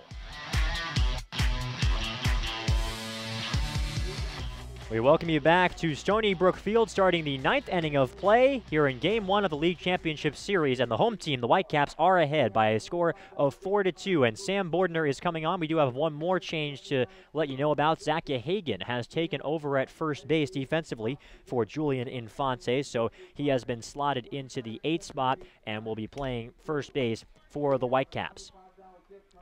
We welcome you back to Stony Brook Field, starting the 9th inning of play here in Game 1 of the League Championship Series. And the home team, the Whitecaps, are ahead by a score of 4-2. And Sam Bordner is coming on. We do have one more change to let you know about. Zach Yahagan has taken over at first base defensively for Julian Infante. So he has been slotted into the 8th spot and will be playing first base for the Whitecaps.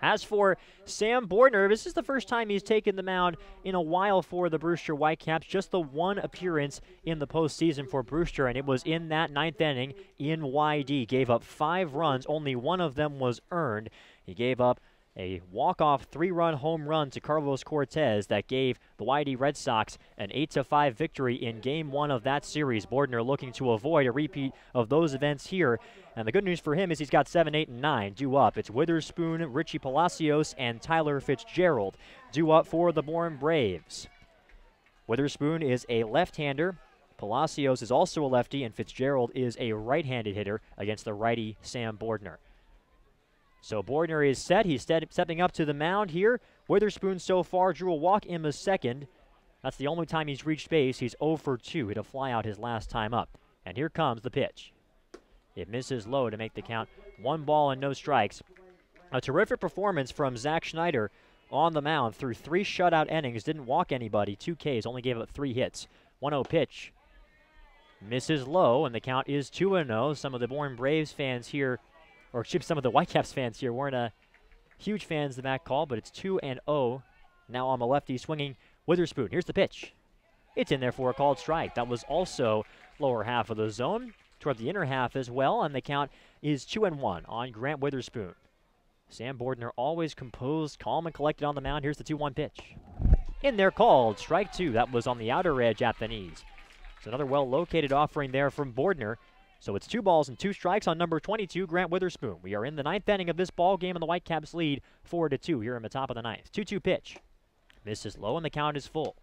As for Sam Bordner, this is the first time he's taken the mound in a while for the Brewster Whitecaps. Just the one appearance in the postseason for Brewster, and it was in that 9th inning in YD. Gave up 5 runs. Only one of them was earned. He gave up a walk-off 3-run home run to Carlos Cortez that gave the YD Red Sox an 8-5 victory in Game 1 of that series. Bordner looking to avoid a repeat of those events here. And the good news for him is he's got 7, 8, and 9 due up. It's Witherspoon, Richie Palacios, and Tyler Fitzgerald due up for the Bourne Braves. Witherspoon is a left-hander. Palacios is also a lefty, and Fitzgerald is a right-handed hitter against the righty Sam Bordner. So Bordner is set. He's stepping up to the mound here. Witherspoon so far drew a walk in the 2nd. That's the only time he's reached base. He's 0 for 2. Hit a fly out his last time up. And here comes the pitch. It misses low to make the count 1 ball and no strikes. A terrific performance from Zach Schneider on the mound through 3 shutout innings. Didn't walk anybody. 2 Ks. Only gave up 3 hits. 1-0 pitch. Misses low, and the count is 2-0. Some of the Bourne Braves fans here, or some of the Whitecaps fans here, weren't huge fans of that call, but it's 2-0. Now on the lefty swinging Witherspoon. Here's the pitch. It's in there for a called strike. That was also lower half of the zone, toward the inner half as well, and the count is 2-1 on Grant Witherspoon. Sam Bordner always composed, calm, and collected on the mound. Here's the 2-1 pitch. In there, called strike 2. That was on the outer edge at the knees. So another well-located offering there from Bordner. So it's 2 balls and 2 strikes on number 22, Grant Witherspoon. We are in the 9th inning of this ball game, and the Whitecaps lead 4-2 here in the top of the 9th. 2-2 pitch. Misses low, and the count is full.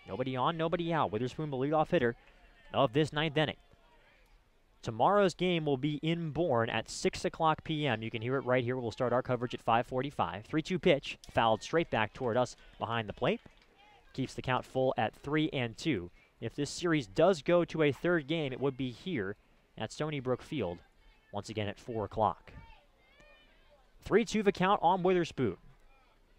Nobody on, nobody out. Witherspoon, the leadoff hitter of this 9th inning. Tomorrow's game will be in Bourne at 6 o'clock p.m. You can hear it right here. We'll start our coverage at 5:45. 3-2 pitch, fouled straight back toward us behind the plate. Keeps the count full at 3-2. If this series does go to a 3rd game, it would be here at Stony Brook Field, once again at 4 o'clock. 3-2 the count on Witherspoon.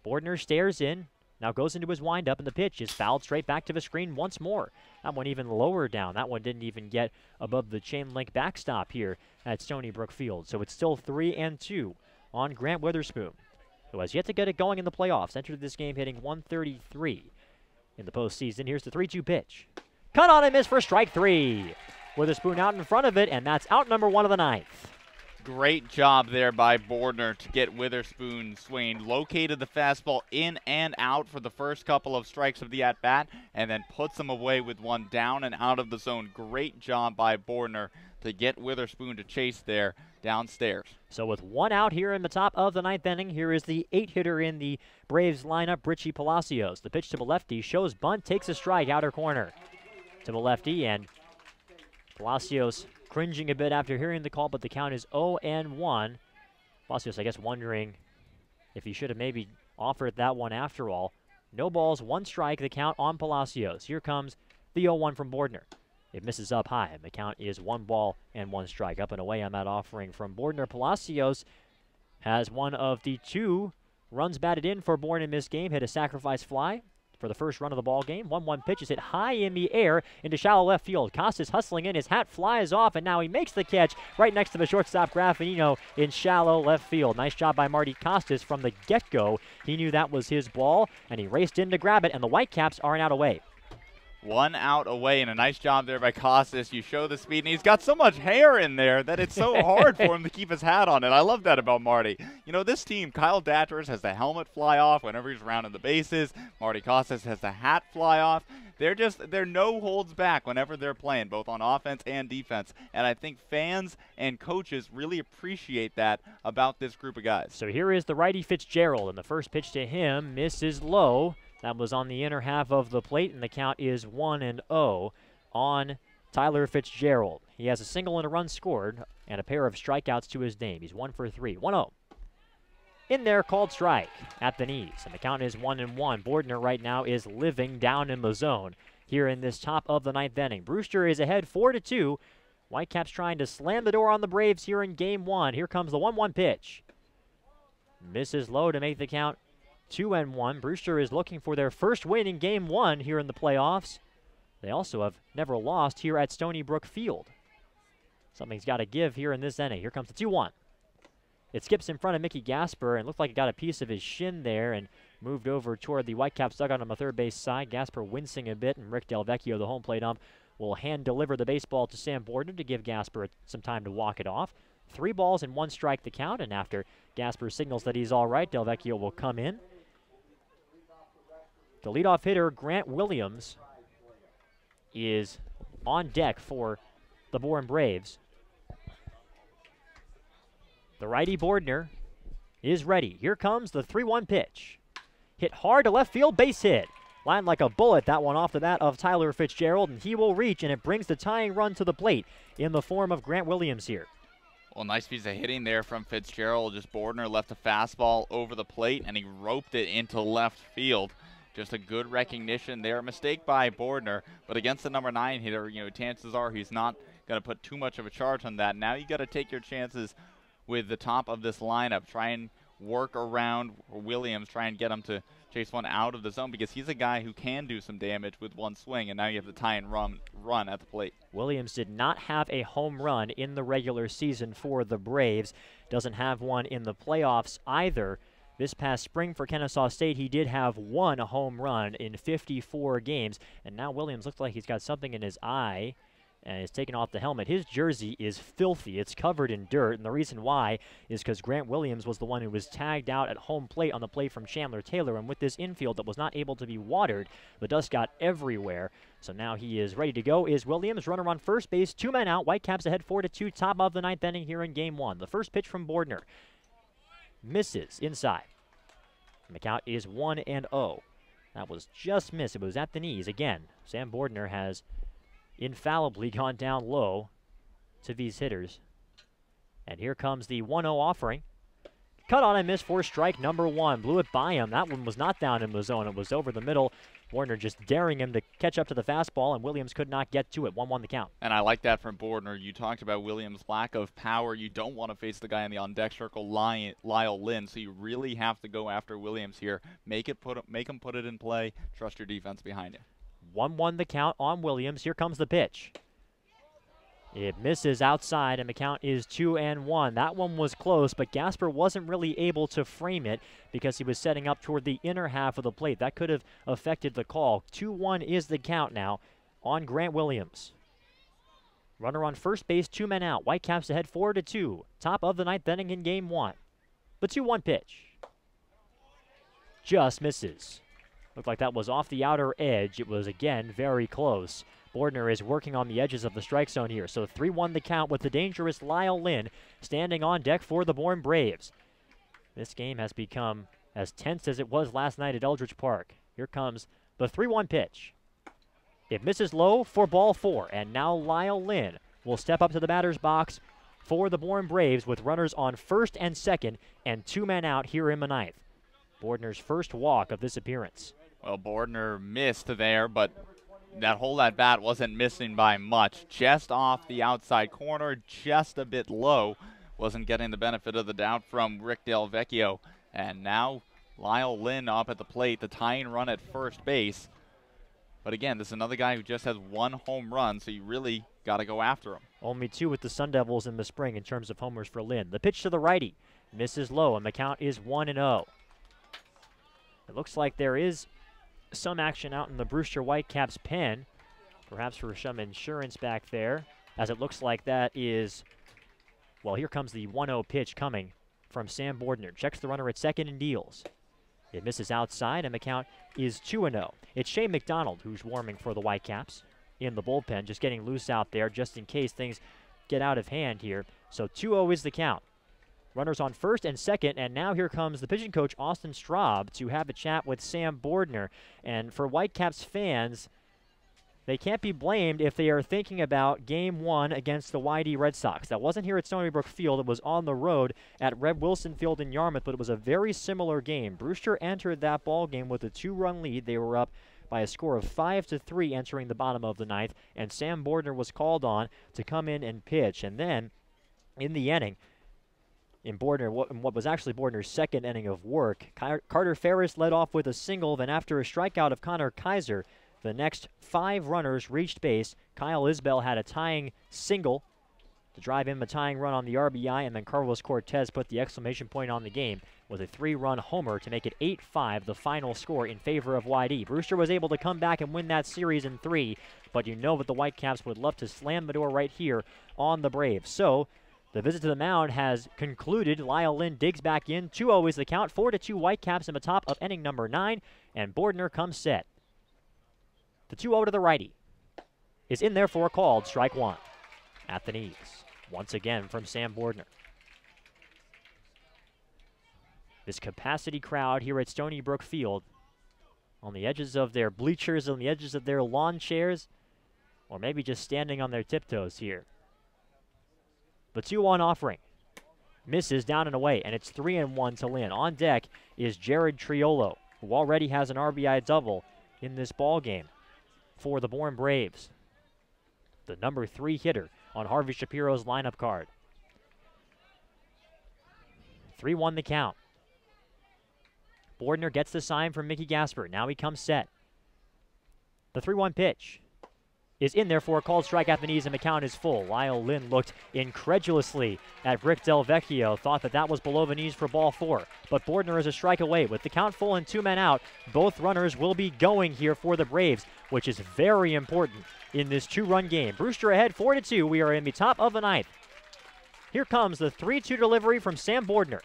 Bordner stares in, now goes into his windup, and the pitch is fouled straight back to the screen once more. That one even lower down. That one didn't even get above the chain link backstop here at Stony Brook Field. So it's still 3-2 on Grant Witherspoon, who has yet to get it going in the playoffs. Entered this game hitting .133 in the postseason. Here's the 3-2 pitch. Cut on and miss for strike 3. Witherspoon out in front of it, and that's out number 1 of the 9th. Great job there by Bordner to get Witherspoon swinging. Located the fastball in and out for the first couple of strikes of the at-bat, and then puts him away with one down and out of the zone. Great job by Bordner to get Witherspoon to chase there downstairs. So with 1 out here in the top of the 9th inning, here is the 8-hitter in the Braves lineup, Richie Palacios. The pitch to the lefty, shows bunt, takes a strike, outer corner to the lefty, and Palacios cringing a bit after hearing the call, but the count is 0-1. Palacios, I guess, wondering if he should have maybe offered that one after all. No balls, 1 strike, the count on Palacios. Here comes the 0-1 from Bordner. It misses up high, and the count is 1 ball and 1 strike. Up and away on that offering from Bordner. Palacios has one of the 2 runs batted in for Bourne in this game. Hit a sacrifice fly for the first run of the ball game. 1-1 pitch is hit high in the air into shallow left field. Costas hustling in. His hat flies off, and now he makes the catch right next to the shortstop Graffinino in shallow left field. Nice job by Marty Costas from the get-go. He knew that was his ball, and he raced in to grab it, and the Whitecaps are an out away. 1 out away, and a nice job there by Costas. You show the speed, and he's got so much hair in there that it's so hard for him to keep his hat on it. I love that about Marty. You know, this team, Kyle Datters has the helmet fly off whenever he's rounding the bases. Marty Costas has the hat fly off. They're no holds back whenever they're playing, both on offense and defense. And I think fans and coaches really appreciate that about this group of guys. So here is the righty Fitzgerald, and the first pitch to him misses low. That was on the inner half of the plate, and the count is 1-0 on Tyler Fitzgerald. He has a single and a run scored and a pair of strikeouts to his name. He's 1 for 3. 1-0. In there, called strike at the knees. And the count is 1-1. Bordner right now is living down in the zone here in this top of the 9th inning. Brewster is ahead 4-2. Whitecaps trying to slam the door on the Braves here in game 1. Here comes the 1-1 pitch. Misses low to make the count 2-1. Brewster is looking for their first win in game 1 here in the playoffs. They also have never lost here at Stony Brook Field. Something's got to give here in this inning. Here comes the 2-1. It skips in front of Mickey Gasper and looked like it got a piece of his shin there and moved over toward the Whitecaps dugout on the third base side. Gasper wincing a bit, and Rick Delvecchio, the home plate ump, will hand deliver the baseball to Sam Bordner to give Gasper some time to walk it off. 3 balls and 1 strike the count, and after Gasper signals that he's all right, Delvecchio will come in. The leadoff hitter, Grant Williams, is on deck for the Bourne Braves. The righty Bordner is ready. Here comes the 3-1 pitch. Hit hard to left field, base hit. Lined like a bullet, that one off the bat of Tyler Fitzgerald, and he will reach, and it brings the tying run to the plate in the form of Grant Williams here. Well, nice piece of hitting there from Fitzgerald. Just Bordner left a fastball over the plate, and he roped it into left field. Just a good recognition there. A mistake by Bordner, but against the number 9 hitter, chances are he's not going to put too much of a charge on that. Now you got to take your chances with the top of this lineup. Try and work around Williams, try and get him to chase one out of the zone, because he's a guy who can do some damage with one swing, and now you have the tie and run at the plate. Williams did not have a home run in the regular season for the Braves. Doesn't have one in the playoffs either. This past spring for Kennesaw State, he did have 1 home run in 54 games, and now Williams looks like he's got something in his eye and is taking off the helmet. His jersey is filthy. It's covered in dirt, and the reason why is because Grant Williams was the one who was tagged out at home plate on the play from Chandler Taylor, and with this infield that was not able to be watered, the dust got everywhere. So now he is ready to go. Is Williams, runner on first base, 2 men out. Whitecaps ahead 4-2, top of the 9th inning here in game 1. The first pitch from Bordner misses inside. And the count is 1-0. That was just missed. It was at the knees again. Sam Bordner has infallibly gone down low to these hitters. And here comes the 1-0 offering. Cut on and miss for strike number 1. Blew it by him. That one was not down in the zone. It was over the middle. Bordner just daring him to catch up to the fastball, and Williams could not get to it. 1-1 the count. And I like that from Bordner. You talked about Williams' lack of power. You don't want to face the guy in the on-deck circle, Lyle Lynn, so you really have to go after Williams here. Make him put it in play. Trust your defense behind you. 1-1 the count on Williams. Here comes the pitch. It misses outside, and the count is 2-1. That one was close, but Gasper wasn't really able to frame it because he was setting up toward the inner half of the plate. That could have affected the call. 2-1 is the count now on Grant Williams. Runner on first base, 2 men out. Whitecaps ahead 4-2. Top of the 9th inning in game 1. The 2-1 pitch just misses. Looked like that was off the outer edge. It was, again, very close. Bordner is working on the edges of the strike zone here. So 3-1 the count with the dangerous Lyle Lynn standing on deck for the Bourne Braves. This game has become as tense as it was last night at Eldridge Park. Here comes the 3-1 pitch. It misses low for ball 4. And now Lyle Lynn will step up to the batter's box for the Bourne Braves with runners on first and second and 2 men out here in the 9th. Bordner's first walk of this appearance. Well, Bordner missed there, but that hole at bat wasn't missing by much. Just off the outside corner, just a bit low. Wasn't getting the benefit of the doubt from Rick Delvecchio. And now Lyle Lynn up at the plate, the tying run at first base. But again, this is another guy who just has 1 home run, so you really got to go after him. Only 2 with the Sun Devils in the spring in terms of homers for Lynn. The pitch to the righty misses low, and the count is 1-0. It looks like there is some action out in the Brewster Whitecaps pen, perhaps for some insurance back there, as it looks like that is, well, here comes the 1-0 pitch coming from Sam Bordner. Checks the runner at second and deals. It misses outside, and the count is 2-0. It's Shane McDonald who's warming for the Whitecaps in the bullpen, just getting loose out there just in case things get out of hand here. So 2-0 is the count. Runners on first and second, and now here comes the pitching coach, Austin Straub, to have a chat with Sam Bordner. And for Whitecaps fans, they can't be blamed if they are thinking about Game 1 against the YD Red Sox. That wasn't here at Stony Brook Field. It was on the road at Red Wilson Field in Yarmouth, but it was a very similar game. Brewster entered that ball game with a 2-run lead. They were up by a score of 5-3 entering the bottom of the ninth, and Sam Bordner was called on to come in and pitch. And then in the inning, in what was actually Bordner's second inning of work, Carter Ferris led off with a single. Then after a strikeout of Connor Kaiser, the next 5 runners reached base. Kyle Isbell had a tying single to drive in a tying run on the RBI, and then Carlos Cortez put the exclamation point on the game with a 3-run homer to make it 8-5, the final score in favor of YD. Brewster was able to come back and win that series in 3, but you know that the Whitecaps would love to slam the door right here on the Braves. So the visit to the mound has concluded. Lyle Lynn digs back in. 2-0 is the count. 4-2 Whitecaps in the top of inning number 9, and Bordner comes set. The 2-0 to the righty is in there for a called strike 1 at the knees. Once again from Sam Bordner. This capacity crowd here at Stony Brook Field, on the edges of their bleachers, on the edges of their lawn chairs, or maybe just standing on their tiptoes here. The 2-1 offering misses down and away, and it's 3-1 to Lynn. On deck is Jared Triolo, who already has an RBI double in this ball game for the Bourne Braves. The number 3 hitter on Harvey Shapiro's lineup card. 3-1 the count. Bordner gets the sign from Mickey Gasper. Now he comes set. The 3-1 pitch is in there for a called strike at the knees, and the count is full. Lyle Lynn looked incredulously at Rick Del Vecchio, thought that was below the knees for ball 4. But Bordner is a strike away. With the count full and 2 men out, both runners will be going here for the Braves, which is very important in this 2-run game. Brewster ahead 4-2. We are in the top of the 9th. Here comes the 3-2 delivery from Sam Bordner.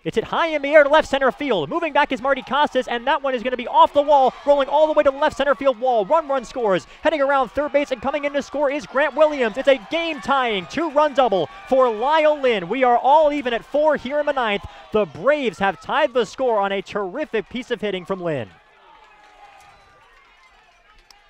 It's hit high in the air to left center field. Moving back is Marty Costas, and that one is going to be off the wall, rolling all the way to the left center field wall. Run scores. Heading around third base and coming in to score is Grant Williams. It's a game-tying 2-run double for Lyle Lynn. We are all even at 4 here in the 9th. The Braves have tied the score on a terrific piece of hitting from Lynn.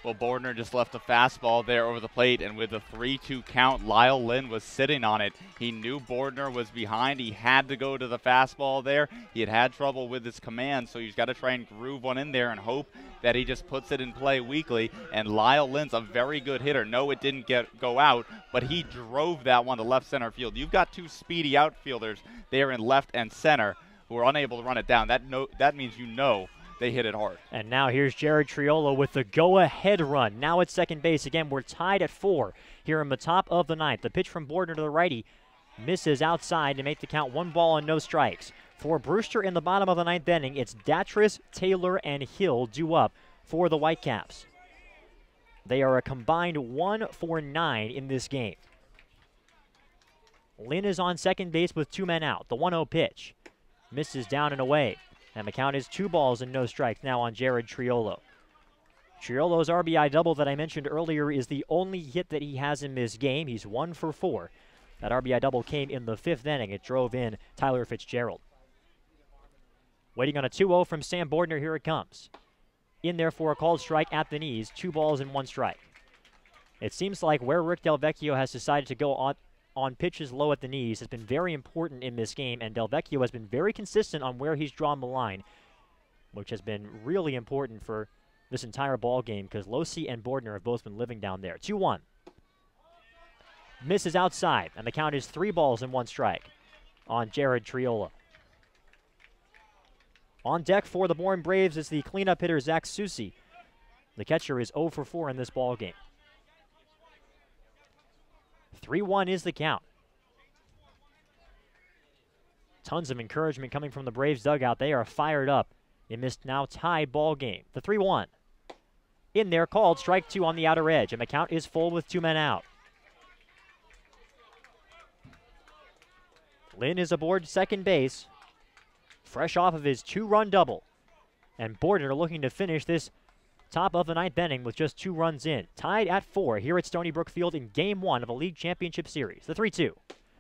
Well, Bordner just left a fastball there over the plate, and with a 3-2 count, Lyle Lynn was sitting on it. He knew Bordner was behind. He had to go to the fastball there. He had trouble with his command, so he's got to try and groove one in there and hope that he just puts it in play weakly. And Lyle Lynn's a very good hitter. No, it didn't go out, but he drove that one to left center field. You've got 2 speedy outfielders there in left and center who are unable to run it down. That means you know they hit it hard. And now here's Jared Triolo with the go-ahead run. Now at second base. Again, we're tied at 4 here in the top of the 9th. The pitch from Bordner to the righty misses outside to make the count 1 ball and no strikes. For Brewster in the bottom of the 9th inning, it's Datris, Taylor, and Hill due up for the Whitecaps. They are a combined 1 for 9 in this game. Lynn is on second base with 2 men out. The 1-0 pitch misses down and away. And the count is 2 balls and no strikes now on Jared Triolo. Triolo's RBI double that I mentioned earlier is the only hit that he has in this game. He's 1 for 4. That RBI double came in the 5th inning. It drove in Tyler Fitzgerald. Waiting on a 2-0 from Sam Bordner. Here it comes. In there for a called strike at the knees. 2 balls and 1 strike. It seems like where Rick Del Vecchio has decided to go on pitches low at the knees has been very important in this game, and Del Vecchio has been very consistent on where he's drawn the line, which has been really important for this entire ball game because Losi and Bordner have both been living down there. 2-1. Misses outside, and the count is 3 balls and 1 strike on Jared Triolo. On deck for the Bourne Braves is the cleanup hitter Zach Susi. The catcher is 0 for 4 in this ball game. 3-1 is the count. Tons of encouragement coming from the Braves dugout. They are fired up in this now tied ball game. The 3-1. In there, called strike 2 on the outer edge, and the count is full with 2 men out. Lynn is aboard second base, fresh off of his 2-run double. And Bordner looking to finish this top of the 9th inning with just 2 runs in. Tied at 4 here at Stony Brook Field in Game 1 of the League Championship Series. The 3-2.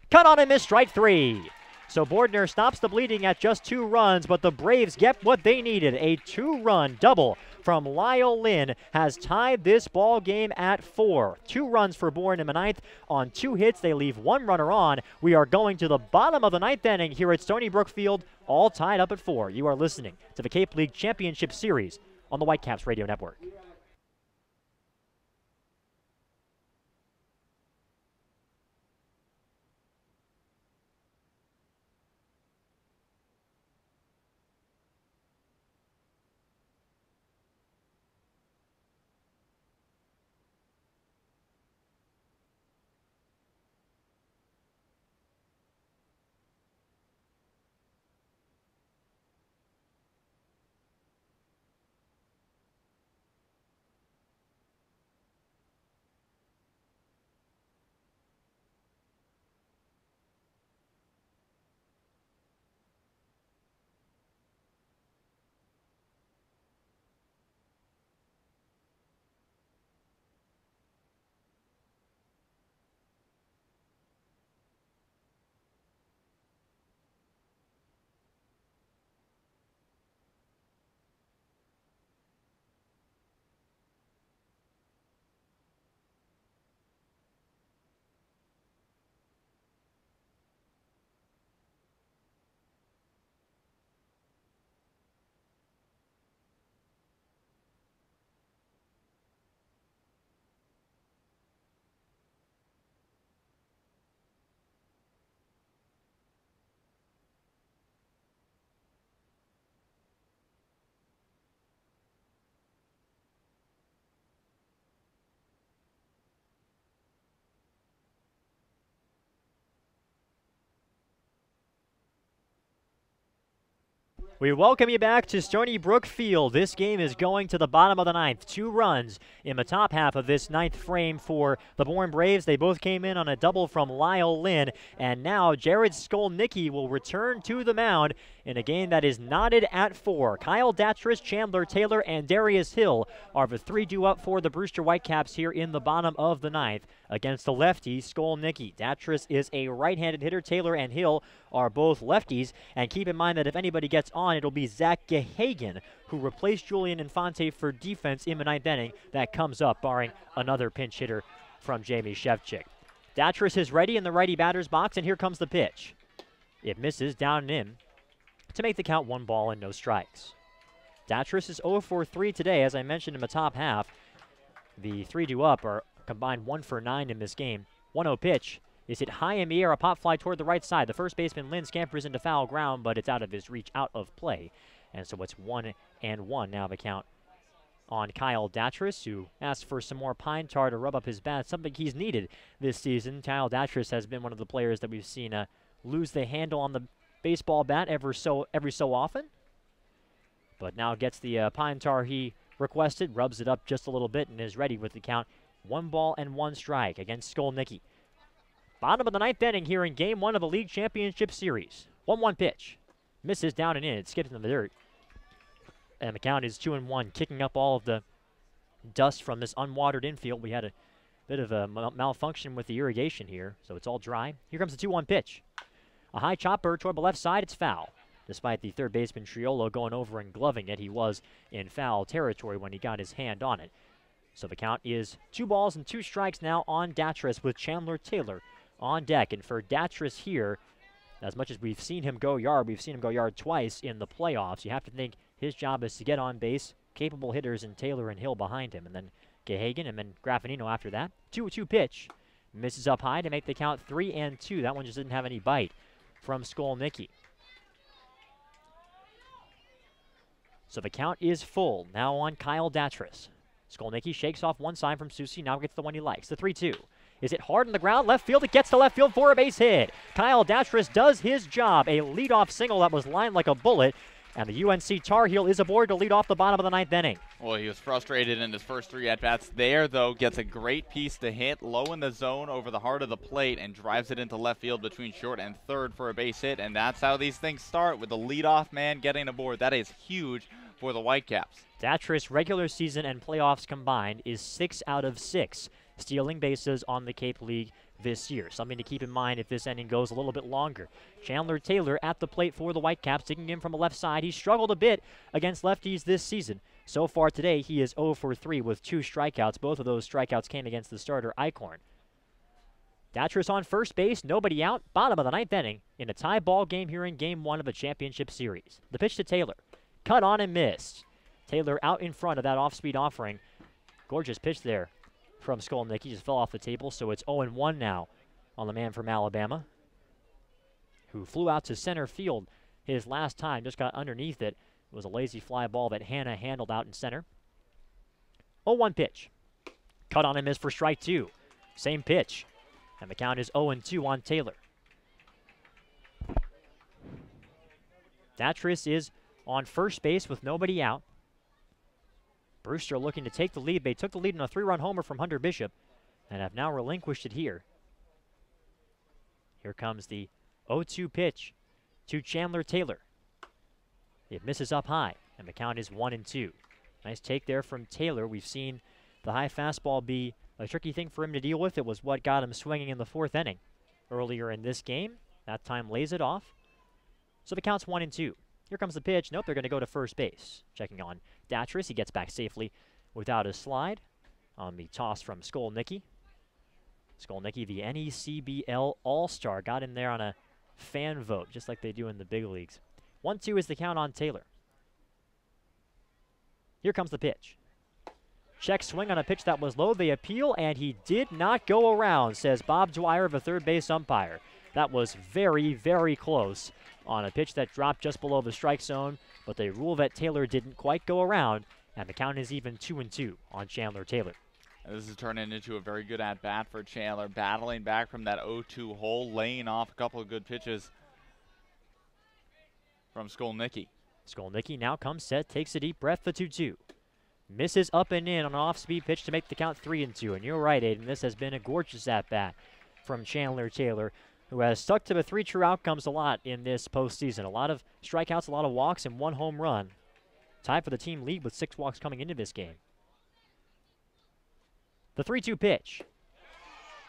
Cut on and miss, strike 3. So Bordner stops the bleeding at just 2 runs, but the Braves get what they needed. A 2-run double from Lyle Lynn has tied this ball game at 4. 2 runs for Bourne in the ninth. On 2 hits, they leave 1 runner on. We are going to the bottom of the ninth inning here at Stony Brook Field, all tied up at 4. You are listening to the Cape League Championship Series on the Whitecaps Radio Network. We welcome you back to Stony Brook Field. This game is going to the bottom of the ninth. 2 runs in the top half of this ninth frame for the Bourne Braves. They both came in on a double from Lyle Lynn, and now Jared Skolnicki will return to the mound in a game that is knotted at 4. Kyle Datris, Chandler Taylor, and Darius Hill are the 3 due up for the Brewster Whitecaps here in the bottom of the ninth against the lefty Skolnicki. Datris is a right-handed hitter. Taylor and Hill are both lefties, and keep in mind that if anybody gets on, it'll be Zach Gehagen, who replaced Julian Infante for defense in the ninth inning. That comes up, barring another pinch hitter from Jamie Shevchik. Datris is ready in the righty batter's box, and here comes the pitch. It misses down and in to make the count 1 ball and no strikes. Datris is 0 for 3 today, as I mentioned in the top half. The 3 due up are combined 1 for 9 in this game. 1-0 pitch is hit high in the air, a pop fly toward the right side. The first baseman, Lynn, scampers into foul ground, but it's out of his reach, out of play. And so it's 1-1 now the count on Kyle Datris, who asked for some more pine tar to rub up his bat, something he's needed this season. Kyle Datris has been one of the players that we've seen lose the handle on the baseball bat every so often. But now gets the pine tar he requested, rubs it up just a little bit, and is ready with the count 1 ball and 1 strike against Skolnicki. Bottom of the ninth inning here in Game 1 of the League Championship Series. 1-1 pitch. Misses down and in. It skips in the dirt. And the count is 2-1, kicking up all of the dust from this unwatered infield. We had a bit of a malfunction with the irrigation here, so it's all dry. Here comes the 2-1 pitch. A high chopper toward the left side. It's foul. Despite the third baseman Triolo going over and gloving it, he was in foul territory when he got his hand on it. So the count is 2 balls and 2 strikes now on Datris, with Chandler Taylor on deck. And for Datris here, as much as we've seen him go yard twice in the playoffs. You have to think his job is to get on base, capable hitters in Taylor and Hill behind him, and then Gehagen and then Graffinino after that. 2-2 pitch. Misses up high to make the count 3-2. That one just didn't have any bite from Skolnicki. So the count is full now on Kyle Datris. Skolnicki shakes off one sign from Susi, now gets the one he likes. The 3-2. Is it hard on the ground? Left field. It gets to left field for a base hit. Kyle Datris does his job. A leadoff single that was lined like a bullet. And the UNC Tar Heel is aboard to lead off the bottom of the ninth inning. Well, he was frustrated in his first 3 at-bats there, though. Gets a great piece to hit low in the zone over the heart of the plate and drives it into left field between short and third for a base hit. And that's how these things start, with the leadoff man getting aboard. That is huge for the Whitecaps. Datris, regular season and playoffs combined, is 6 out of 6 stealing bases on the Cape League this year. Something to keep in mind if this inning goes a little bit longer. Chandler Taylor at the plate for the Whitecaps, digging in from the left side. He struggled a bit against lefties this season, So far today, he is 0 for 3 with 2 strikeouts. Both of those strikeouts came against the starter, Eichhorn. Datris on first base, nobody out, bottom of the 9th inning in a tie ball game here in Game 1 of the championship series. The pitch to Taylor. Cut on and missed. Taylor out in front of that off-speed offering. Gorgeous pitch there from Skolnicki. Just fell off the table, so it's 0-1 now on the man from Alabama, who flew out to center field his last time, just got underneath it. It was a lazy fly ball that Hanna handled out in center. 0-1 pitch. Cut on and miss for strike 2. Same pitch. And the count is 0-2 on Taylor. Datris is on first base with nobody out. Brewster looking to take the lead. They took the lead in a 3-run homer from Hunter Bishop and have now relinquished it here. Here comes the 0-2 pitch to Chandler Taylor. It misses up high, and the count is 1-2. Nice take there from Taylor. We've seen the high fastball be a tricky thing for him to deal with. It was what got him swinging in the 4th inning earlier in this game. That time lays it off. So the count's 1-2. Here comes the pitch. Nope, they're going to go to first base. Checking on Datris. He gets back safely without a slide on the toss from Skolnicki. Skolnicki, the NECBL All-Star, got in there on a fan vote, just like they do in the big leagues. 1-2 is the count on Taylor. Here comes the pitch. Check swing on a pitch that was low. They appeal, and he did not go around, says Bob Dwyer, the third base umpire. That was very, very close on a pitch that dropped just below the strike zone, but they rule that Taylor didn't quite go around, and the count is even 2-2 on Chandler Taylor. This is turning into a very good at-bat for Chandler, battling back from that 0-2 hole, laying off a couple of good pitches from Skolnicki. Skolnicki now comes set, takes a deep breath, the 2-2. Misses up and in on an off-speed pitch to make the count 3-2. And you're right, Aiden, this has been a gorgeous at-bat from Chandler Taylor, who has stuck to the 3 true outcomes a lot in this postseason. A lot of strikeouts, a lot of walks, and 1 home run. Tied for the team lead with 6 walks coming into this game. The 3-2 pitch.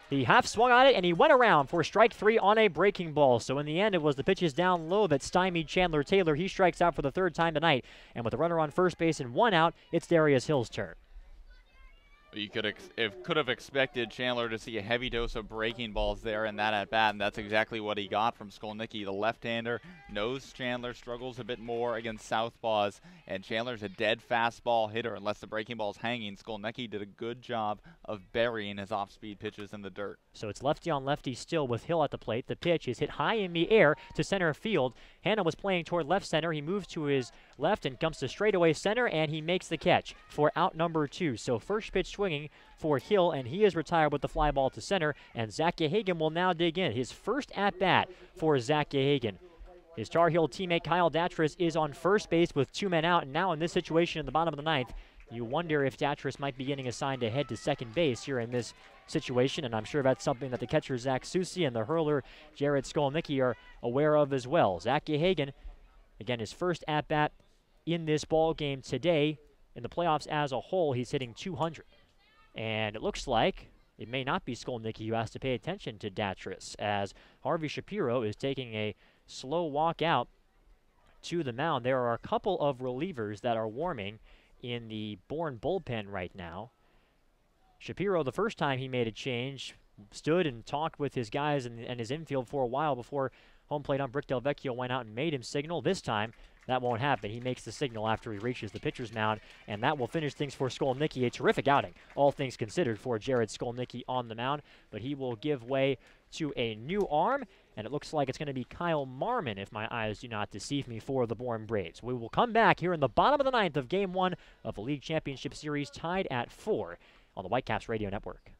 He half swung on it, and he went around for strike 3 on a breaking ball. So in the end, it was the pitches down low that stymied Chandler Taylor. He strikes out for the 3rd time tonight. And with a runner on first base and 1 out, it's Darius Hill's turn. You could have expected Chandler to see a heavy dose of breaking balls there in that at-bat, and that's exactly what he got from Skolnicki. The left-hander knows Chandler struggles a bit more against southpaws, and Chandler's a dead fastball hitter unless the breaking ball's hanging. Skolnicki did a good job of burying his off-speed pitches in the dirt. So it's lefty on lefty still with Hill at the plate. The pitch is hit high in the air to center field. Hanna was playing toward left center. He moves to his left and comes to straightaway center, and he makes the catch for out number 2. So first pitch swinging for Hill, and he is retired with the fly ball to center, and Zach Yehagen will now dig in. His first at-bat for Zach Yehagen. His Tar Heel teammate Kyle Datris is on first base with 2 men out, and now in this situation in the bottom of the 9th, you wonder if Datris might be getting assigned to head to second base here in this situation, and I'm sure that's something that the catcher Zach Susi and the hurler Jared Skolnicki are aware of as well. Zach Yehagen, again, his first at-bat in this ball game today. In the playoffs as a whole, he's hitting 200. And it looks like it may not be Skolnicki who has to pay attention to Datris, as Harvey Shapiro is taking a slow walk out to the mound. There are a couple of relievers that are warming in the Bourne bullpen right now. Shapiro, the first time he made a change, stood and talked with his guys and his infield for a while before home plate ump Rick Del Vecchio went out and made him signal. This time, that won't happen. He makes the signal after he reaches the pitcher's mound, and that will finish things for Skolnicki. A terrific outing, all things considered, for Jared Skolnicki on the mound, but he will give way to a new arm, and it looks like it's going to be Kyle Marmon, if my eyes do not deceive me, for the Bourne Braves. We will come back here in the bottom of the 9th of Game 1 of the League Championship Series, tied at 4 on the Whitecaps Radio Network.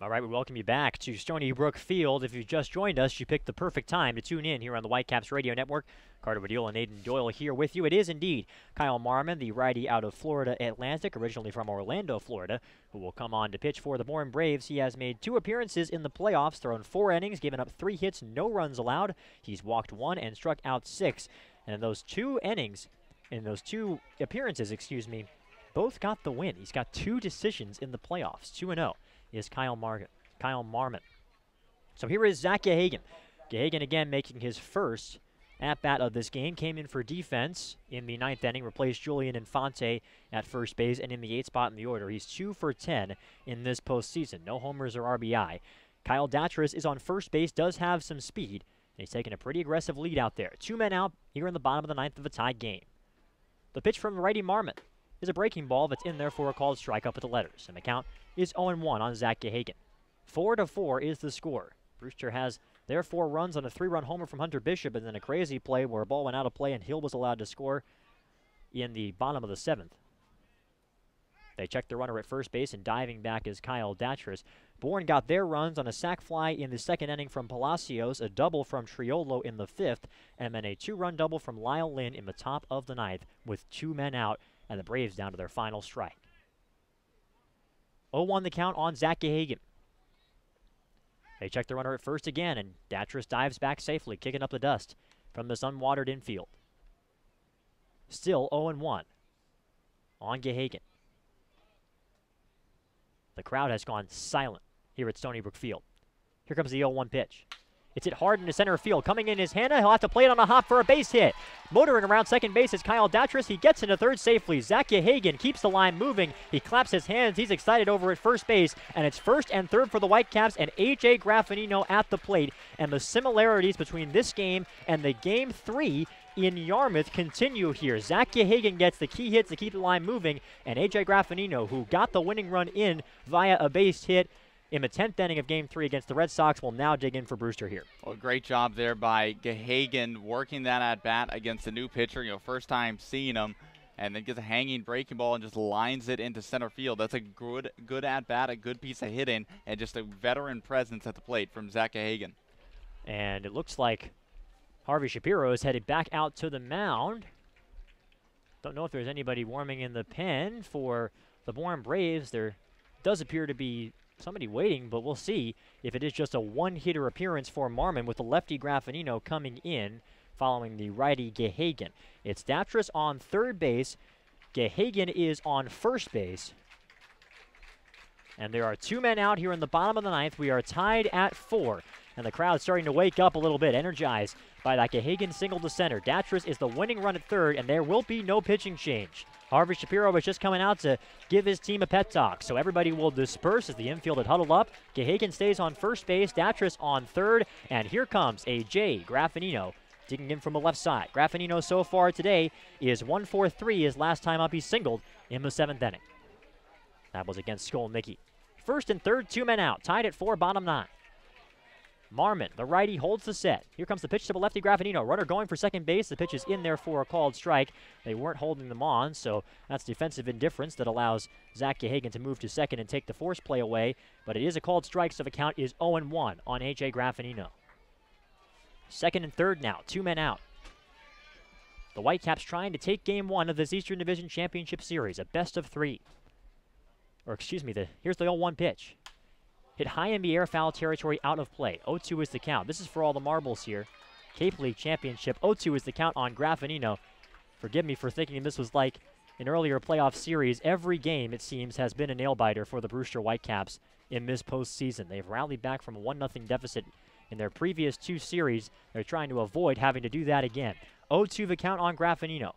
All right, we welcome you back to Stony Brook Field. If you just joined us, you picked the perfect time to tune in here on the Whitecaps Radio Network. Carter Badil and Aiden Doyle here with you. It is indeed Kyle Marmon, the righty out of Florida Atlantic, originally from Orlando, Florida, who will come on to pitch for the Bourne Braves. He has made 2 appearances in the playoffs, thrown 4 innings, given up 3 hits, no runs allowed. He's walked 1 and struck out 6. And in those 2 appearances, both got the win. He's got 2 decisions in the playoffs. 2-0 is Kyle Marmon. So here is Zach Gahagan. Gahagan again making his first at-bat of this game. Came in for defense in the 9th inning, replaced Julian Infante at first base, and in the 8th spot in the order. He's 2 for 10 in this postseason. No homers or RBI. Kyle Datras is on first base, does have some speed, and he's taking a pretty aggressive lead out there. 2 men out here in the bottom of the 9th of a tied game. The pitch from the righty Marmon is a breaking ball that's in there for a called strike up at the letters, and the count is 0-1 on Zach Gahagan. 4-4 is the score. Brewster has their 4 runs on a 3-run homer from Hunter Bishop, and then a crazy play where a ball went out of play and Hill was allowed to score in the bottom of the 7th. They check the runner at first base, and diving back is Kyle Datras. Bourne got their runs on a sac fly in the 2nd inning from Palacios, a double from Triolo in the 5th, and then a 2-run double from Lyle Lynn in the top of the 9th with 2 men out, and the Braves down to their final strike. 0-1 the count on Zach Gahagan. They check the runner at first again, and Datras dives back safely, kicking up the dust from this unwatered infield. Still 0-1 on Gahagan. The crowd has gone silent here at Stony Brook Field. Here comes the 0-1 pitch. It's hit hard into center field. Coming in is Hanna. He'll have to play it on a hop for a base hit. Motoring around second base is Kyle Datras. He gets into third safely. Zach Gahagan keeps the line moving. He claps his hands. He's excited over at first base. And it's first and third for the Whitecaps and A.J. Graffinino at the plate. And the similarities between this game and the Game 3 in Yarmouth continue here. Zach Gahagan gets the key hits to keep the line moving. And A.J. Graffinino, who got the winning run in via a base hit in the 10th inning of Game 3 against the Red Sox, will now dig in for Brewster here. Well, great job there by Gahagan working that at-bat against a new pitcher. First time seeing him, and then gets a hanging breaking ball and just lines it into center field. That's a good at-bat, a good piece of hitting, and just a veteran presence at the plate from Zach Gahagan. And it looks like Harvey Shapiro is headed back out to the mound. Don't know if there's anybody warming in the pen for the Bourne Braves. There does appear to be somebody waiting, but we'll see if it is just a one-hitter appearance for Marmon with the lefty Graffinino coming in following the righty Gahagan. It's Datras on third base. Gahagan is on first base. And there are 2 men out here in the bottom of the 9th. We are tied at 4. And the crowd's starting to wake up a little bit, energized by that Gahagan single to center. Datras is the winning run at third, and there will be no pitching change. Harvey Shapiro was just coming out to give his team a pep talk, so everybody will disperse as the infield had huddled up. Gahagan stays on first base, Datras on third, and here comes A.J. Graffinino digging in from the left side. Graffinino so far today is 1-for-3. His last time up, he singled in the 7th inning. That was against Skolnicki. First and third, 2 men out, tied at 4, bottom 9. Marmon, the righty, holds the set. Here comes the pitch to the lefty Graffinino. Runner going for second base. The pitch is in there for a called strike. They weren't holding them on, so that's defensive indifference that allows Zach Gahagan to move to second and take the force play away. But it is a called strike, so the count is 0-1 on A.J. Graffinino. Second and third now, 2 men out. The Whitecaps trying to take Game 1 of this Eastern Division Championship Series, a best of 3. Or excuse me, here's the 0-1 pitch. Hit high in the air, foul territory, out of play. 0-2 is the count. This is for all the marbles here. Cape League Championship. 0-2 is the count on Graffinino. Forgive me for thinking this was like an earlier playoff series. Every game, it seems, has been a nail-biter for the Brewster Whitecaps in this postseason. They've rallied back from a 1-0 deficit in their previous 2 series. They're trying to avoid having to do that again. 0-2 the count on Graffinino.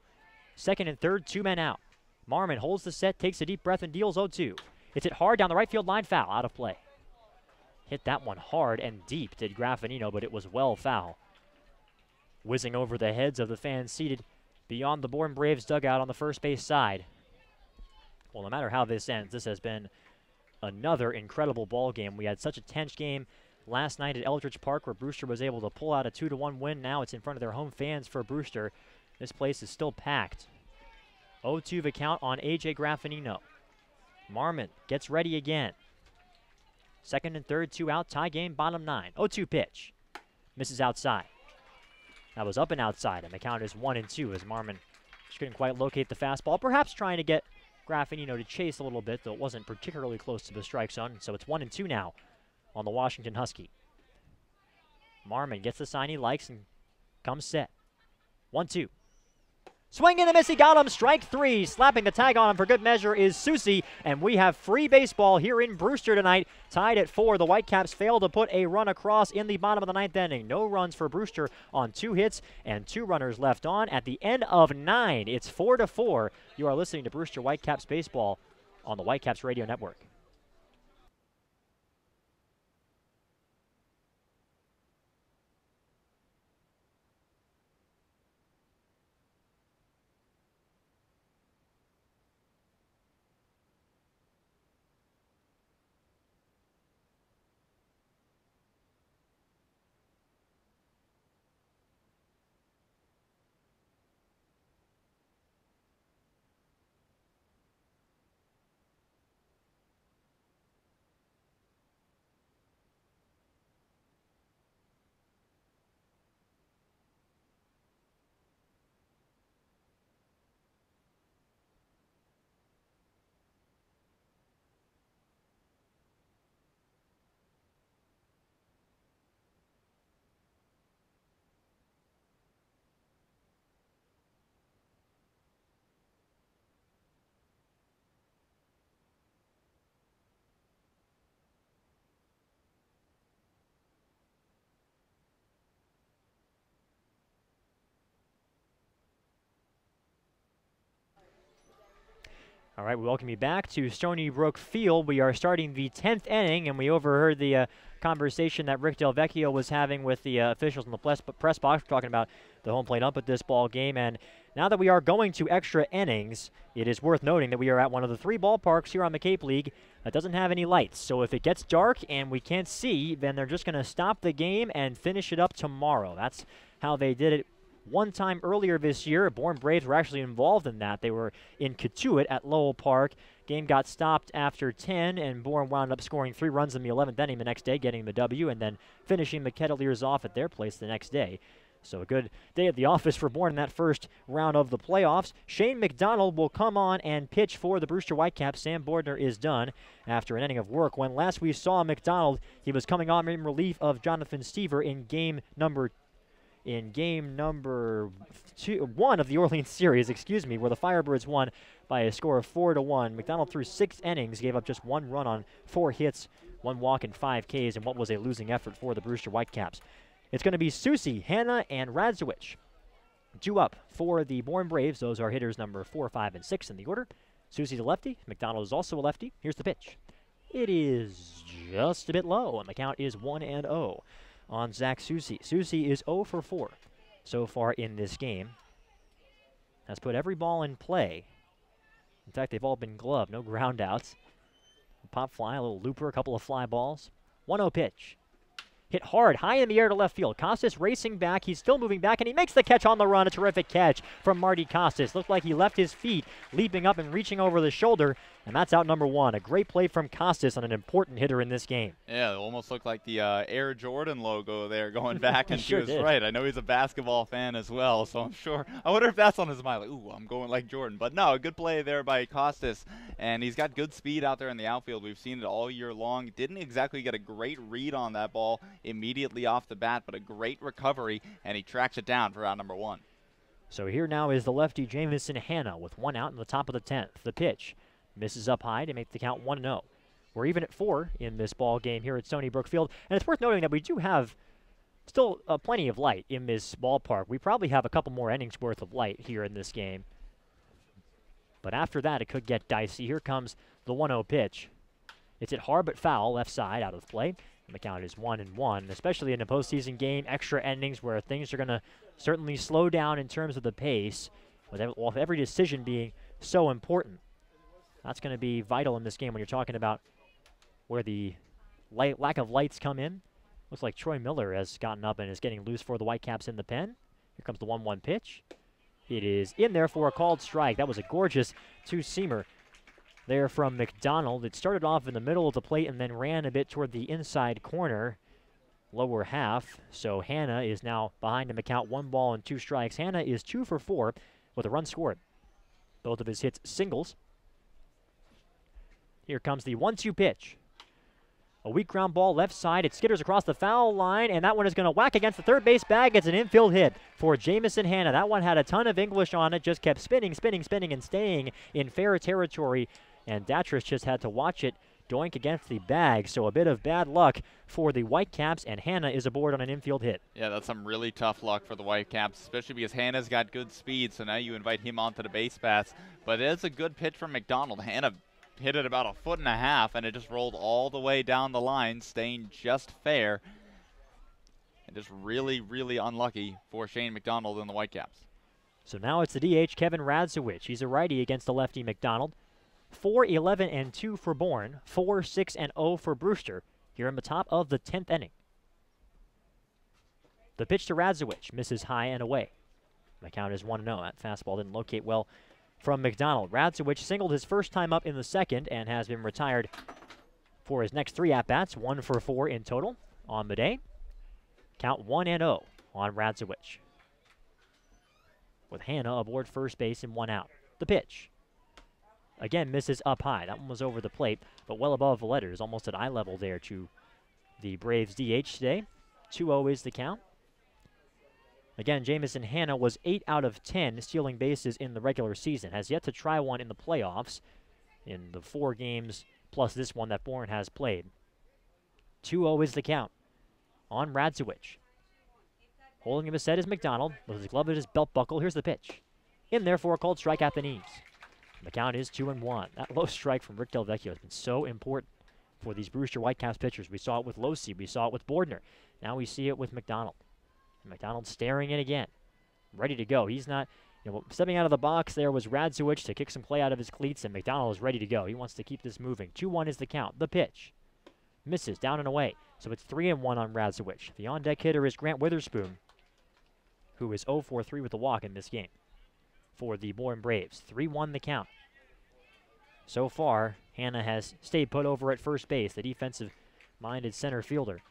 Second and third, 2 men out. Marmon holds the set, takes a deep breath, and deals 0-2. It's hit hard down the right field line, foul, out of play. Hit that one hard and deep, did Graffinino, but it was well foul. Whizzing over the heads of the fans seated beyond the Bourne Braves dugout on the first base side. Well, no matter how this ends, this has been another incredible ball game. We had such a tense game last night at Eldridge Park where Brewster was able to pull out a 2-1 win. Now it's in front of their home fans for Brewster. This place is still packed. 0-2 the count on A.J. Graffinino. Marmon gets ready again. Second and third, 2 out, tie game, bottom 9. 0-2 pitch. Misses outside. That was up and outside, and the count is 1-2 as Marmon just couldn't quite locate the fastball. Perhaps trying to get Graffinino to chase a little bit, though it wasn't particularly close to the strike zone. So it's 1-2 now on the Washington Husky. Marmon gets the sign he likes and comes set. 1-2. Swing and a miss, he got him, strike 3. Slapping the tag on him for good measure is Susi, and we have free baseball here in Brewster tonight. Tied at 4, the Whitecaps failed to put a run across in the bottom of the 9th inning. No runs for Brewster on 2 hits and 2 runners left on. At the end of 9, it's 4-4. You are listening to Brewster Whitecaps baseball on the Whitecaps Radio Network. All right, we welcome you back to Stony Brook Field. We are starting the 10th inning, and we overheard the conversation that Rick Del Vecchio was having with the officials in the press box, talking about the home plate ump at this ball game. And now that we are going to extra innings, it is worth noting that we are at one of the 3 ballparks here on the Cape League that doesn't have any lights. So if it gets dark and we can't see, then they're just going to stop the game and finish it up tomorrow. That's how they did it one time earlier this year. Bourne Braves were actually involved in that. They were in Katuitt at Lowell Park. Game got stopped after 10, and Bourne wound up scoring 3 runs in the 11th inning the next day, getting the W, and then finishing the Kettleers off at their place the next day. So a good day at the office for Bourne in that first round of the playoffs. Shane McDonald will come on and pitch for the Brewster Whitecaps. Sam Bordner is done after an inning of work. When last we saw McDonald, he was coming on in relief of Jonathan Stever in game number 1 of the Orleans series, where the Firebirds won by a score of 4-1. McDonald threw 6 innings, gave up just 1 run on 4 hits, 1 walk, and 5 Ks in what was a losing effort for the Brewster Whitecaps. It's going to be Susi, Hanna, and Radzowicz. 2 up for the Bourne Braves. Those are hitters number 4, 5, and 6 in the order. Susi's a lefty. McDonald is also a lefty. Here's the pitch. It is just a bit low, and the count is 1-0 on Zach Susi. Susi is 0 for 4 so far in this game. Has put every ball in play. In fact, they've all been gloved. No ground outs. A pop fly, a little looper, a couple of fly balls. 1-0 pitch. Hit hard, high in the air to left field. Costas racing back. He's still moving back, and he makes the catch on the run. A terrific catch from Marty Costas. Looked like he left his feet, leaping up and reaching over the shoulder, and that's out number 1. A great play from Costas on an important hitter in this game. Yeah, it almost looked like the Air Jordan logo there going back into sure his did. right. I know he's a basketball fan as well, so I'm sure. I wonder if that's on his mind. Like, ooh, I'm going like Jordan. But no, a good play there by Costas, and he's got good speed out there in the outfield. We've seen it all year long. Didn't exactly get a great read on that ball immediately off the bat, but a great recovery, and he tracks it down for out number 1. So here now is the lefty Jamison Hanna with 1 out in the top of the 10th. The pitch misses up high to make the count 1-0. We're even at 4 in this ball game here at Stony Brook Field, and it's worth noting that we do have still plenty of light in this ballpark. We probably have a couple more innings worth of light here in this game, but after that it could get dicey. Here comes the 1-0 pitch. It's hit hard but foul, left side, out of play. The count is 1-1, especially in a postseason game, extra innings where things are going to certainly slow down in terms of the pace, with every decision being so important. That's going to be vital in this game when you're talking about where the lack of lights come in. Looks like Troy Miller has gotten up and is getting loose for the Whitecaps in the pen. Here comes the 1-1 pitch. It is in there for a called strike. That was a gorgeous two-seamer there from McDonald. It started off in the middle of the plate and then ran a bit toward the inside corner, lower half. So Hannah is now behind him a count, 1 ball and 2 strikes. Hannah is 2 for 4 with a run scored. Both of his hits singles. Here comes the 1-2 pitch. A weak ground ball left side. It skitters across the foul line, and that one is going to whack against the third base bag. It's an infield hit for Jamison Hannah. That one had a ton of English on it, just kept spinning, and staying in fair territory, and Datrich just had to watch it doink against the bag. So a bit of bad luck for the Whitecaps, and Hannah is aboard on an infield hit. Yeah, that's some really tough luck for the Whitecaps, especially because Hannah's got good speed, so now you invite him onto the base paths. But it is a good pitch from McDonald. Hannah hit it about 1.5 feet, and it just rolled all the way down the line, staying just fair. And just really, really unlucky for Shane McDonald and the Whitecaps. So now it's the DH, Kevin Radzowicz. He's a righty against the lefty McDonald. 4-11-2 for Bourne, 4-6-0 for Brewster here in the top of the 10th inning. The pitch to Radzowicz misses high and away. The count is 1-0. That fastball didn't locate well from McDonald. Radzowicz singled his first time up in the second and has been retired for his next 3 at-bats, 1 for 4 in total on the day. Count 1-0 on Radzowicz, with Hannah aboard first base and 1 out. The pitch. Again, misses up high. That one was over the plate, but well above the letters, almost at eye level there to the Braves DH today. 2-0 is the count. Again, Jamison Hannah was 8 out of 10 stealing bases in the regular season. Has yet to try one in the playoffs in the 4 games plus this one that Bourne has played. 2-0 is the count on Radzowicz. Holding him a set is McDonald with his glove at his belt buckle. Here's the pitch. In there for a called strike at the knees. The count is 2-1. That low strike from Rick Del Vecchio has been so important for these Brewster Whitecaps pitchers. We saw it with Losi. We saw it with Bordner. Now we see it with McDonald. McDonald staring in again, ready to go. He's not, stepping out of the box there was Radzowicz to kick some clay out of his cleats, and McDonald is ready to go. He wants to keep this moving. 2-1 is the count. The pitch misses down and away. So it's 3-1 on Radzowicz. The on-deck hitter is Grant Witherspoon, who is 0 for 3 with a walk in this game for the Bourne Braves. 3-1 the count. So far, Hannah has stayed put over at first base, the defensive-minded center fielder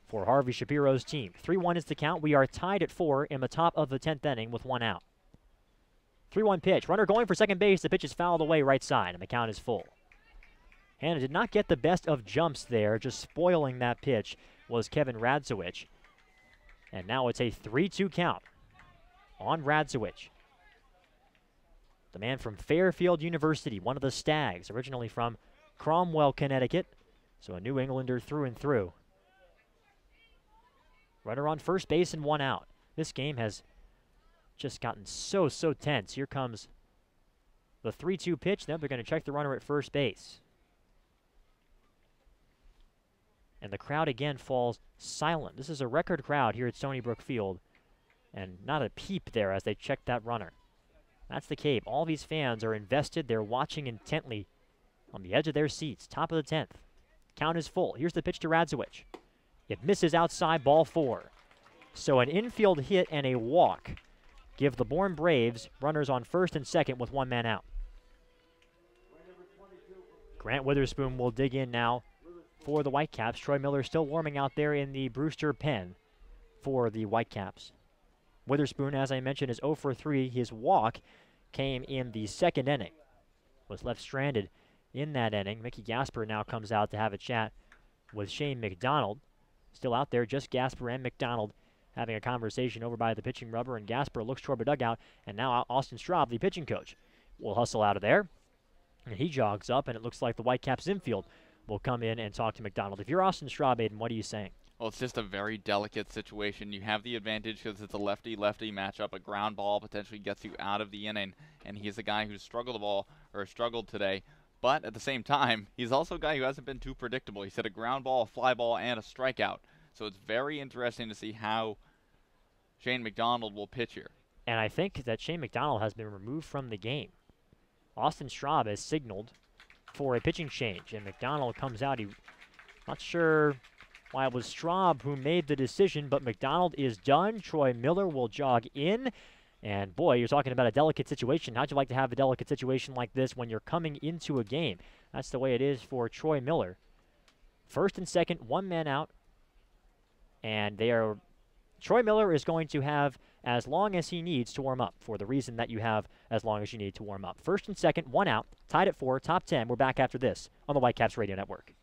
for Harvey Shapiro's team. 3-1 is the count. We are tied at 4 in the top of the 10th inning with 1 out. 3-1 pitch. Runner going for second base. The pitch is fouled away right side, and the count is full. Hannah did not get the best of jumps there. Just spoiling that pitch was Kevin Radzowicz. And now it's a 3-2 count on Radzowicz. The man from Fairfield University, one of the Stags, originally from Cromwell, Connecticut. So a New Englander through and through. Runner on first base and 1 out. This game has just gotten so tense. Here comes the 3-2 pitch. Now they're going to check the runner at first base. And the crowd again falls silent. This is a record crowd here at Stony Brook Field. And not a peep there as they check that runner. That's the Cape. All these fans are invested. They're watching intently on the edge of their seats. Top of the 10th. Count is full. Here's the pitch to Radzowicz. It misses outside, ball 4. So an infield hit and a walk give the Bourne Braves runners on first and second with 1 man out. Grant Witherspoon will dig in now for the Whitecaps. Troy Miller still warming out there in the Brewster pen for the Whitecaps. Witherspoon, as I mentioned, is 0 for 3. His walk came in the 2nd inning. Was left stranded in that inning. Mickey Gasper now comes out to have a chat with Shane McDonald. Still out there, just Gasper and McDonald having a conversation over by the pitching rubber, and Gasper looks toward the dugout, and now Austin Straub, the pitching coach, will hustle out of there. And he jogs up, and it looks like the Whitecaps infield will come in and talk to McDonald. If you're Austin Straub, Aiden, what are you saying? Well, it's just a very delicate situation. You have the advantage because it's a lefty-lefty matchup. A ground ball potentially gets you out of the inning, and he's a guy who's struggled today. But at the same time, he's also a guy who hasn't been too predictable. He's hit a ground ball, a fly ball, and a strikeout. So it's very interesting to see how Shane McDonald will pitch here. And I think that Shane McDonald has been removed from the game. Austin Straub has signaled for a pitching change, and McDonald comes out. Not sure why it was Straub who made the decision, but McDonald is done. Troy Miller will jog in, And boy, you're talking about a delicate situation. How'd you like to have a delicate situation like this when you're coming into a game? That's the way it is for Troy Miller. First and second, one man out. And Troy Miller is going to have as long as he needs to warm up, for the reason that you have as long as you need to warm up. First and second, one out, tied at 4, top 10. We're back after this on the Whitecaps Radio Network.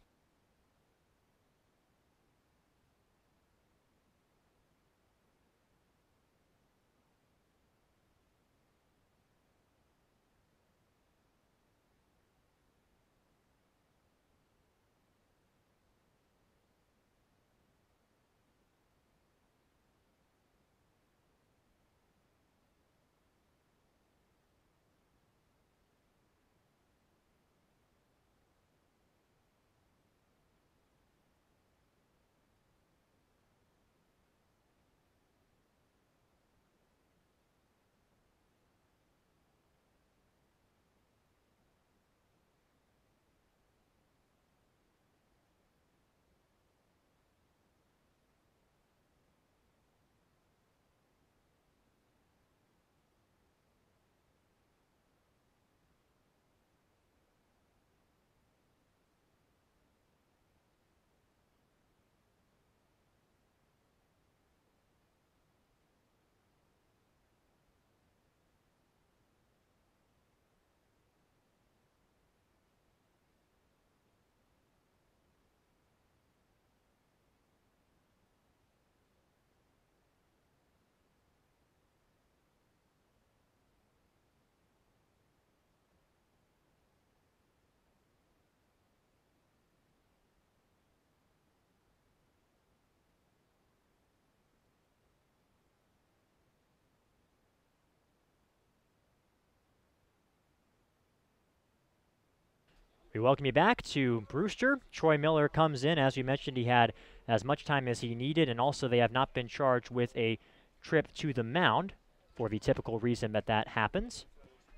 We welcome you back to Brewster. Troy Miller comes in. As we mentioned, he had as much time as he needed, and also they have not been charged with a trip to the mound for the typical reason that happens.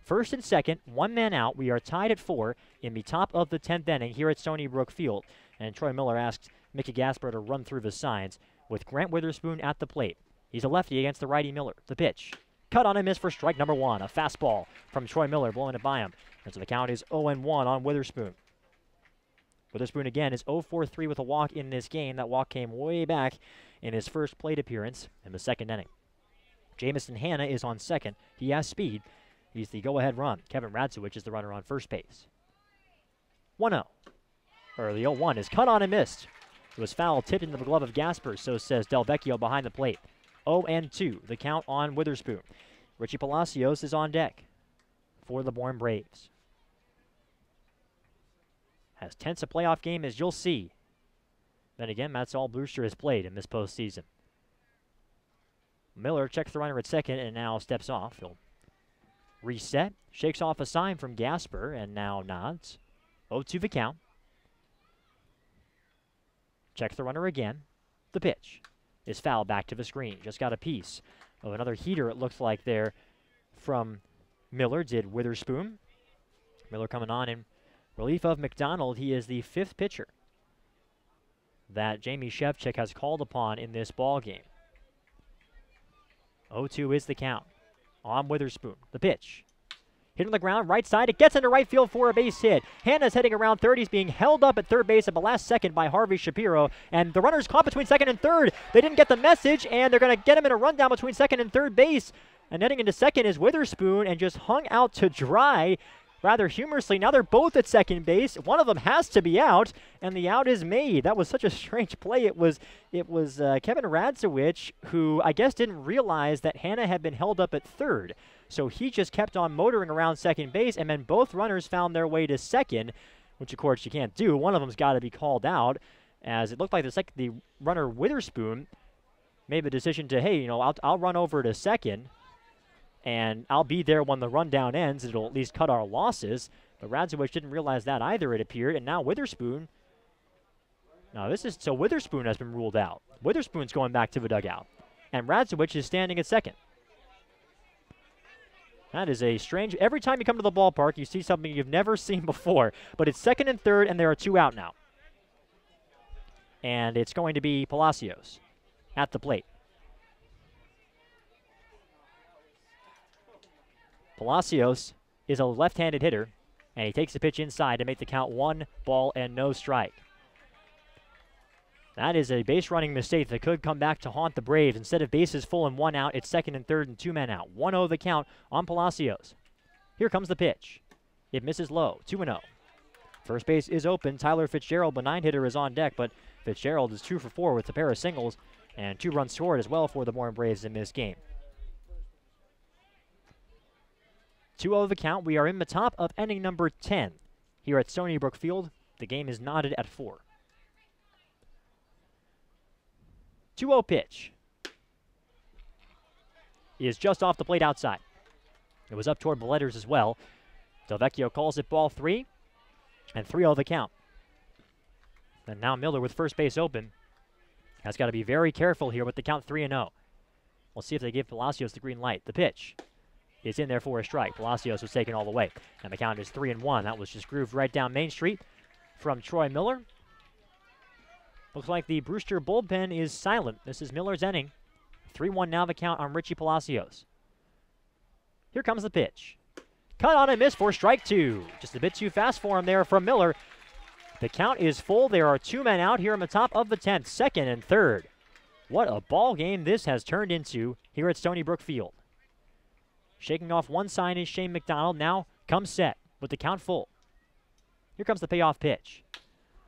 First and second, one man out. We are tied at 4 in the top of the 10th inning here at Stony Brook Field. And Troy Miller asks Mickey Gasper to run through the signs with Grant Witherspoon at the plate. He's a lefty against the righty Miller. The pitch. Cut on and miss for strike number 1. A fastball from Troy Miller, blowing it by him. And so the count is 0-1 on Witherspoon. Witherspoon again is 0-for-3 with a walk in this game. That walk came way back in his first plate appearance in the second inning. Jamison Hanna is on second. He has speed. He's the go-ahead run. Kevin Radzewicz is the runner on first base. 1-0. Or the 0-1 is cut on and missed. It was foul, tipped into the glove of Gasper, so says Del Vecchio behind the plate. 0-2, the count on Witherspoon. Richie Palacios is on deck for the Bourne Braves. As tense a playoff game as you'll see. Then again, that's all Brewster has played in this postseason. Miller checks the runner at second and now steps off. He'll reset, shakes off a sign from Gasper, and now nods. 0-2 the count. Checks the runner again. The pitch is fouled back to the screen. Just got a piece of another heater, it looks like, there from Miller. Did Witherspoon. Miller coming on in relief of McDonald. He is the 5th pitcher that Jamie Shevchik has called upon in this ball game. 0-2 is the count on Witherspoon. The pitch. Hit on the ground, right side. It gets into right field for a base hit. Hanna's heading around third. He's being held up at third base at the last second by Harvey Shapiro. And the runner's caught between second and third. They didn't get the message, and they're going to get him in a rundown between second and third base. And heading into second is Witherspoon, and just hung out to dry rather humorously. Now they're both at second base. One of them has to be out, and the out is made. That was such a strange play. It was Kevin Radzewicz, who I guess didn't realize that Hanna had been held up at third. So he just kept on motoring around second base, and then both runners found their way to second, which of course you can't do. One of them's got to be called out, as it looked like the runner Witherspoon made the decision to, hey, I'll run over to second, and I'll be there when the rundown ends. It'll at least cut our losses. But Radzewicz didn't realize that either, it appeared, and now Witherspoon. So Witherspoon has been ruled out. Witherspoon's going back to the dugout, and Radzewicz is standing at second. That is a strange. Every time you come to the ballpark, you see something you've never seen before. But it's second and third, and there are 2 out now. And it's going to be Palacios at the plate. Palacios is a left-handed hitter, and he takes the pitch inside to make the count 1 ball and no strike. That is a base running mistake that could come back to haunt the Braves. Instead of bases full and 1 out, it's second and third and 2 men out. 1-0 the count on Palacios. Here comes the pitch. It misses low, 2-0. First base is open. Tyler Fitzgerald, the 9-hitter, is on deck, but Fitzgerald is 2 for 4 with a pair of singles and 2 runs scored as well for the Bourne Braves in this game. 2-0 the count. We are in the top of inning number 10 here at Stony Brook Field. The game is knotted at 4. 2-0 pitch is just off the plate outside. It was up toward the letters as well. Delvecchio calls it ball 3, and 3-0 the count. And now Miller with first base open has got to be very careful here with the count 3-0. We'll see if they give Palacios the green light. The pitch is in there for a strike. Palacios was taken all the way, and the count is 3-1. That was just grooved right down Main Street from Troy Miller. Looks like the Brewster bullpen is silent. This is Miller's inning. 3-1 now the count on Richie Palacios. Here comes the pitch. Cut on and miss for strike 2. Just a bit too fast for him there from Miller. The count is full. There are 2 men out here in the top of the 10th, second and third. What a ball game this has turned into here at Stony Brook Field. Shaking off one sign is Shane McDonald. Now comes set with the count full. Here comes the payoff pitch.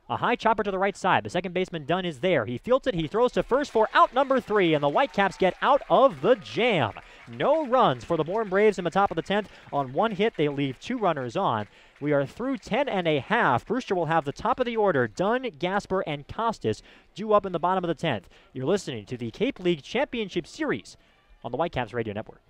A high chopper to the right side. The second baseman Dunn is there. He fields it. He throws to first for out number 3, and the Whitecaps get out of the jam. No runs for the Bourne Braves in the top of the 10th. On 1 hit, they leave 2 runners on. We are through 10 1/2. Brewster will have the top of the order. Dunn, Gasper, and Costas due up in the bottom of the 10th. You're listening to the Cape League Championship Series on the Whitecaps Radio Network.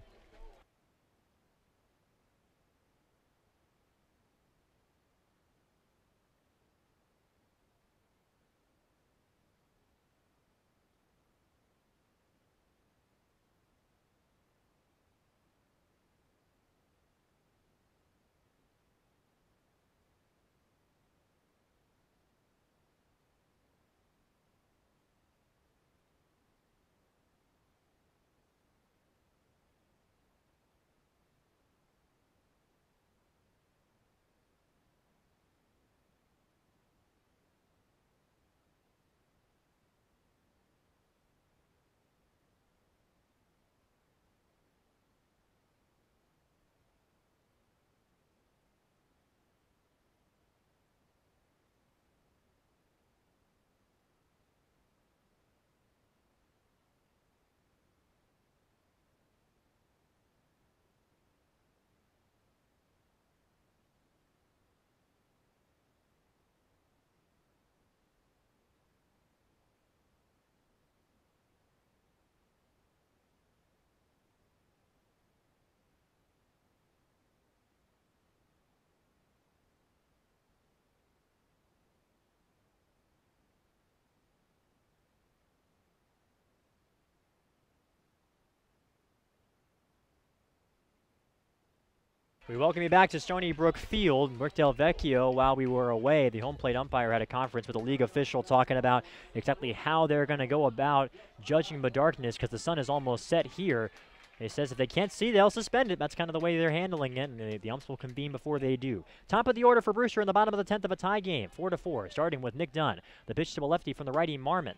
We welcome you back to Stony Brook Field. Rick Delvecchio, while we were away, the home plate umpire had a conference with a league official talking about exactly how they're going to go about judging the darkness because the sun is almost set here. He says if they can't see, they'll suspend it. That's kind of the way they're handling it, and the umps will convene before they do. Top of the order for Brewster in the bottom of the 10th of a tie game, 4-4, starting with Nick Dunn. The pitch to a lefty from the righty, Marmon.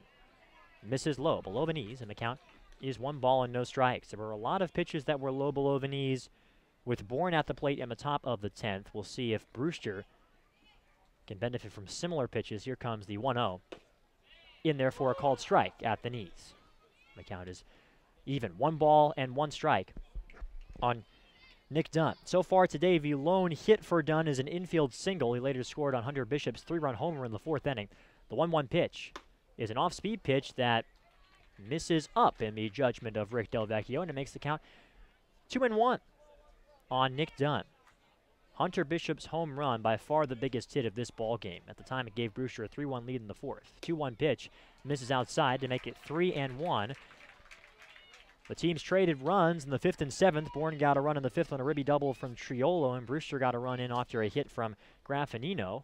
Misses low, below the knees, and the count is 1 ball and no strikes. There were a lot of pitches that were low below the knees. With Bourne at the plate in the top of the 10th, we'll see if Brewster can benefit from similar pitches. Here comes the 1-0. In there for a called strike at the knees. The count is even. 1 ball and 1 strike on Nick Dunn. So far today, the lone hit for Dunn is an infield single. He later scored on Hunter Bishop's 3-run homer in the 4th inning. The 1-1 pitch is an off-speed pitch that misses up in the judgment of Rick Delvecchio, and it makes the count 2-1. On Nick Dunn. Hunter Bishop's home run, by far the biggest hit of this ball game. At the time, it gave Brewster a 3-1 lead in the 4th. 2-1 pitch misses outside to make it 3-1. The teams traded runs in the 5th and 7th. Bourne got a run in the 5th on a ribby double from Triolo, and Brewster got a run in after a hit from Graffinino.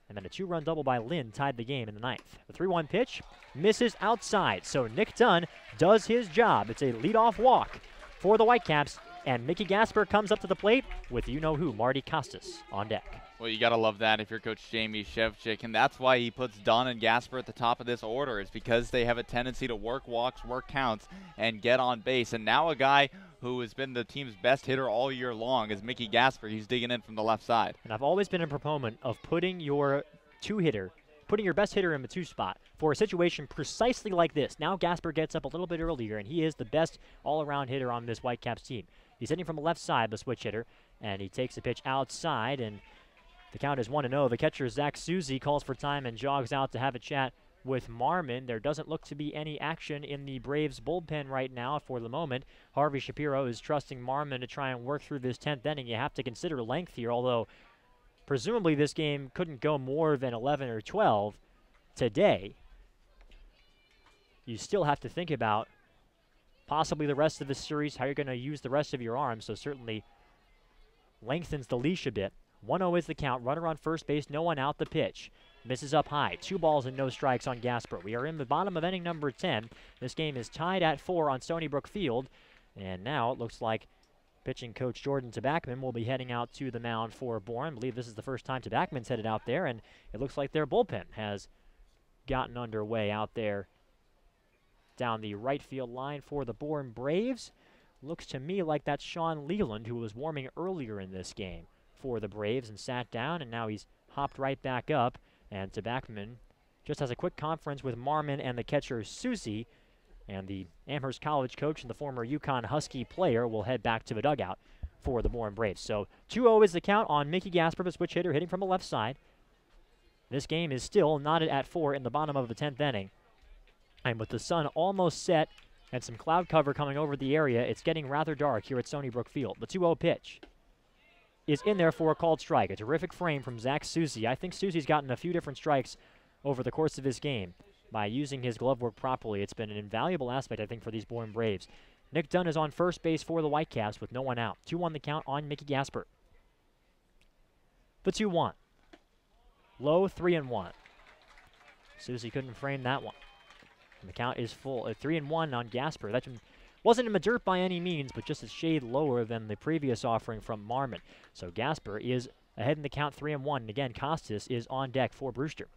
And then a 2-run double by Lynn tied the game in the 9th. The 3-1 pitch misses outside, so Nick Dunn does his job. It's a leadoff walk for the Whitecaps And Mickey Gasper comes up to the plate with you-know-who, Marty Costas, on deck. Well, you got to love that if you're Coach Jamie Shevchik, and that's why he puts Dunn and Gasper at the top of this order, is because they have a tendency to work walks, work counts, and get on base. And now a guy who has been the team's best hitter all year long is Mickey Gasper. He's digging in from the left side. And I've always been a proponent of putting your putting your best hitter in the 2 spot for a situation precisely like this. Now Gasper gets up a little bit earlier, and he is the best all-around hitter on this Whitecaps team. He's hitting from the left side, the switch hitter, and he takes the pitch outside, and the count is 1-0. The catcher, Zach Susie, calls for time and jogs out to have a chat with Marmon. There doesn't look to be any action in the Braves bullpen right now for the moment. Harvey Shapiro is trusting Marmon to try and work through this 10th inning. You have to consider length here, although presumably this game couldn't go more than 11 or 12 today. You still have to think about possibly the rest of the series, how you're going to use the rest of your arm, so certainly lengthens the leash a bit. 1-0 is the count. Runner on first base, no one out. The pitch misses up high. 2 balls and no strikes on Gasper. We are in the bottom of inning number 10. This game is tied at 4 on Stony Brook Field, and now it looks like pitching coach Jordan Tabachman will be heading out to the mound for Bourne. I believe this is the first time Tabachman's headed out there, and it looks like their bullpen has gotten underway out there down the right field line for the Bourne Braves. Looks to me like that's Sean Leland, who was warming earlier in this game for the Braves and sat down, and now he's hopped right back up. And Tabachman just has a quick conference with Marmon and the catcher Susie, and the Amherst College coach and the former Yukon Husky player will head back to the dugout for the Bourne Braves. So 2-0 is the count on Mickey Gasper, the switch hitter, hitting from the left side. This game is still knotted at 4 in the bottom of the 10th inning. And with the sun almost set and some cloud cover coming over the area, it's getting rather dark here at Stony Brook Field. The 2-0 pitch is in there for a called strike. A terrific frame from Zach Susie. I think Susie's gotten a few different strikes over the course of this game by using his glove work properly. It's been an invaluable aspect, I think, for these Bourne Braves. Nick Dunn is on first base for the Whitecaps with no one out. 2-1 the count on Mickey Gasper. The 2-1. Low, 3-1. Susie couldn't frame that one. And the count is full. 3-1 on Gasper. That wasn't in the dirt by any means, but just a shade lower than the previous offering from Marmon. So Gasper is ahead in the count, 3-1. And again, Costas is on deck for Brewster.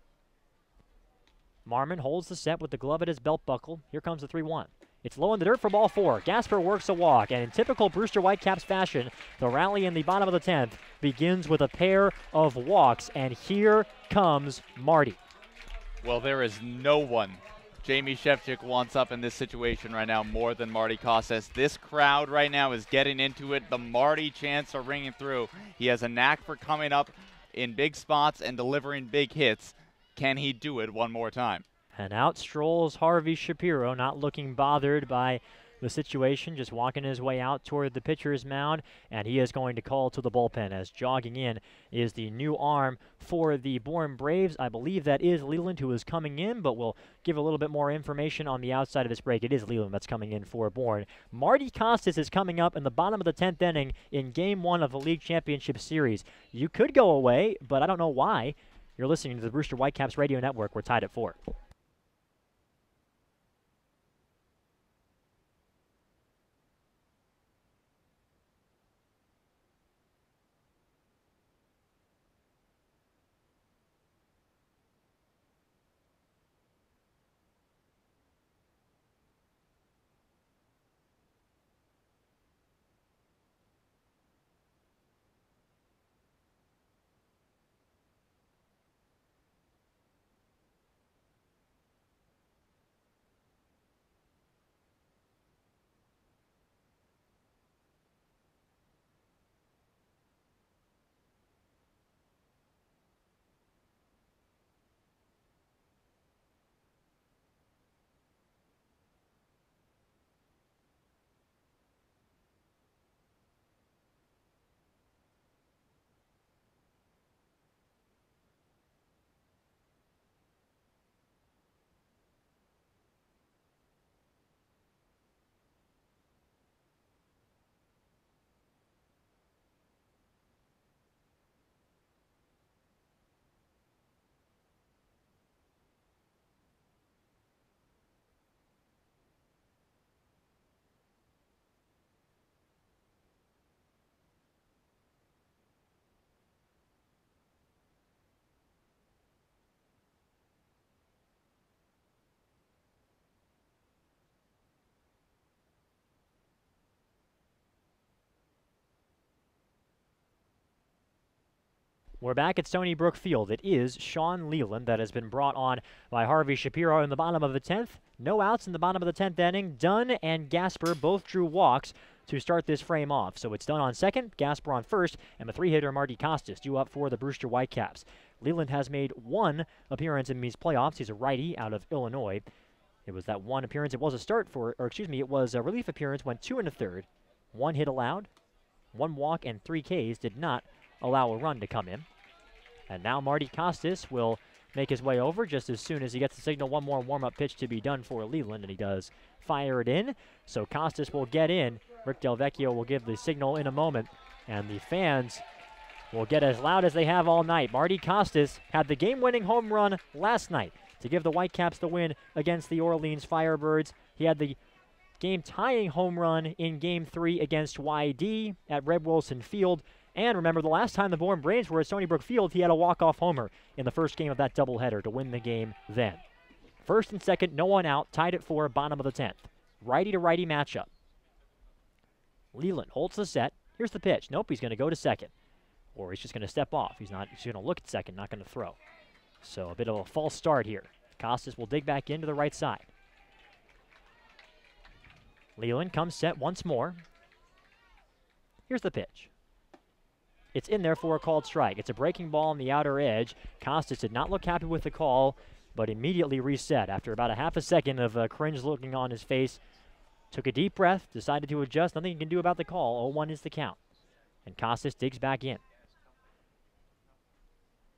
Marmon holds the set with the glove at his belt buckle. Here comes the 3-1. It's low in the dirt for ball 4. Gasper works a walk, and in typical Brewster Whitecaps fashion, the rally in the bottom of the 10th begins with a pair of walks, and here comes Marty. Well, there is no one Jamie Shevchik wants up in this situation right now more than Marty Costas. This crowd right now is getting into it. The Marty chants are ringing through. He has a knack for coming up in big spots and delivering big hits. Can he do it one more time? And out strolls Harvey Shapiro, not looking bothered by the situation, just walking his way out toward the pitcher's mound, and he is going to call to the bullpen as jogging in is the new arm for the Bourne Braves. I believe that is Leland who is coming in, but we'll give a little bit more information on the outside of this break. It is Leland that's coming in for Bourne. Marty Costas is coming up in the bottom of the 10th inning in Game 1 of the League Championship Series. You could go away, but I don't know why. You're listening to the Brewster Whitecaps Radio Network. We're tied at 4. We're back at Stony Brook Field. It is Sean Leland that has been brought on by Harvey Shapiro in the bottom of the 10th. No outs in the bottom of the 10th inning. Dunn and Gasper both drew walks to start this frame off. So it's Dunn on second, Gasper on first, and the three-hitter Marty Costas due up for the Brewster Whitecaps. Leland has made one appearance in these playoffs. He's a righty out of Illinois. It was that one appearance. It was a start for, or excuse me, it was a relief appearance, went 2 1/3. 1 hit allowed, 1 walk, and 3 Ks did not allow a run to come in. And now Marty Costas will make his way over just as soon as he gets the signal. One more warm-up pitch to be done for Leland, and he does fire it in. So Costas will get in. Rick Del Vecchio will give the signal in a moment, and the fans will get as loud as they have all night. Marty Costas had the game-winning home run last night to give the Whitecaps the win against the Orleans Firebirds. He had the game-tying home run in Game 3 against YD at Red Wilson Field. And remember, the last time the Born Braves were at Stony Brook Field, he had a walk-off homer in the first game of that doubleheader to win the game then. First and second, no one out, tied at 4, bottom of the 10th. Righty-to-righty matchup. Leland holds the set. Here's the pitch. Nope, he's going to go to second. Or he's just going to step off. He's going to look at second, not going to throw. So a bit of a false start here. Costas will dig back into the right side. Leland comes set once more. Here's the pitch. It's in there for a called strike. It's a breaking ball on the outer edge. Costas did not look happy with the call, but immediately reset after about a half a second of cringe looking on his face. Took a deep breath, decided to adjust. Nothing he can do about the call. 0-1 is the count. And Costas digs back in.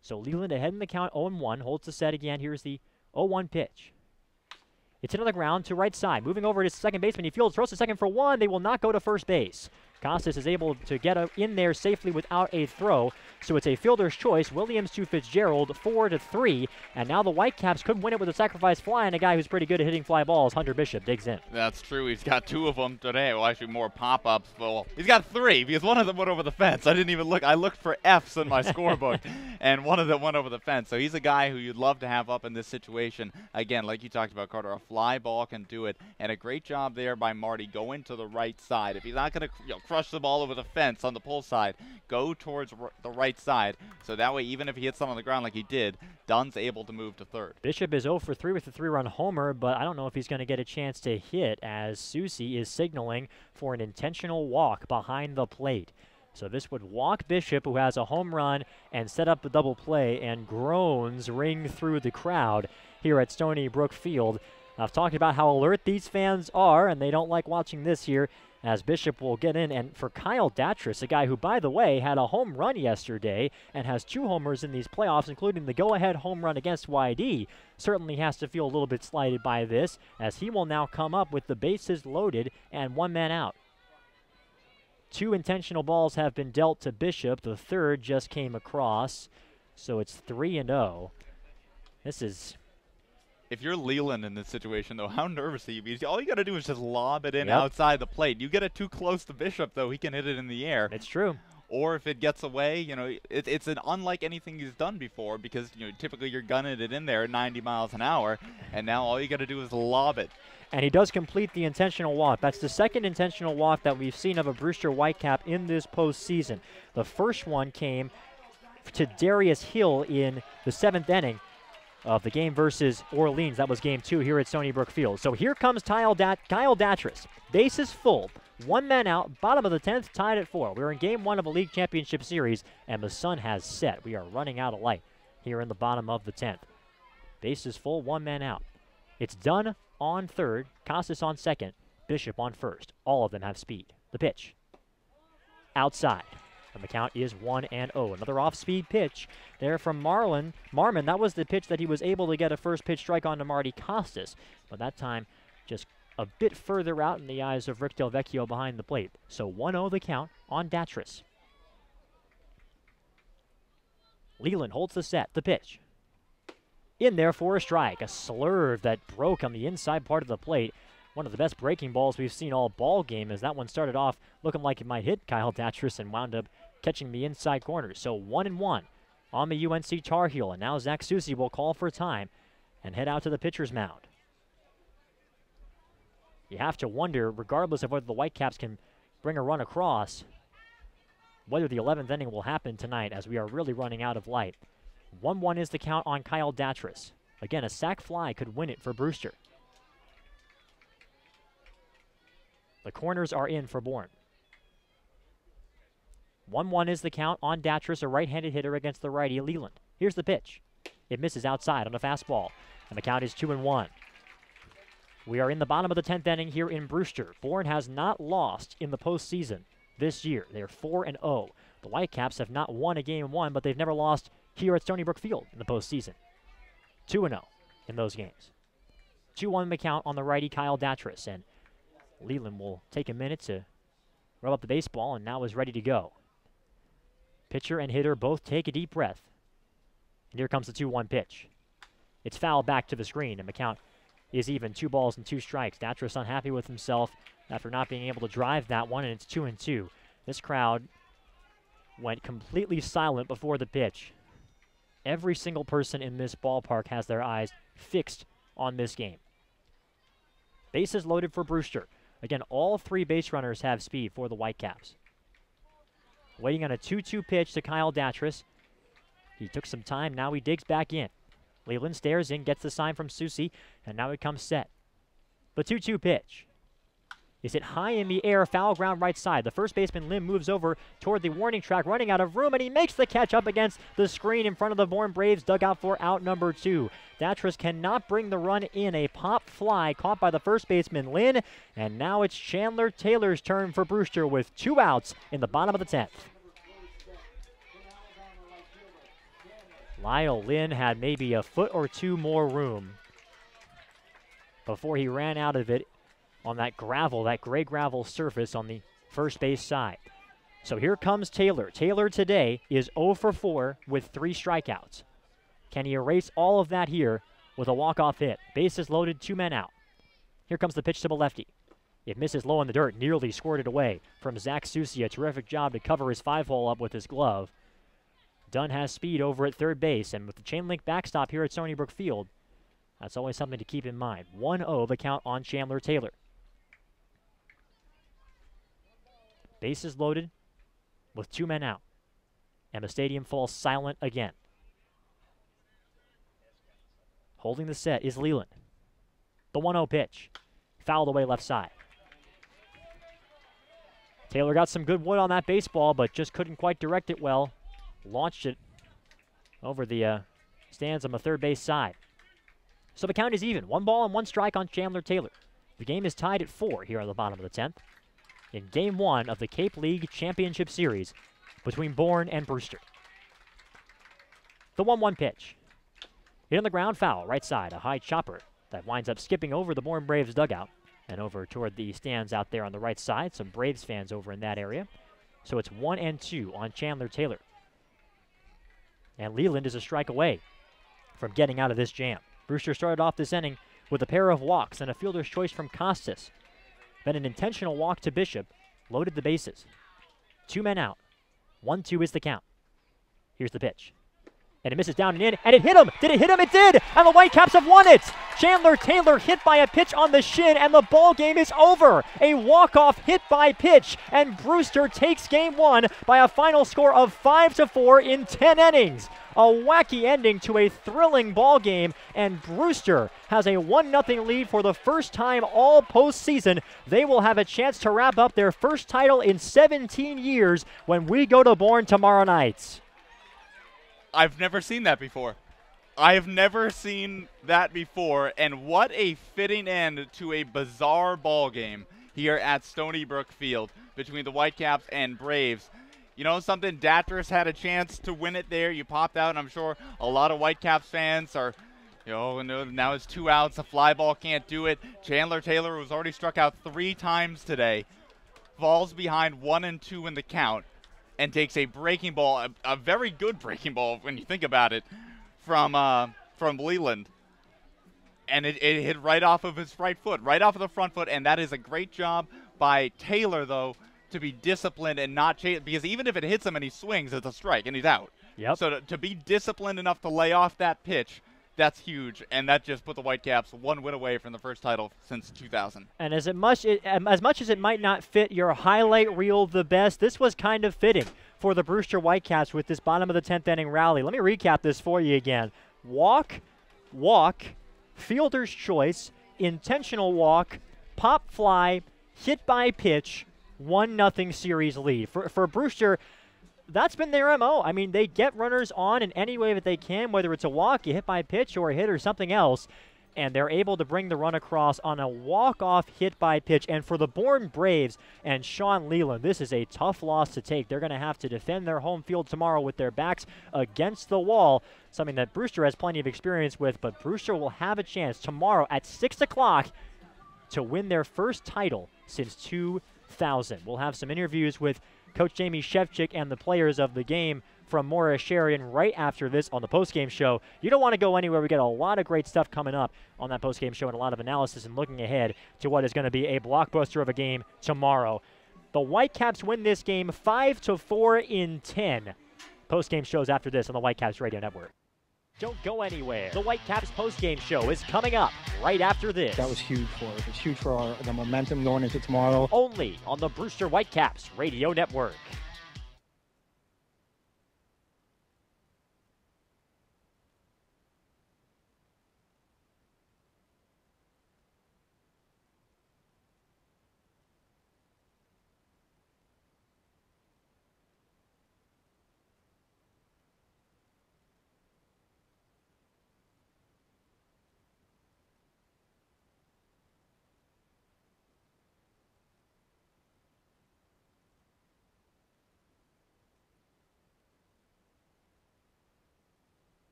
So Leland ahead in the count, 0-1, holds the set again. Here's the 0-1 pitch. It's into the ground to right side. Moving over to second baseman. He fields, throws to second for 1. They will not go to first base. Costas is able to get in there safely without a throw. So it's a fielder's choice. Williams to Fitzgerald, 4-3. And now the Whitecaps could win it with a sacrifice fly, and a guy who's pretty good at hitting fly balls, Hunter Bishop, digs in. That's true. He's got 2 of them today. Well, actually more pop-ups. Well, he's got 3 because one of them went over the fence. I didn't even look. I looked for Fs in my scorebook, and one of them went over the fence. So he's a guy who you'd love to have up in this situation. Again, like you talked about, Carter, a fly ball can do it, and a great job there by Marty going to the right side. If he's not going to crush the ball over the fence on the pull side, go towards the right side. So that way, even if he hits some on the ground like he did, Dunn's able to move to third. Bishop is 0 for 3 with a 3-run homer, but I don't know if he's going to get a chance to hit as Susie is signaling for an intentional walk behind the plate. So this would walk Bishop, who has a home run, and set up the double play, and groans ring through the crowd here at Stony Brook Field. I've talked about how alert these fans are, and they don't like watching this here, as Bishop will get in. And for Kyle Datris, a guy who, by the way, had a home run yesterday and has 2 homers in these playoffs, including the go-ahead home run against YD, certainly has to feel a little bit slighted by this, as he will now come up with the bases loaded and 1 man out. 2 intentional balls have been dealt to Bishop. The third just came across, so it's 3-0. This is... If you're Leland in this situation, though, how nervous are you? Because all you got to do is just lob it in outside the plate. You get it too close to Bishop, though, he can hit it in the air. It's true. Or if it gets away, it's unlike anything he's done before, because typically you're gunning it in there at 90 miles an hour, and now all you got to do is lob it. And he does complete the intentional walk. That's the second intentional walk that we've seen of a Brewster Whitecap in this postseason. The first one came to Darius Hill in the 7th inning of the game versus Orleans. That was game 2 here at Stony Brook Field. So here comes Kyle Datris. Bases full. 1 man out. Bottom of the 10th, tied at 4. We're in game 1 of a league championship series, and the sun has set. We are running out of light here in the bottom of the 10th. Bases full, 1 man out. It's Dunn on third, Costas on second, Bishop on first. All of them have speed. The pitch. Outside. And the count is 1-0. Another off-speed pitch there from Marmon. That was the pitch that he was able to get a first pitch strike on to Marty Costas. But that time, just a bit further out in the eyes of Rick Del Vecchio behind the plate. So 1-0 the count on Datris. Leland holds the set. The pitch. In there for a strike. A slurve that broke on the inside part of the plate. One of the best breaking balls we've seen all ball game, as that one started off looking like it might hit Kyle Datris and wound up catching the inside corner. So 1-1 on the UNC Tar Heel. And now Zach Susie will call for time and head out to the pitcher's mound. You have to wonder, regardless of whether the Whitecaps can bring a run across, whether the 11th inning will happen tonight, as we are really running out of light. 1-1 is the count on Kyle Datris. Again, a sac fly could win it for Brewster. The corners are in for Bourne. 1-1 is the count on Datris, a right-handed hitter against the righty Leland. Here's the pitch. It misses outside on a fastball, and the count is 2-1. We are in the bottom of the 10th inning here in Brewster. Bourne has not lost in the postseason this year. They are 4-0. The Whitecaps have not won a game one, but they've never lost here at Stony Brook Field in the postseason. 2-0 in those games. 2-1 the count on the righty Kyle Datris, and Leland will take a minute to rub up the baseball and now is ready to go. Pitcher and hitter both take a deep breath. And here comes the 2-1 pitch. It's fouled back to the screen, and the count is even, 2 balls and 2 strikes. Datris unhappy with himself after not being able to drive that one, and it's 2-2. This crowd went completely silent before the pitch. Every single person in this ballpark has their eyes fixed on this game. Bases loaded for Brewster. Again, all 3 base runners have speed for the Whitecaps. Waiting on a 2-2 pitch to Kyle Datris. He took some time, now he digs back in. Leland stares in, gets the sign from Susie, and now it comes set. The 2-2 pitch. Is it high in the air, foul ground right side. The first baseman, Lim, moves over toward the warning track, running out of room, and he makes the catch up against the screen in front of the Bourne Braves dugout for out number 2. Datris cannot bring the run in. A pop fly caught by the first baseman, Lynn, and now it's Chandler Taylor's turn for Brewster with 2 outs in the bottom of the 10th. Lyle Lynn had maybe a foot or 2 more room before he ran out of it on that gravel, that gray gravel surface on the first base side. So here comes Taylor. Taylor today is 0 for 4 with 3 strikeouts. Can he erase all of that here with a walk-off hit? Bases loaded, 2 men out. Here comes the pitch to the lefty. It misses low in the dirt, nearly squirted away from Zach Susie. A terrific job to cover his 5-hole up with his glove. Dunn has speed over at third base, and with the chain link backstop here at Stony Brook Field, that's always something to keep in mind. 1-0 the count on Chandler Taylor. Bases loaded with 2 men out, and the stadium falls silent again. Holding the set is Leland. The 1-0 pitch, fouled away left side. Taylor got some good wood on that baseball, but just couldn't quite direct it well. Launched it over the stands on the third base side. So the count is even. 1 ball and 1 strike on Chandler Taylor. The game is tied at 4 here on the bottom of the 10th in Game 1 of the Cape League Championship Series between Bourne and Brewster. The 1-1 pitch. Hit on the ground, foul, right side. A high chopper that winds up skipping over the Bourne Braves dugout and over toward the stands out there on the right side. Some Braves fans over in that area. So it's 1-2 on Chandler Taylor. And Leland is a strike away from getting out of this jam. Brewster started off this inning with a pair of walks and a fielder's choice from Costas. Then an intentional walk to Bishop loaded the bases. 2 men out. 1-2 is the count. Here's the pitch. And it misses down and in, and it hit him! Did it hit him? It did! And the Whitecaps have won it! Chandler Taylor hit by a pitch on the shin, and the ball game is over! A walk-off hit by pitch, and Brewster takes Game 1 by a final score of 5-4 in 10 innings. A wacky ending to a thrilling ball game, and Brewster has a 1-0 lead for the first time all postseason. They will have a chance to wrap up their first title in 17 years when we go to Bourne tomorrow night. I've never seen that before. I have never seen that before, and what a fitting end to a bizarre ball game here at Stony Brook Field between the Whitecaps and Braves. You know something, Datris had a chance to win it there. You popped out, and I'm sure a lot of Whitecaps fans are, now it's 2 outs, the fly ball can't do it. Chandler Taylor was already struck out 3 times today, falls behind 1-2 in the count, and takes a breaking ball, a very good breaking ball when you think about it, from Leland. And it hit right off of his right foot, right off of the front foot, and that is a great job by Taylor, though, to be disciplined and not chase, because even if it hits him and he swings, it's a strike, and he's out. Yep. So to be disciplined enough to lay off that pitch, that's huge, and that just put the Whitecaps 1 win away from the first title since 2000. And as much as it might not fit your highlight reel the best, this was kind of fitting for the Brewster Whitecaps with this bottom of the 10th inning rally. Let me recap this for you again. Walk, fielder's choice, intentional walk, pop fly, hit by pitch, 1-0 series lead. For Brewster, that's been their MO. I mean, they get runners on in any way that they can, whether it's a walk, a hit by pitch, or a hit or something else, and they're able to bring the run across on a walk-off hit by pitch. And for the Bourne Braves and Sean Leland, this is a tough loss to take. They're going to have to defend their home field tomorrow with their backs against the wall, something that Brewster has plenty of experience with, but Brewster will have a chance tomorrow at 6 o'clock to win their first title since 2000. We'll have some interviews with Coach Jamie Shevchik and the players of the game from Morris Sheridan right after this on the postgame show. You don't want to go anywhere. We got a lot of great stuff coming up on that postgame show and a lot of analysis and looking ahead to what is going to be a blockbuster of a game tomorrow. The Whitecaps win this game 5-4 in 10. Postgame shows after this on the Whitecaps Radio Network. Don't go anywhere. The Whitecaps postgame show is coming up right after this. That was huge for us. It's huge for the momentum going into tomorrow. Only on the Brewster Whitecaps Radio Network.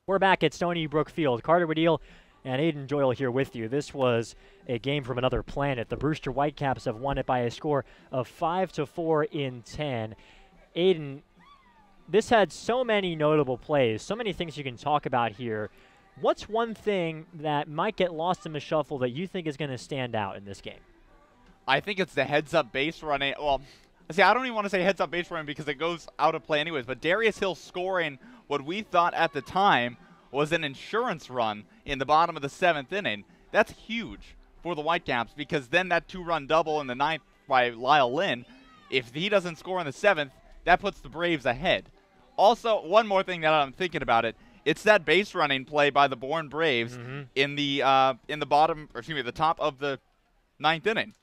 We're back at Stony Brook Field. Carter Waddell and Aiden Doyle here with you. This was a game from another planet. The Brewster Whitecaps have won it by a score of 5-4 in 10. Aiden, this had so many notable plays, so many things you can talk about here. What's one thing that might get lost in the shuffle that you think is going to stand out in this game? I think it's the heads-up base running. Well, see, I don't even want to say heads-up base running because it goes out of play anyways, but Darius Hill scoring what we thought at the time was an insurance run in the bottom of the 7th inning. That's huge for the Whitecaps because then that 2-run double in the 9th by Lyle Lynn, if he doesn't score in the 7th, that puts the Braves ahead. Also, one more thing that I'm thinking about it, it's that base running play by the Bourne Braves in the bottom, or excuse me, the top of the 9th inning.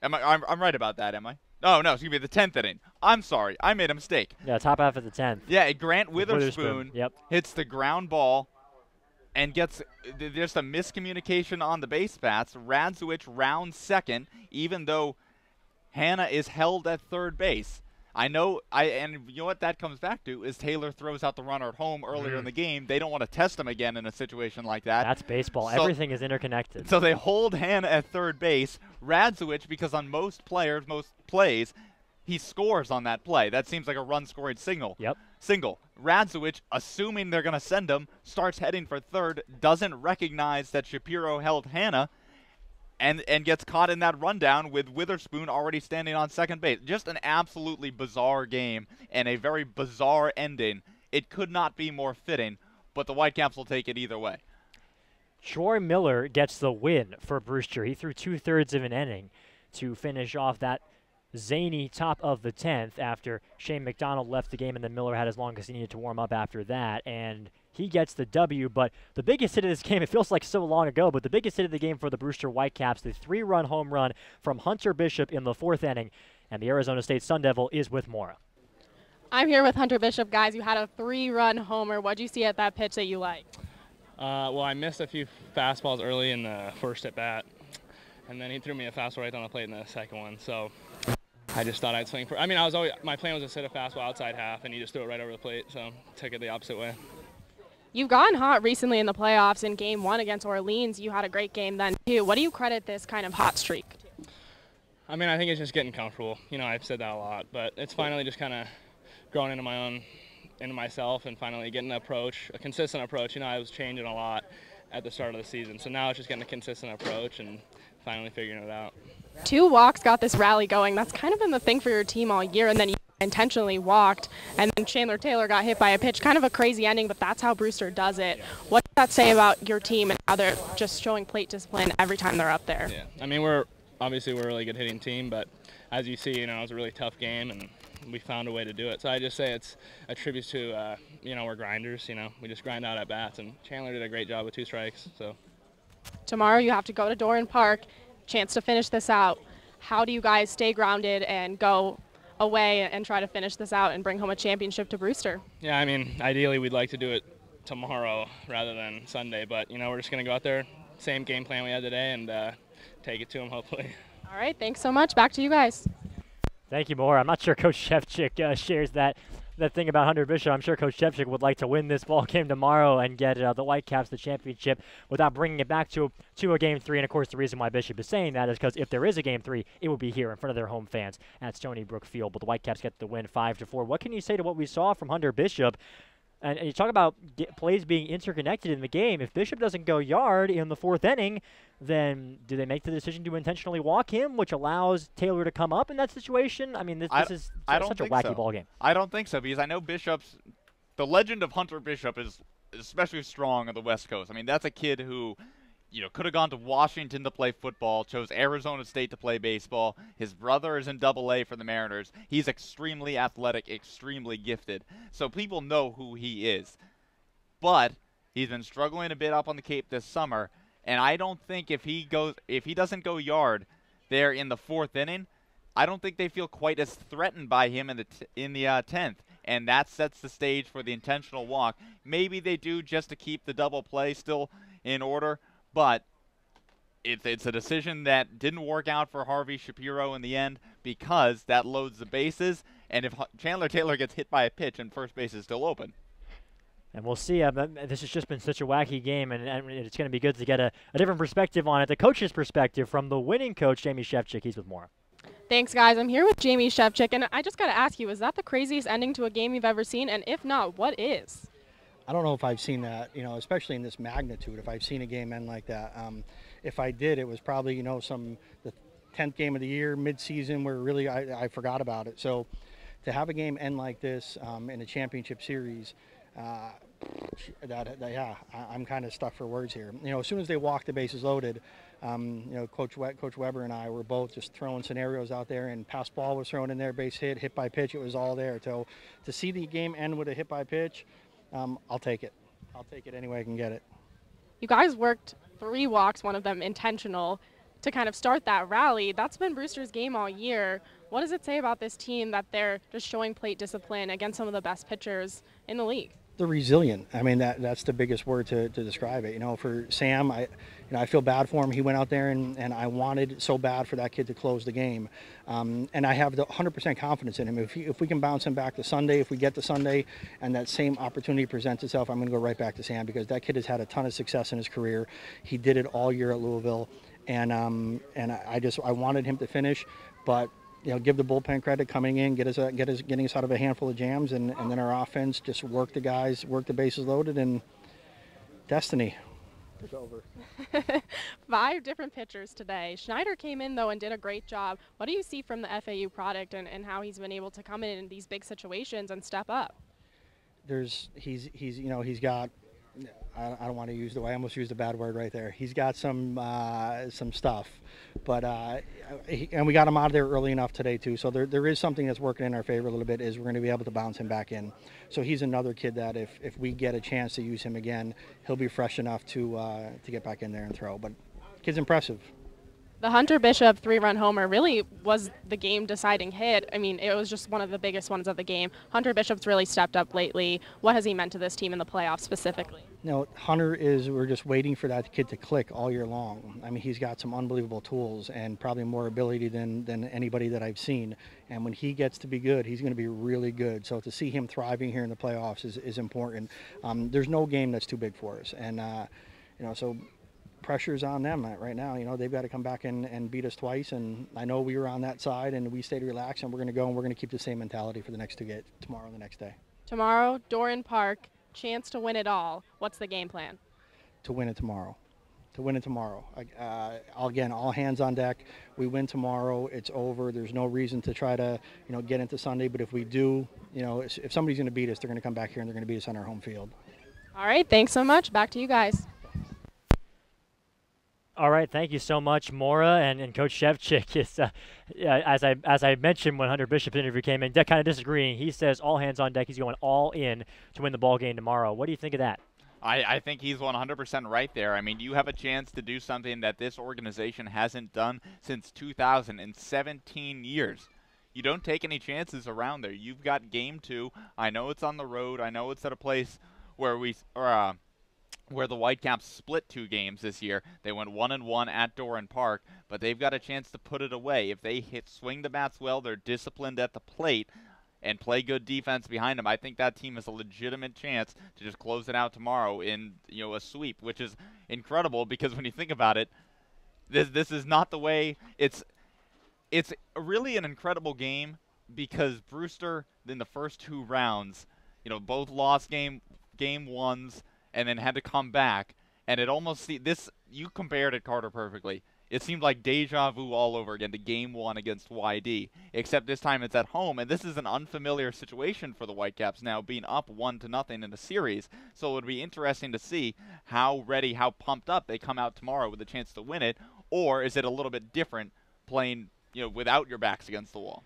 I'm right about that, am I? Oh, no, excuse me, the 10th inning. I'm sorry. I made a mistake. Yeah, top half of the 10th. Yeah, Grant Witherspoon Yep. hits the ground ball and gets – there's a miscommunication on the base paths. Radzewicz rounds second, even though Hannah is held at third base. I know – and you know what that comes back to is Taylor throws out the runner at home earlier in the game. They don't want to test him again in a situation like that. That's baseball. So, everything is interconnected. So they hold Hannah at third base. Radzewicz, because on most plays, he scores on that play. That seems like a run-scoring signal. Yep. Single. Radzewicz, assuming they're going to send him, starts heading for third, doesn't recognize that Shapiro held Hannah, and gets caught in that rundown with Witherspoon already standing on second base. Just an absolutely bizarre game and a very bizarre ending. It could not be more fitting, but the Whitecaps will take it either way. Troy Miller gets the win for Brewster. He threw 2/3 of an inning to finish off that zany top of the 10th after Shane McDonald left the game, and then Miller had as long as he needed to warm up after that, and he gets the W. But the biggest hit of this game, it feels like so long ago, but the biggest hit of the game for the Brewster Whitecaps, the 3-run home run from Hunter Bishop in the 4th inning, and the Arizona State Sun Devil is with Mora. I'm here with Hunter Bishop. Guys, you had a 3-run homer. What did you see at that pitch that you liked? Well, I missed a few fastballs early in the first at bat, and then he threw me a fastball right on the plate in the second one. So I just thought I'd swing for. I mean, my plan was to sit a fastball outside half, and he just threw it right over the plate, so took it the opposite way. You've gotten hot recently in the playoffs. In Game 1 against Orleans, you had a great game then too. What do you credit this kind of hot streak to? I mean, I think it's just getting comfortable. You know, I've said that a lot, but it's finally just kind of growing into myself, and finally getting an approach, a consistent approach. You know, I was changing a lot at the start of the season, so now it's just getting a consistent approach and finally figuring it out. 2 walks got this rally going. That's kind of been the thing for your team all year, and then you intentionally walked, and then Chandler Taylor got hit by a pitch. Kind of a crazy ending, but that's how Brewster does it. What does that say about your team and how they're just showing plate discipline every time they're up there? Yeah, I mean, we're a really good hitting team, but as you see, you know, it was a really tough game, and we found a way to do it. So I just say it's a tribute to, you know, we're grinders. You know, we just grind out at bats, and Chandler did a great job with 2 strikes. So tomorrow you have to go to Doran Park, chance to finish this out. How do you guys stay grounded and go away and try to finish this out and bring home a championship to Brewster? Yeah, I mean, ideally we'd like to do it tomorrow rather than Sunday, but you know, we're just going to go out there, same game plan we had today, and take it to them hopefully. All right, thanks so much. Back to you guys. Thank you, Moore. I'm not sure Coach Shevchik shares that thing about Hunter Bishop. I'm sure Coach Shevchik would like to win this ball game tomorrow and get the Whitecaps the championship without bringing it back to a Game 3. And, of course, the reason why Bishop is saying that is because if there is a Game 3, it will be here in front of their home fans at Stony Brook Field. But the Whitecaps get the win 5-4. What can you say to what we saw from Hunter Bishop? And you talk about plays being interconnected in the game. If Bishop doesn't go yard in the 4th inning, then do they make the decision to intentionally walk him, which allows Taylor to come up in that situation? I mean, this is such a wacky ball game. I don't think so, because I know the legend of Hunter Bishop is especially strong on the West Coast. I mean, that's a kid who, you know, could have gone to Washington to play football, chose Arizona State to play baseball. His brother is in Double-A for the Mariners. He's extremely athletic, extremely gifted. So people know who he is. But he's been struggling a bit up on the Cape this summer, and I don't think if he doesn't go yard there in the 4th inning, I don't think they feel quite as threatened by him in the 10th. And that sets the stage for the intentional walk. Maybe they do just to keep the double play still in order. But it's a decision that didn't work out for Harvey Shapiro in the end because that loads the bases. And if Chandler Taylor gets hit by a pitch and first base is still open. And we'll see. This has just been such a wacky game, and it's going to be good to get a different perspective on it. The coach's perspective from the winning coach, Jamie Shevchik. He's with more. Thanks, guys. I'm here with Jamie Shevchik, and I just got to ask you, is that the craziest ending to a game you've ever seen? And if not, what is? I don't know if I've seen that, you know, especially in this magnitude, if I've seen a game end like that. If I did, it was probably, you know, the 10th game of the year, mid-season, where really I forgot about it. So to have a game end like this in a championship series, I'm kind of stuck for words here. You know, as soon as they walked the bases loaded, you know, Coach Weber and I were both just throwing scenarios out there, and pass ball was thrown in there, base hit by pitch, it was all there. So to see the game end with a hit by pitch, I'll take it. I'll take it any way I can get it. You guys worked 3 walks, one of them intentional, to kind of start that rally. That's been Brewster's game all year. What does it say about this team that they're just showing plate discipline against some of the best pitchers in the league? They're resilient. I mean, that's the biggest word to describe it. You know, for Sam, I feel bad for him. He went out there and I wanted so bad for that kid to close the game. And I have the 100% confidence in him. If we can bounce him back to Sunday, if we get to Sunday and that same opportunity presents itself, I'm going to go right back to Sam, because that kid has had a ton of success in his career. He did it all year at Louisville. And I wanted him to finish, but you know, give the bullpen credit coming in, getting us out of a handful of jams, and then our offense just work the guys, work the bases loaded, and destiny is over. 5 different pitchers today. Schneider came in though and did a great job. What do you see from the FAU product and how he's been able to come in these big situations and step up? He's got. I don't want to use the way I almost used a bad word right there. He's got some stuff, but and we got him out of there early enough today too. So there is something that's working in our favor a little bit. Is we're going to be able to bounce him back in. So he's another kid that if we get a chance to use him again, he'll be fresh enough to get back in there and throw. But kid's impressive. The Hunter Bishop 3-run homer really was the game-deciding hit. I mean, it was just one of the biggest ones of the game. Hunter Bishop's really stepped up lately. What has he meant to this team in the playoffs specifically? No, Hunter is, we're just waiting for that kid to click all year long. I mean, he's got some unbelievable tools and probably more ability than anybody that I've seen. And when he gets to be good, he's going to be really good. So to see him thriving here in the playoffs is important. There's no game that's too big for us. And, so pressure's on them right now. They've got to come back and beat us twice. And I know we were on that side and we stayed relaxed, and we're going to go and we're going to keep the same mentality for the next two games, tomorrow and the next day. Tomorrow, Doran Park. Chance to win it all. What's the game plan? To win it tomorrow. Again, all hands on deck. We win tomorrow, it's over. There's no reason to try to, get into Sunday. But if we do, if somebody's going to beat us, they're going to come back here and they're going to beat us on our home field. All right, thanks so much. Back to you guys. All right, thank you so much, Maura and Coach Shevchik. Is, as I mentioned when Hunter Bishop's interview came in, kind of disagreeing. He says all hands on deck. He's going all in to win the ball game tomorrow. What do you think of that? I think he's 100% right there. I mean, you have a chance to do something that this organization hasn't done since 2000 in 17 years. You don't take any chances around there. You've got game 2. I know it's on the road. I know it's at a place where where the Whitecaps split 2 games this year. They went 1-1 at Doran Park, but they've got a chance to put it away. If they swing the bats well, they're disciplined at the plate, and play good defense behind them, I think that team has a legitimate chance to just close it out tomorrow in a sweep, which is incredible because when you think about it, this is not the way. It's really an incredible game because Brewster in the first 2 rounds, both lost game 1s and then had to come back, and it almost you compared it, Carter, perfectly. It seemed like deja vu all over again to game 1 against YD, except this time it's at home, and this is an unfamiliar situation for the Whitecaps now, being up 1-0 in the series. So it would be interesting to see how ready, how pumped up they come out tomorrow with a chance to win it, or is it a little bit different playing, without your backs against the wall?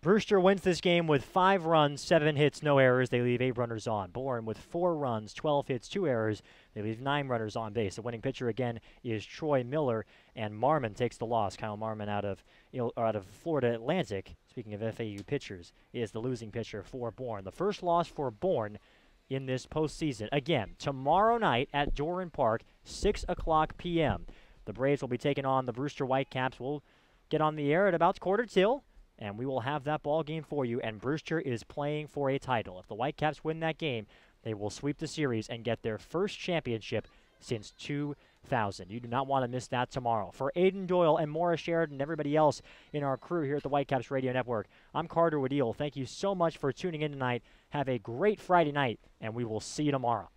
Brewster wins this game with 5 runs, 7 hits, no errors. They leave 8 runners on. Bourne with 4 runs, 12 hits, 2 errors. They leave 9 runners on base. The winning pitcher again is Troy Miller, and Marmon takes the loss. Kyle Marmon out of Florida Atlantic, speaking of FAU pitchers, is the losing pitcher for Bourne. The first loss for Bourne in this postseason. Again, tomorrow night at Doran Park, 6 o'clock p.m. The Braves will be taking on the Brewster Whitecaps. We'll get on the air at about 1:45. And we will have that ball game for you, and Brewster is playing for a title. If the Whitecaps win that game, they will sweep the series and get their first championship since 2000. You do not want to miss that tomorrow. For Aiden Doyle and Maura Sheridan and everybody else in our crew here at the Whitecaps Radio Network, I'm Carter Wadil. Thank you so much for tuning in tonight. Have a great Friday night, and we will see you tomorrow.